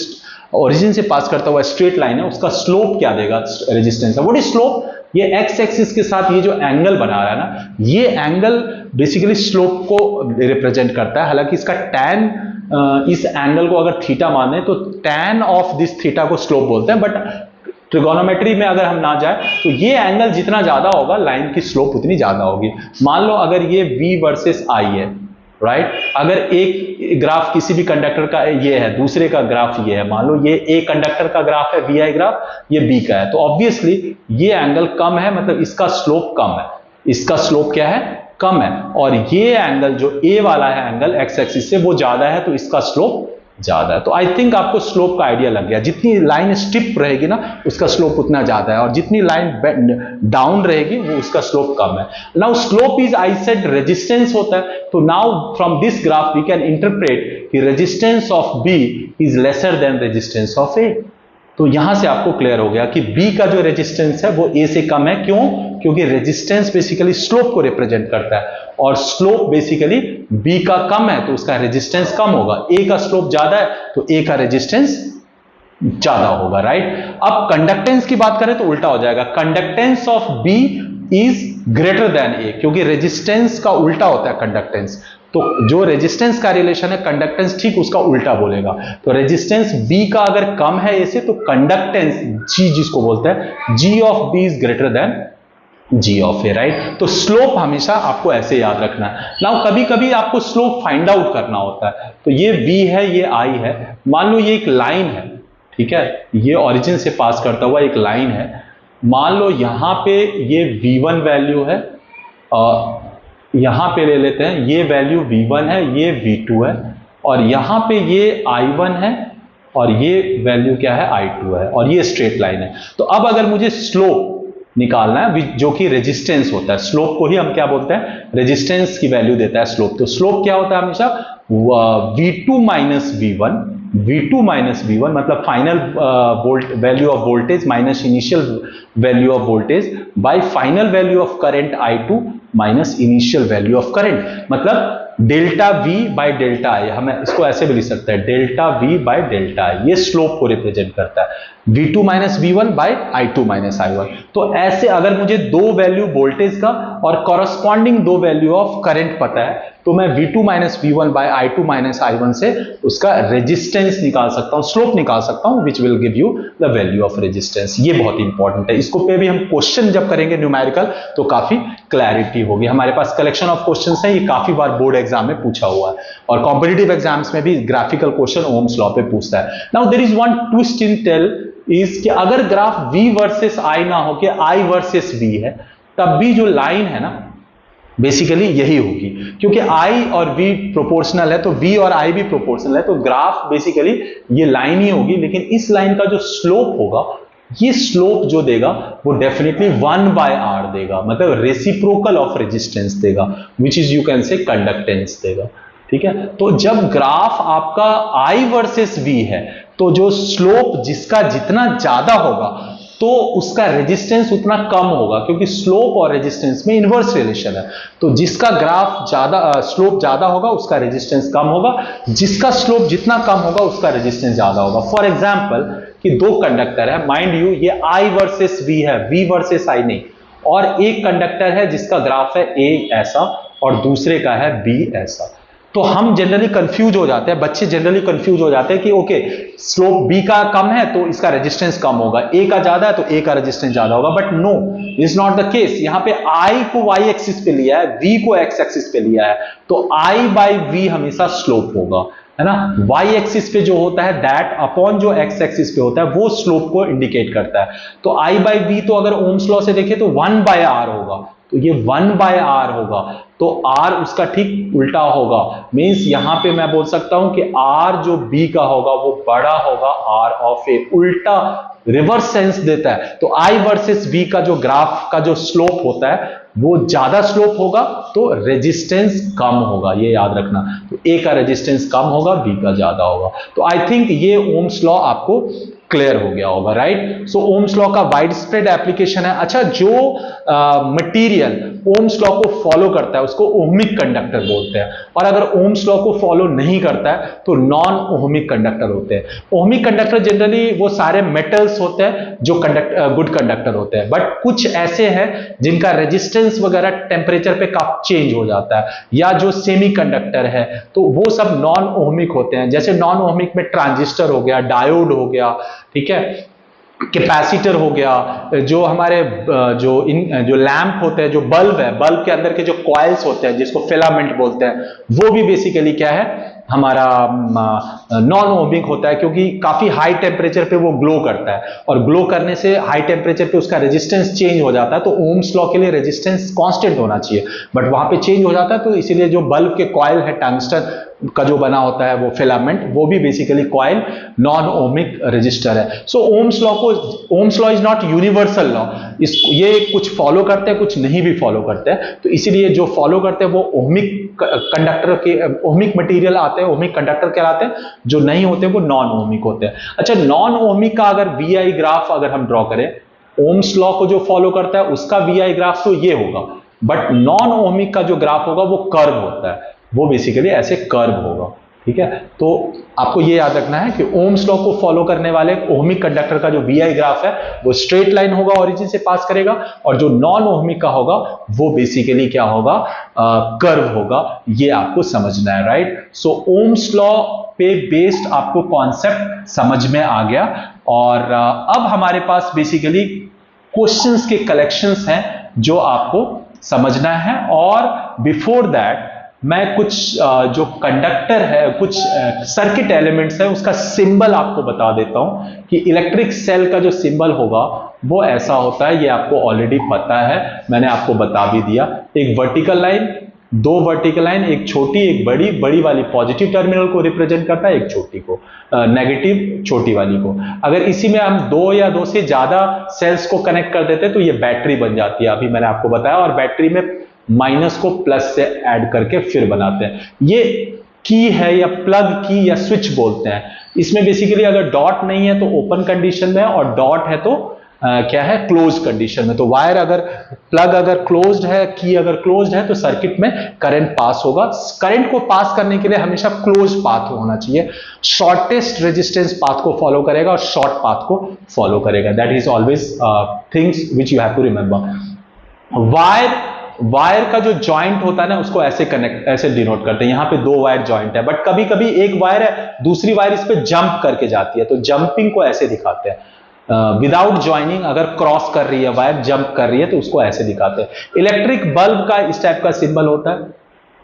ओरिजिन से पास करता हुआ स्ट्रेट लाइन है उसका स्लोप क्या देगा, रेजिस्टेंस है। व्हाट इज स्लोप, ये x एक्सिस के साथ ये जो एंगल बना रहा है ना, ये एंगल बेसिकली स्लोप को रिप्रेजेंट करता है। हालांकि इसका tan, इस एंगल को अगर थीटा माने तो tan ऑफ दिस थीटा को स्लोप बोलते हैं, बट ट्रिगोनोमेट्री में अगर हम ना जाए तो ये एंगल जितना ज्यादा होगा लाइन की स्लोप उतनी ज्यादा होगी। मान लो अगर ये V वर्सेस I है, राइट। अगर एक ग्राफ किसी भी कंडक्टर का ये है, दूसरे का ग्राफ ये है, मान लो ये A कंडक्टर का ग्राफ है VI ग्राफ, ये B का है, तो ऑब्वियसली ये एंगल कम है, मतलब इसका स्लोप कम है, इसका स्लोप क्या है, कम है। और ये एंगल जो A वाला है एंगल x एक्सिस से, वो ज्यादा है, तो इसका स्लोप ज्यादा है। तो आई थिंक आपको स्लोप का आइडिया लग गया। जितनी लाइन स्टिप रहेगी ना उसका स्लोप उतना ज्यादा है, और जितनी लाइन डाउन रहेगी वो उसका स्लोप कम है। Now slope is, I said resistance होता है, तो now from this graph we can interpret कि resistance of B is lesser than resistance of A। तो यहां से आपको क्लियर हो गया कि B का जो रेजिस्टेंस है वो A से कम है। क्यों, क्योंकि रेजिस्टेंस बेसिकली स्लोप को रिप्रेजेंट करता है, और स्लोप बेसिकली B का कम है तो उसका रेजिस्टेंस कम होगा। A का स्लोप ज्यादा है तो A का रेजिस्टेंस ज्यादा होगा, राइट। अब कंडक्टेंस की बात करें तो उल्टा हो जाएगा, conductance of B is greater than A, क्योंकि रेजिस्टेंस का उल्टा होता है कंडक्टेंस। तो जो रेजिस्टेंस का रिलेशन है कंडक्टेंस ठीक उसका उल्टा बोलेगा। तो रेजिस्टेंस B का अगर कम है A से तो कंडक्टेंस G जिसको बोलते हैं G of B is greater than G of A, right. तो स्लोप हमेशा आपको ऐसे याद रखना है। नाउ कभी कभी आपको स्लोप फाइंड आउट करना होता है, तो ये V है, ये I है, मान लो ये एक लाइन है, ठीक है, ये ओरिजिन से पास करता हुआ एक लाइन है। मान लो यहां पे ये V1 वैल्यू है, यहां पे ले लेते हैं ये वैल्यू V1 है, ये V2 है, और यहां पे ये I1 है और ये वैल्यू क्या है, I2 है, और ये स्ट्रेट लाइन है। तो अब अगर मुझे स्लोप निकालना है जो कि रेजिस्टेंस होता है, स्लोप को ही हम क्या बोलते हैं, रेजिस्टेंस की वैल्यू देता है स्लोप। तो स्लोप क्या होता है हमेशा V2 minus V1 V2 minus V1 मतलब final value of voltage minus initial value of voltage by final value of current I2 minus initial value of current, मतलब delta V by delta I, हमें इसको ऐसे भी लिख सकते हैं delta V by delta I, ये स्लोप को रिप्रेजेंट करता है V2 minus V1 bye I2 minus I1। तो ऐसे अगर मुझे दो वैल्यू वोल्टेज का और कॉरस्पॉन्डिंग दो वैल्यू ऑफ करंट पता है तो मैं V2 minus V1 bye I2 minus I1 से उसका रेजिस्टेंस निकाल सकता हूं, स्लोप निकाल सकता हूं, which will give you the value of resistance. ये बहुत इंपॉर्टेंट है, इसको पे भी हम क्वेश्चन जब करेंगे न्यूमेरिकल तो काफी क्लैरिटी होगी। हमारे पास कलेक्शन ऑफ क्वेश्चंस है, ये काफी बार बोर्ड एग्जाम में पूछा हुआ है और कॉम्पिटिटिव एग्जाम्स में भी ग्राफिकल क्वेश्चन ओम्स लॉ पे पूछता है। Now there is one twist in tale is कि अगर ग्राफ V वर्सेस I ना हो कि I वर्सेस V है, तब भी जो लाइन है ना बेसिकली यही होगी, क्योंकि I और V प्रोपोर्शनल है तो V और I भी प्रोपोर्शनल है, तो ग्राफ बेसिकली ये लाइन ही होगी। लेकिन इस लाइन का जो स्लोप होगा, ये स्लोप जो देगा वो डेफिनेटली 1 बाय R देगा, मतलब रेसिप्रोकल ऑफ रेजिस्टेंस देगा, विच इज यू कैन से कंडक्टेंस देगा। ठीक है, तो जब ग्राफ आपका I वर्सेस V है तो जो स्लोप जिसका जितना ज्यादा होगा तो उसका रेजिस्टेंस उतना कम होगा, क्योंकि स्लोप और रेजिस्टेंस में इनवर्स रिलेशन है। तो जिसका ग्राफ ज्यादा स्लोप ज्यादा होगा उसका रेजिस्टेंस कम होगा, जिसका स्लोप जितना कम होगा उसका रेजिस्टेंस ज्यादा होगा। फॉर एग्जांपल कि दो कंडक्टर है, माइंड यू ये I वर्सेस V है, V वर्सेस I नहीं, और एक कंडक्टर है जिसका ग्राफ है A ऐसा और दूसरे का है B ऐसा। तो हम जनरली कंफ्यूज हो जाते हैं, बच्चे जनरली कंफ्यूज हो जाते हैं कि ओके स्लोप B का कम है तो इसका रेजिस्टेंस कम होगा, A का ज्यादा है तो A का रेजिस्टेंस ज्यादा होगा, but no, is not the case. यहां पे I को Y एक्सिस पे लिया है, V को X एक्सिस पे लिया है, तो I बाई V हमेशा स्लोप होगा, है ना। Y एक्सिस पे जो होता है दैट अपॉन जो X एक्सिस पे होता है वो स्लोप को इंडिकेट करता है। तो I बाई V तो अगर ओम्स लॉ से देखें तो 1 बाय R होगा, तो ये 1 बाय R होगा, तो R उसका ठीक उल्टा होगा। मींस यहां पे मैं बोल सकता हूं कि R जो B का होगा वो बड़ा होगा R ऑफ A, उल्टा रिवर्स सेंस देता है। तो I वर्सेस V का जो ग्राफ का जो स्लोप होता है वो ज्यादा स्लोप होगा तो रेजिस्टेंस कम होगा, ये याद रखना। तो A का रेजिस्टेंस कम होगा, B का ज्यादा होगा। तो आई थिंक ये ओम्स लॉ आपको क्लियर हो गया होगा, राइट। सो ओम्स लॉ का वाइड स्प्रेड एप्लीकेशन है। अच्छा, जो मटेरियल ओम्स लॉ को फॉलो करता है उसको ओहमिक कंडक्टर बोलते हैं, और अगर ओम्स लॉ को फॉलो नहीं करता है तो नॉन ओहमिक कंडक्टर होते हैं। ओहमिक कंडक्टर जनरली वो सारे मेटल्स होते हैं जो गुड कंडक्टर होते हैं, बट कुछ ऐसे हैं जिनका रेजिस्टेंस वगैरह टेम्परेचर पे काफी चेंज हो जाता है, या जो सेमी कंडक्टर है तो वो सब नॉन ओहमिक होते हैं। जैसे नॉन ओहमिक में ट्रांजिस्टर हो गया, डायोड हो गया, ठीक है, कैपेसिटर हो गया, जो हमारे जो लैंप होते हैं, जो बल्ब है, बल्ब के अंदर के जो कॉइल्स होते हैं जिसको फिलामेंट बोलते हैं, वो भी बेसिकली क्या है हमारा नॉन ओहमिक होता है, क्योंकि काफी हाई टेम्परेचर पे वो ग्लो करता है, और ग्लो करने से हाई टेम्परेचर पे उसका रेजिस्टेंस चेंज हो जाता है। तो ओम्स लॉ के लिए रेजिस्टेंस कांस्टेंट होना चाहिए, बट वहां पे चेंज हो जाता है, तो इसीलिए जो बल्ब के कॉइल है टंगस्टन का जो बना होता है वो फिलामेंट, वो भी basically coil non ohmic resistor है। So ohm's law is not universal law, ये कुछ फॉलो करते हैं कुछ नहीं भी फॉलो करते हैं, तो इसीलिए जो फॉलो करते हैं वो ओहमिक कंडक्टर के ओहमिक मटेरियल आते हैं, ओहमिक कंडक्टर कहलाते हैं, जो नहीं होते वो नॉन ओहमिक होते हैं। अच्छा, नॉन ओहमिक का अगर VI ग्राफ अगर हम ड्रॉ करें, ओम्स लॉ को जो फॉलो करता है उसका VI ग्राफ तो ये होगा, बट नॉन ओहमिक का जो ग्राफ होगा वो कर्व होता है, वो बेसिकली ऐसे कर्व होगा, ठीक है। तो आपको ये याद रखना है कि ओम्स लॉ को फॉलो करने वाले ओहमिक कंडक्टर का जो VI ग्राफ है वो स्ट्रेट लाइन होगा, ओरिजिन से पास करेगा, और जो नॉन ओहमिक का होगा वो बेसिकली क्या होगा, कर्व होगा। ये आपको समझना है, राइट। सो ओम्स लॉ पे बेस्ड आपको कॉन्सेप्ट समझ में आ गया, और अब हमारे पास बेसिकली क्वेश्चंस के कलेक्शंस हैं जो आपको समझना है। और बिफोर दैट मैं कुछ जो कंडक्टर है, कुछ सर्किट एलिमेंट्स है, उसका सिंबल आपको बता देता हूं कि इलेक्ट्रिक सेल का जो सिंबल होगा वो ऐसा होता है। ये आपको ऑलरेडी पता है, मैंने आपको बता भी दिया। एक वर्टिकल लाइन, दो वर्टिकल लाइन, एक छोटी एक बड़ी, बड़ी वाली पॉजिटिव टर्मिनल को रिप्रेजेंट करता है, एक छोटी को नेगेटिव छोटी वाली को। अगर इसी में हम दो या दो से ज्यादा सेल्स को कनेक्ट कर देते हैं तो ये बैटरी बन जाती है, अभी मैंने आपको बताया। और बैटरी में माइनस को प्लस से ऐड करके फिर बनाते हैं। ये की है या प्लग की या स्विच बोलते हैं। इसमें बेसिकली अगर डॉट नहीं है तो ओपन कंडीशन में है, और डॉट है तो क्या है, क्लोज कंडीशन में। तो वायर अगर, प्लग अगर क्लोज्ड है, की अगर क्लोज्ड है, तो सर्किट में करंट पास होगा। करंट को पास करने के लिए हमेशा क्लोज पाथ होना चाहिए, शॉर्टेस्ट रेजिस्टेंस पाथ को फॉलो करेगा और शॉर्ट पाथ को फॉलो करेगा। That is always things which you have to remember. Wire का जो जॉइंट होता है ना, उसको ऐसे कनेक्ट, ऐसे डिनोट करते हैं। यहां पे दो वायर जॉइंट है, बट कभी कभी एक वायर है, दूसरी वायर इस पे जंप करके जाती है, तो जंपिंग को ऐसे दिखाते हैं। विदाउट ज्वाइनिंग अगर क्रॉस कर रही है वायर, जंप कर रही है, तो उसको ऐसे दिखाते हैं। इलेक्ट्रिक बल्ब का इस टाइप का सिंबल होता है,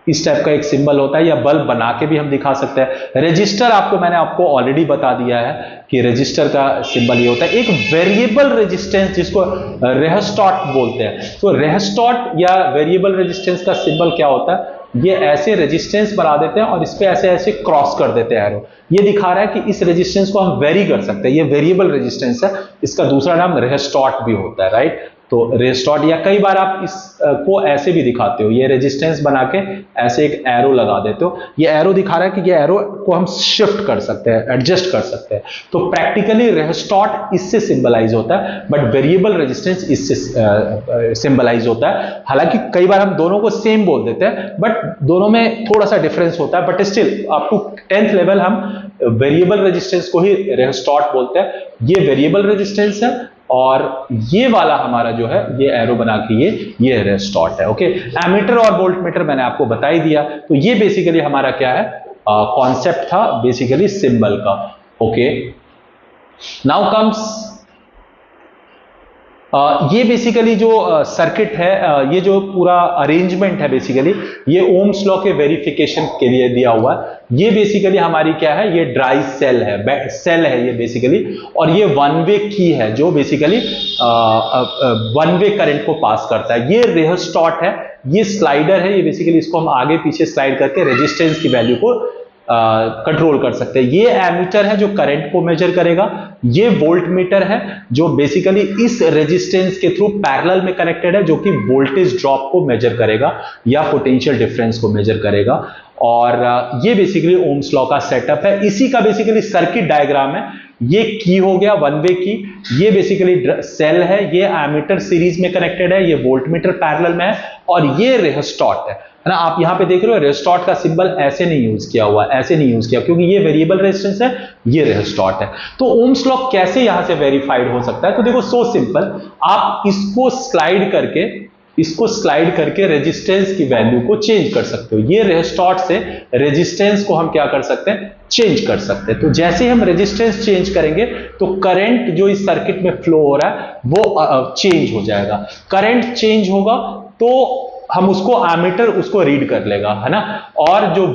इस टाइप का एक सिंबल होता है, या बल्ब बना के भी हम दिखा सकते हैं। रजिस्टर मैंने आपको ऑलरेडी बता दिया है कि रजिस्टर का सिंबल ये होता है। एक वेरिएबल रेजिस्टेंस जिसको रेहस्टॉट बोलते हैं, तो रेहस्टॉट या वेरिएबल रेजिस्टेंस का सिंबल क्या होता है, ये ऐसे रेजिस्टेंस बना देते हैं और इस पे ऐसे ऐसे क्रॉस कर देते हैं एरो। ये दिखा रहा है कि इस रेजिस्टेंस को हम वेरी कर सकते हैं, ये वेरिएबल रेजिस्टेंस है। इसका दूसरा नाम रेहस्टॉट भी होता है, राइट। तो रेस्टॉर्ट, या कई बार आप इसको ऐसे भी दिखाते हो, ये रेजिस्टेंस बना के ऐसे एक एरो लगा देते हो। ये एरो दिखा रहा है कि ये एरो को हम शिफ्ट कर सकते हैं, एडजस्ट कर सकते हैं। तो प्रैक्टिकली रेस्टॉर्ट इससे सिंबलाइज होता है, बट वेरिएबल रेजिस्टेंस इससे सिंबलाइज होता है। हालांकि कई बार हम दोनों को सेम बोल देते हैं, बट दोनों में थोड़ा सा डिफरेंस होता है, but still up to 10th level हम वेरिएबल रेजिस्टेंस को ही रेस्टॉर्ट बोलते हैं। ये वेरिएबल रेजिस्टेंस है, और ये वाला हमारा जो है, ये एरो बना के ये रेस्टॉर्ट है। ओके, एमीटर और वोल्टमीटर मैंने आपको बता ही दिया। तो ये बेसिकली हमारा क्या है, कॉन्सेप्ट था बेसिकली सिंबल का। ओके, नाउ कम्स ये बेसिकली जो सर्किट है, ये जो पूरा अरेंजमेंट है बेसिकली, ये ओम्स लॉ के वेरिफिकेशन के लिए दिया हुआ है। ये बेसिकली हमारी क्या है, ये ड्राई सेल है, सेल है ये बेसिकली, और ये वन वे की है जो बेसिकली वन वे करंट को पास करता है। ये रेहस्टॉट है, ये स्लाइडर है, ये बेसिकली इसको हम आगे पीछे स्लाइड करके रेजिस्टेंस की वैल्यू को कंट्रोल कर सकते हैं। ये एमीटर है जो करंट को मेजर करेगा। ये वोल्टमीटर है जो बेसिकली इस रेजिस्टेंस के थ्रू पैरेलल में कनेक्टेड है, जो कि वोल्टेज ड्रॉप को मेजर करेगा या पोटेंशियल डिफरेंस को मेजर करेगा। और ये बेसिकली ओम्स लॉ का सेटअप है। इसी का बेसिकली सर्किट डायग्राम है। ये की हो गया वन वे की, ये बेसिकली सेल है, ये एमीटर सीरीज में कनेक्टेड है, ये वोल्टमीटर पैरेलल में है, और ये रेहस्टॉट है ना। आप यहां पे देख रहे हो रेहस्टॉट का सिंबल ऐसे नहीं यूज किया हुआ, ऐसे नहीं यूज किया, क्योंकि ये वेरिएबल रेजिस्टेंस है, ये रेहस्टॉट है। तो ओम्स लॉ कैसे यहां से वेरीफाइड हो सकता है, तो देखो सो सिंपल, आप इसको स्लाइड करके रेजिस्टेंस की वैल्यू को चेंज कर सकते हो। ये रेहस्टॉट से रेजिस्टेंस को हम क्या कर सकते हैं, चेंज कर सकते हैं। तो जैसे हम रेजिस्टेंस चेंज करेंगे तो करंट जो इस सर्किट में फ्लो हो रहा है वो चेंज हो जाएगा। करंट चेंज होगा तो हम उसको एमीटर उसको रीड कर लेगा, है ना, और जो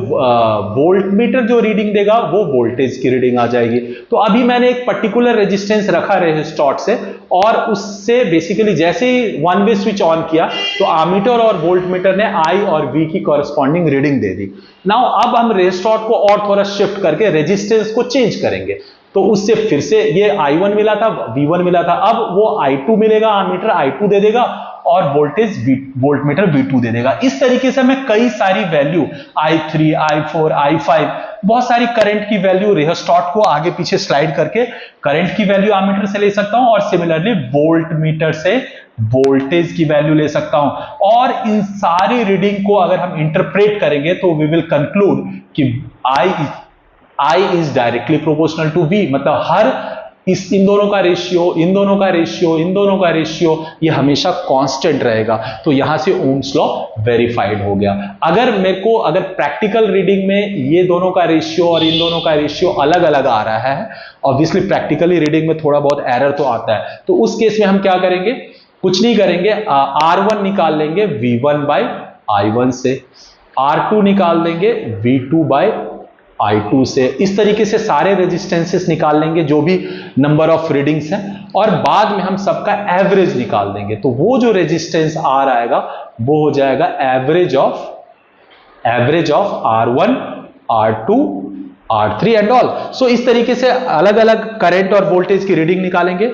वोल्टमीटर जो रीडिंग देगा वो वोल्टेज की रीडिंग आ जाएगी। तो अभी मैंने एक पर्टिकुलर रेजिस्टेंस रखा रेजिस्टॉट से, और उससे बेसिकली जैसे ही वन वे स्विच ऑन किया तो एमीटर और वोल्टमीटर ने आई और वी की कॉरेस्पॉन्डिंग रीडिंग दे दी। नाउ अब हम रेजिस्टॉट को और थोड़ा शिफ्ट करके रेजिस्टेंस को चेंज करेंगे, तो उससे फिर से ये I1 मिला था, V1 मिला था, अब वो I2 मिलेगा, एमीटर I2 दे देगा और वोल्टमीटर V2 दे देगा। इस तरीके से मैं कई सारी वैल्यू I3, I4, I5, बहुत सारी करंट की वैल्यू रेहस्टॉट को आगे पीछे स्लाइड करके करंट की वैल्यू एमीटर से ले सकता हूं, और सिमिलरली वोल्टमीटर से वोल्टेज की वैल्यू ले सकता हूं। और इन सारी रीडिंग को अगर हम इंटरप्रेट करेंगे तो वी विल कंक्लूड कि I is directly proportional to V, मतलब हर इन दोनों का रेशियो, इन दोनों का रेशियो, इन दोनों का रेशियो, ये हमेशा कांस्टेंट रहेगा। तो यहां से ओम्स लॉ वेरीफाइड हो गया। अगर प्रैक्टिकल रीडिंग में ये दोनों का रेशियो और इन दोनों का रेशियो अलग अलग आ रहा है, ऑब्वियसली प्रैक्टिकली रीडिंग में थोड़ा बहुत एरर तो आता है, तो उस केस में हम क्या करेंगे, कुछ नहीं करेंगे, R1 निकाल लेंगे V1 बाय I1 से, R2 निकाल देंगे V2 बाय I2 से। इस तरीके से सारे रेजिस्टेंसेस निकाल लेंगे जो भी नंबर ऑफ रीडिंग्स हैं, और बाद में हम सबका एवरेज निकाल देंगे। तो वो जो रेजिस्टेंस R आएगा वो हो जाएगा average of R1, R2 R3 and all. So इस तरीके से अलग अलग करंट और वोल्टेज की रीडिंग निकालेंगे,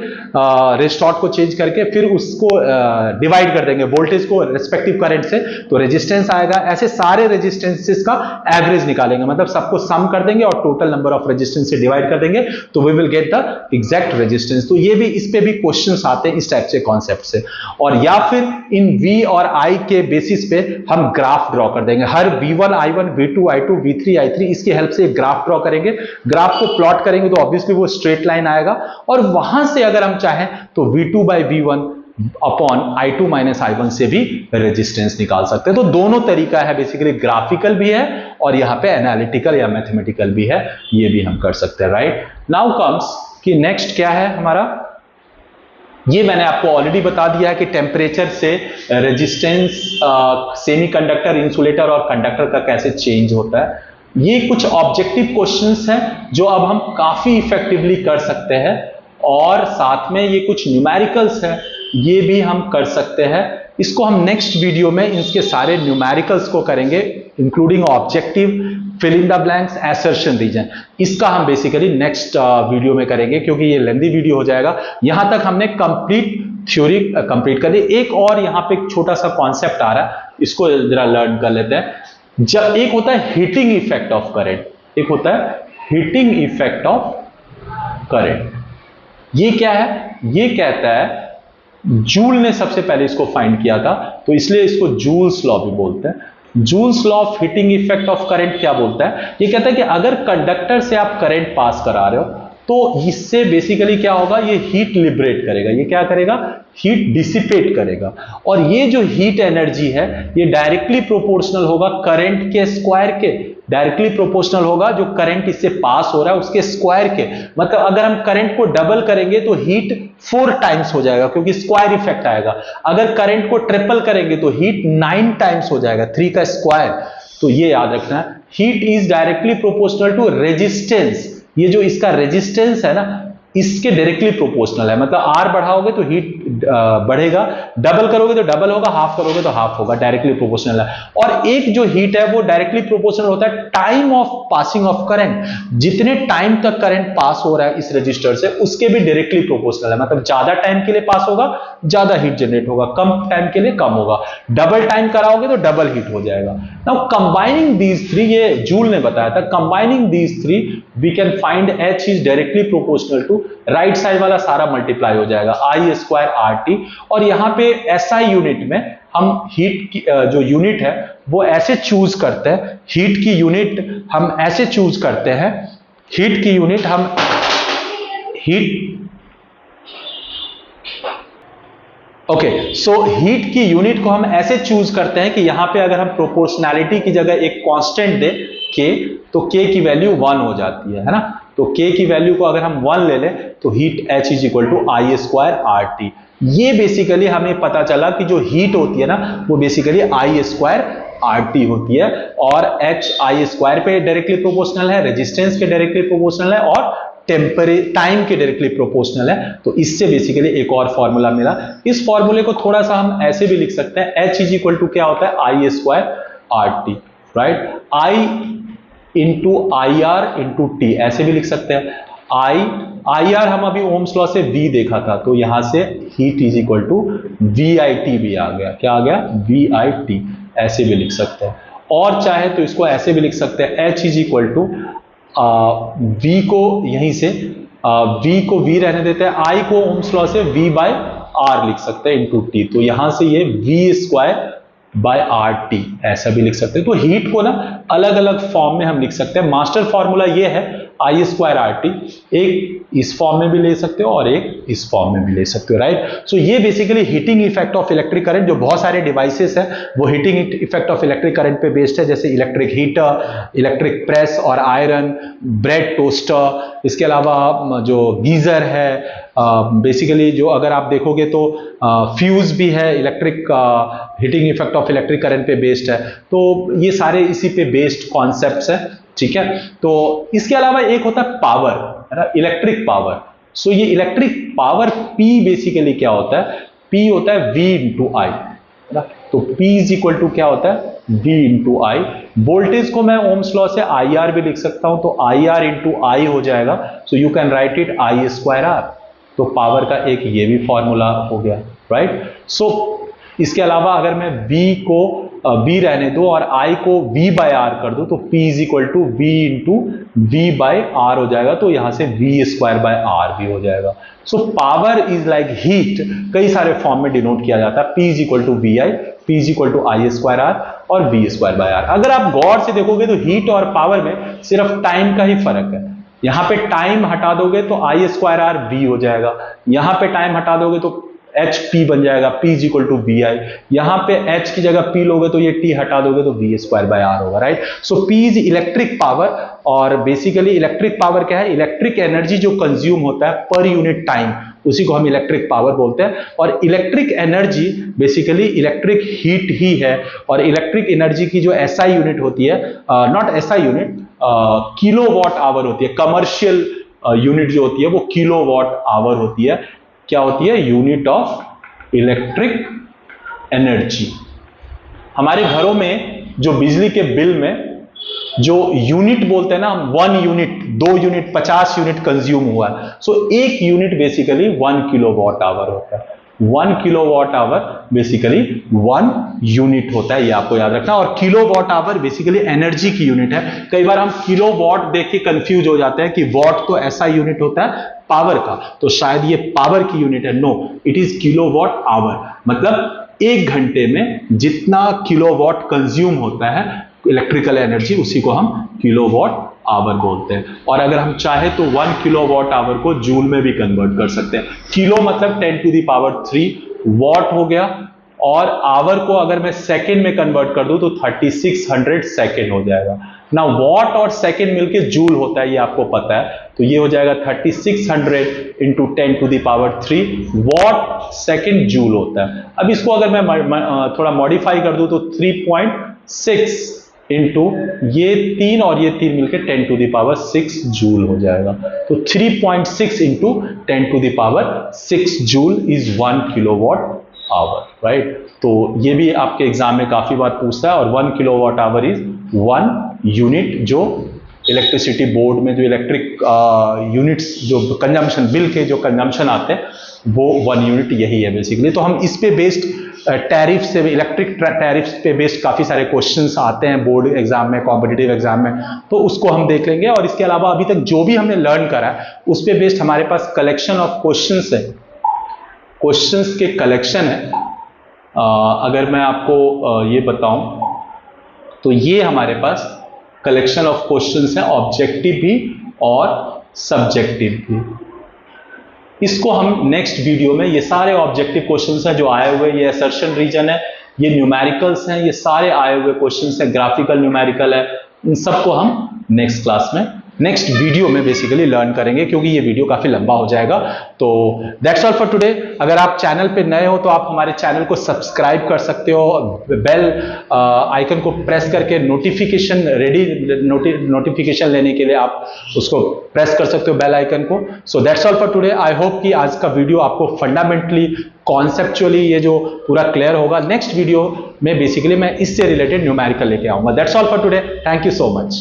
रेस्टॉर्ट को चेंज करके, फिर उसको डिवाइड कर देंगे वोल्टेज को रेस्पेक्टिव करंट से, तो रेजिस्टेंस आएगा। ऐसे सारे रेजिस्टेंसेस का एवरेज निकालेंगे, मतलब सबको सम कर देंगे और टोटल नंबर ऑफ रेजिस्टेंस से डिवाइड कर देंगे, तो we will get the exact resistance. तो ये भी, इस पे भी क्वेश्चंस आते हैं इस टाइप से कॉन्सेप्ट से। और या फिर इन V और I के बेसिस पे हम ग्राफ ड्रॉ कर देंगे, हर V1 I1 V2 I2 V3 I3 इसकी हेल्प से ग्राफ ड्रॉ करेंगे। ग्राफ को प्लॉट करेंगे तो ऑब्वियसली वो स्ट्रेट लाइन आएगा, और वहां से अगर हम चाहें तो V2 by V1 upon I2 minus I1 से भी रेजिस्टेंस निकाल सकते हैं। तो दोनों तरीका है, बेसिकली ग्राफिकल भी है और यहां पे एनालिटिकल या मैथमेटिकल भी है, ये भी हम कर सकते हैं, राइट। नाउ कम्स कि नेक्स्ट क्या है हमारा, ये मैंने आपको ऑलरेडी बता दिया है कि टेम्परेचर से रेजिस्टेंस सेमीकंडक्टर, इंसुलेटर और कंडक्टर का कैसे चेंज होता है। ये कुछ ऑब्जेक्टिव क्वेश्चंस हैं जो अब हम काफी इफेक्टिवली कर सकते हैं, और साथ में ये कुछ न्यूमेरिकल्स हैं, ये भी हम कर सकते हैं। इसको हम नेक्स्ट वीडियो में इसके सारे न्यूमेरिकल्स को करेंगे, including objective, fill in the blanks, assertion reason. इसका हम बेसिकली नेक्स्ट वीडियो में करेंगे, क्योंकि ये लेंथी वीडियो हो जाएगा। यहां तक हमने कंप्लीट थ्योरी कंप्लीट कर दी। एक और यहां पे एक छोटा सा कॉन्सेप्ट आ रहा है, इसको जरा लर्न कर लेते हैं। जब एक होता है हीटिंग इफेक्ट ऑफ करंट, एक होता है हीटिंग इफेक्ट ऑफ करंट। ये क्या है, ये कहता है, जूल ने सबसे पहले इसको फाइंड किया था, तो इसलिए इसको जूल्स लॉ भी बोलते हैं। Joules law of heating effect of current क्या बोलता है, ये कहता है कि अगर कंडक्टर से आप करंट पास करा रहे हो तो इससे बेसिकली क्या होगा, ये हीट लिबरेट करेगा। ये क्या करेगा, हीट डिसिपेट करेगा, और ये जो हीट एनर्जी है ये डायरेक्टली प्रोपोर्शनल होगा करंट के स्क्वायर के, डायरेक्टली प्रोपोर्शनल होगा जो करंट इससे पास हो रहा है उसके स्क्वायर के। मतलब अगर हम करंट को डबल करेंगे तो हीट 4 टाइम्स हो जाएगा, क्योंकि स्क्वायर इफेक्ट आएगा। अगर करंट को ट्रिपल करेंगे तो हीट 9 टाइम्स हो जाएगा, 3 का स्क्वायर। तो ये याद रखना है, heat is directly proportional to resistance. ये जो इसका रेजिस्टेंस है ना, इसके डायरेक्टली प्रोपोर्शनल है। मतलब R बढ़ाओगे तो हीट बढ़ेगा, डबल करोगे तो डबल होगा, हाफ करोगे तो हाफ होगा, डायरेक्टली प्रोपोर्शनल है। और एक जो हीट है वो डायरेक्टली प्रोपोर्शनल होता है time of passing of current. जितने टाइम तक करंट पास हो रहा है इस रजिस्टर से, उसके भी डायरेक्टली प्रोपोर्शनल है। मतलब ज्यादा टाइम के लिए पास होगा, ज्यादा हीट जनरेट होगा, कम टाइम के लिए कम होगा। डबल टाइम कराओगे तो डबल हीट हो जाएगा। नाउ कंबाइनिंग दीज थ्री, ये जूल ने बताया था, combining these three we can find H is directly proportional to, right side वाला सारा मल्टीप्लाई हो जाएगा I स्क्वायर RT। और यहां पे SI यूनिट में हम हीट की जो यूनिट है वो ऐसे चूज करते हैं, हीट की यूनिट हम ऐसे चूज करते हैं, हीट की यूनिट हम सो हीट की यूनिट को हम ऐसे चूज करते हैं कि यहां पे अगर हम प्रोपोर्शनैलिटी की जगह एक कांस्टेंट दे K, तो K की वैल्यू 1 हो जाती है ना। तो K की वैल्यू को अगर हम 1 ले लें तो heat H is equal to I square RT। ये बेसिकली हमें पता चला कि जो हीट होती है ना वो बेसिकली I स्क्वायर RT होती है, और H I स्क्वायर पे डायरेक्टली प्रोपोर्शनल है, रेजिस्टेंस के डायरेक्टली प्रोपोर्शनल है, और टाइम के डायरेक्टली प्रोपोर्शनल है। तो इससे बेसिकली एक और फॉर्मूला मिला। इस फॉर्मूले को थोड़ा सा हम ऐसे भी लिख सकते हैं, H इज इक्वल टू क्या होता है, I square RT, right. I into IR into T, ऐसे भी लिख सकते हैं। IR हम अभी ओम्स लॉ से V देखा था, तो यहां से heat is equal to VIT भी आ गया। क्या आ गया, VIT, ऐसे भी लिख सकते हैं। और चाहे तो इसको ऐसे भी लिख सकते हैं, H is equal to V को यहीं से V को V रहने देते हैं, I को ओम्स लॉ से V बाय R लिख सकते हैं इंटू T। तो यहां से ये V स्क्वायर बाय RT ऐसा भी लिख सकते हैं। तो हीट को ना अलग अलग फॉर्म में हम लिख सकते हैं। मास्टर फॉर्मूला ये है I स्क्वायर RT, एक इस फॉर्म में भी ले सकते हो और एक इस फॉर्म में भी ले सकते हो, राइट। सो ये basically heating effect of electric current, जो बहुत सारे डिवाइसेस है वो heating effect of electric current पे बेस्ड है, जैसे इलेक्ट्रिक हीटर, इलेक्ट्रिक प्रेस और आयरन, ब्रेड टोस्टर, इसके अलावा जो गीजर है, बेसिकली जो अगर आप देखोगे तो फ्यूज भी है, electric heating effect of electric current पे बेस्ड है। तो ये सारे इसी पे बेस्ड कॉन्सेप्ट्स है, ठीक है। तो इसके अलावा एक होता है पावर, है ना, इलेक्ट्रिक पावर। सो ये इलेक्ट्रिक पावर P बेसिकली क्या होता है, P होता है V इंटू I, है ना। तो P इज इक्वल टू क्या होता है, V इंटू आई। वोल्टेज को मैं ओम्स लॉ से IR भी लिख सकता हूं, तो IR इंटू आई हो जाएगा। So you can write it I square R। तो पावर का एक ये भी फॉर्मूला हो गया, राइट। सो इसके अलावा अगर मैं V को V रहने दो और I को V बाय R कर दो, तो P is equal to V into V by R हो जाएगा। तो यहां से V स्क्वायर बाय R भी हो जाएगा। So power is like heat, कई सारे फॉर्म में डिनोट किया जाता है। P is equal to VI, P is equal to I square R और V स्क्वायर बाय R। अगर आप गौर से देखोगे तो हीट और पावर में सिर्फ टाइम का ही फर्क है। यहां पे टाइम हटा दोगे तो I स्क्वायर R V हो जाएगा, यहां पे टाइम हटा दोगे तो HP बन जाएगा, P is equal to VI। यहां पे H की जगह P लोगे तो ये T हटा दोगे तो V स्क्वायर बाय R होगा, right. So P is electric power, और बेसिकली इलेक्ट्रिक पावर क्या है? इलेक्ट्रिक एनर्जी जो कंज्यूम होता है पर यूनिट टाइम, उसी को हम इलेक्ट्रिक पावर बोलते हैं। और electric energy basically electric heat ही है। और इलेक्ट्रिक एनर्जी की जो SI यूनिट होती है, not SI unit, kilowatt hour होती है। कमर्शियल यूनिट जो होती है वो किलोवाट आवर होती है। क्या होती है? Unit of electric energy. हमारे घरों में जो बिजली के बिल में जो यूनिट बोलते हैं ना, 1 यूनिट, 2 यूनिट, 50 यूनिट कंज्यूम हुआ है। सो एक यूनिट बेसिकली 1 किलोवाट आवर होता है। 1 किलोवाट आवर बेसिकली 1 यूनिट होता है, ये आपको याद रखना। और किलोवाट आवर बेसिकली एनर्जी की यूनिट है। कई बार हम किलोवाट देख के कंफ्यूज हो जाते हैं कि वॉट तो ऐसा यूनिट होता है पावर का, तो शायद ये पावर की यूनिट है। No, it is kilowatt hour. मतलब एक घंटे में जितना किलोवाट कंज्यूम होता है इलेक्ट्रिकल एनर्जी, उसी को हम किलोवाट आवर बोलते हैं। और अगर हम चाहे तो 1 किलोवाट आवर को जूल में भी कन्वर्ट कर सकते हैं। किलो मतलब 10 टू द पावर 3 वॉट हो गया, और आवर को अगर मैं सेकेंड में कन्वर्ट कर दूं तो 3600 सेकेंड हो जाएगा ना। वॉट और सेकेंड मिलके जूल होता है, ये आपको पता है। तो ये हो जाएगा 3600 into 10 to the power 3 watt second joule होता है। अब इसको अगर मैं थोड़ा मॉडिफाई कर दूं तो 3.6 इंटू ये 3 और ये 3 मिलकर 10 टू द पावर 6 जूल हो जाएगा। तो 3.6 into 10 to the power 6 joule is 1 kilowatt hour, right. तो ये भी आपके एग्जाम में काफी बार पूछता है। और 1 किलोवाट आवर इज 1 यूनिट, जो इलेक्ट्रिसिटी बोर्ड में जो इलेक्ट्रिक यूनिट्स जो कंजम्पशन, बिल के जो कंजम्पशन आते हैं वो 1 यूनिट यही है बेसिकली। तो हम इस पे बेस्ड टैरिफ से, इलेक्ट्रिक टैरिफ पे बेस्ड काफी सारे क्वेश्चंस आते हैं बोर्ड एग्जाम में, कॉम्पिटिटिव एग्जाम में, तो उसको हम देख लेंगे। और इसके अलावा अभी तक जो भी हमने लर्न करा है उस पे बेस्ड हमारे पास कलेक्शन ऑफ क्वेश्चंस है, क्वेश्चंस के कलेक्शन है। अगर मैं आपको ये बताऊं तो ये हमारे पास कलेक्शन ऑफ क्वेश्चंस है, ऑब्जेक्टिव भी और सब्जेक्टिव भी। इसको हम नेक्स्ट वीडियो में, ये सारे ऑब्जेक्टिव क्वेश्चंस हैं जो आए हुए, ये असर्शन रीजन है, ये न्यूमेरिकल्स हैं, ये सारे आए हुए क्वेश्चंस हैं, ग्राफिकल न्यूमेरिकल है, इन सबको हम नेक्स्ट क्लास में, नेक्स्ट वीडियो में बेसिकली लर्न करेंगे, क्योंकि ये वीडियो काफी लंबा हो जाएगा। तो दैट्स ऑल फॉर टुडे। अगर आप चैनल पे नए हो तो आप हमारे चैनल को सब्सक्राइब कर सकते हो, बेल आइकन को प्रेस करके नोटिफिकेशन नोटिफिकेशन लेने के लिए आप उसको प्रेस कर सकते हो, बेल आइकन को। So that's all for today. I hope कि आज का वीडियो आपको फंडामेंटली, कॉन्सेप्चुअली ये जो पूरा क्लियर होगा। नेक्स्ट वीडियो में बेसिकली मैं इससे रिलेटेड न्यूमेरिकल लेके आऊंगा। That's all for today. Thank you so much.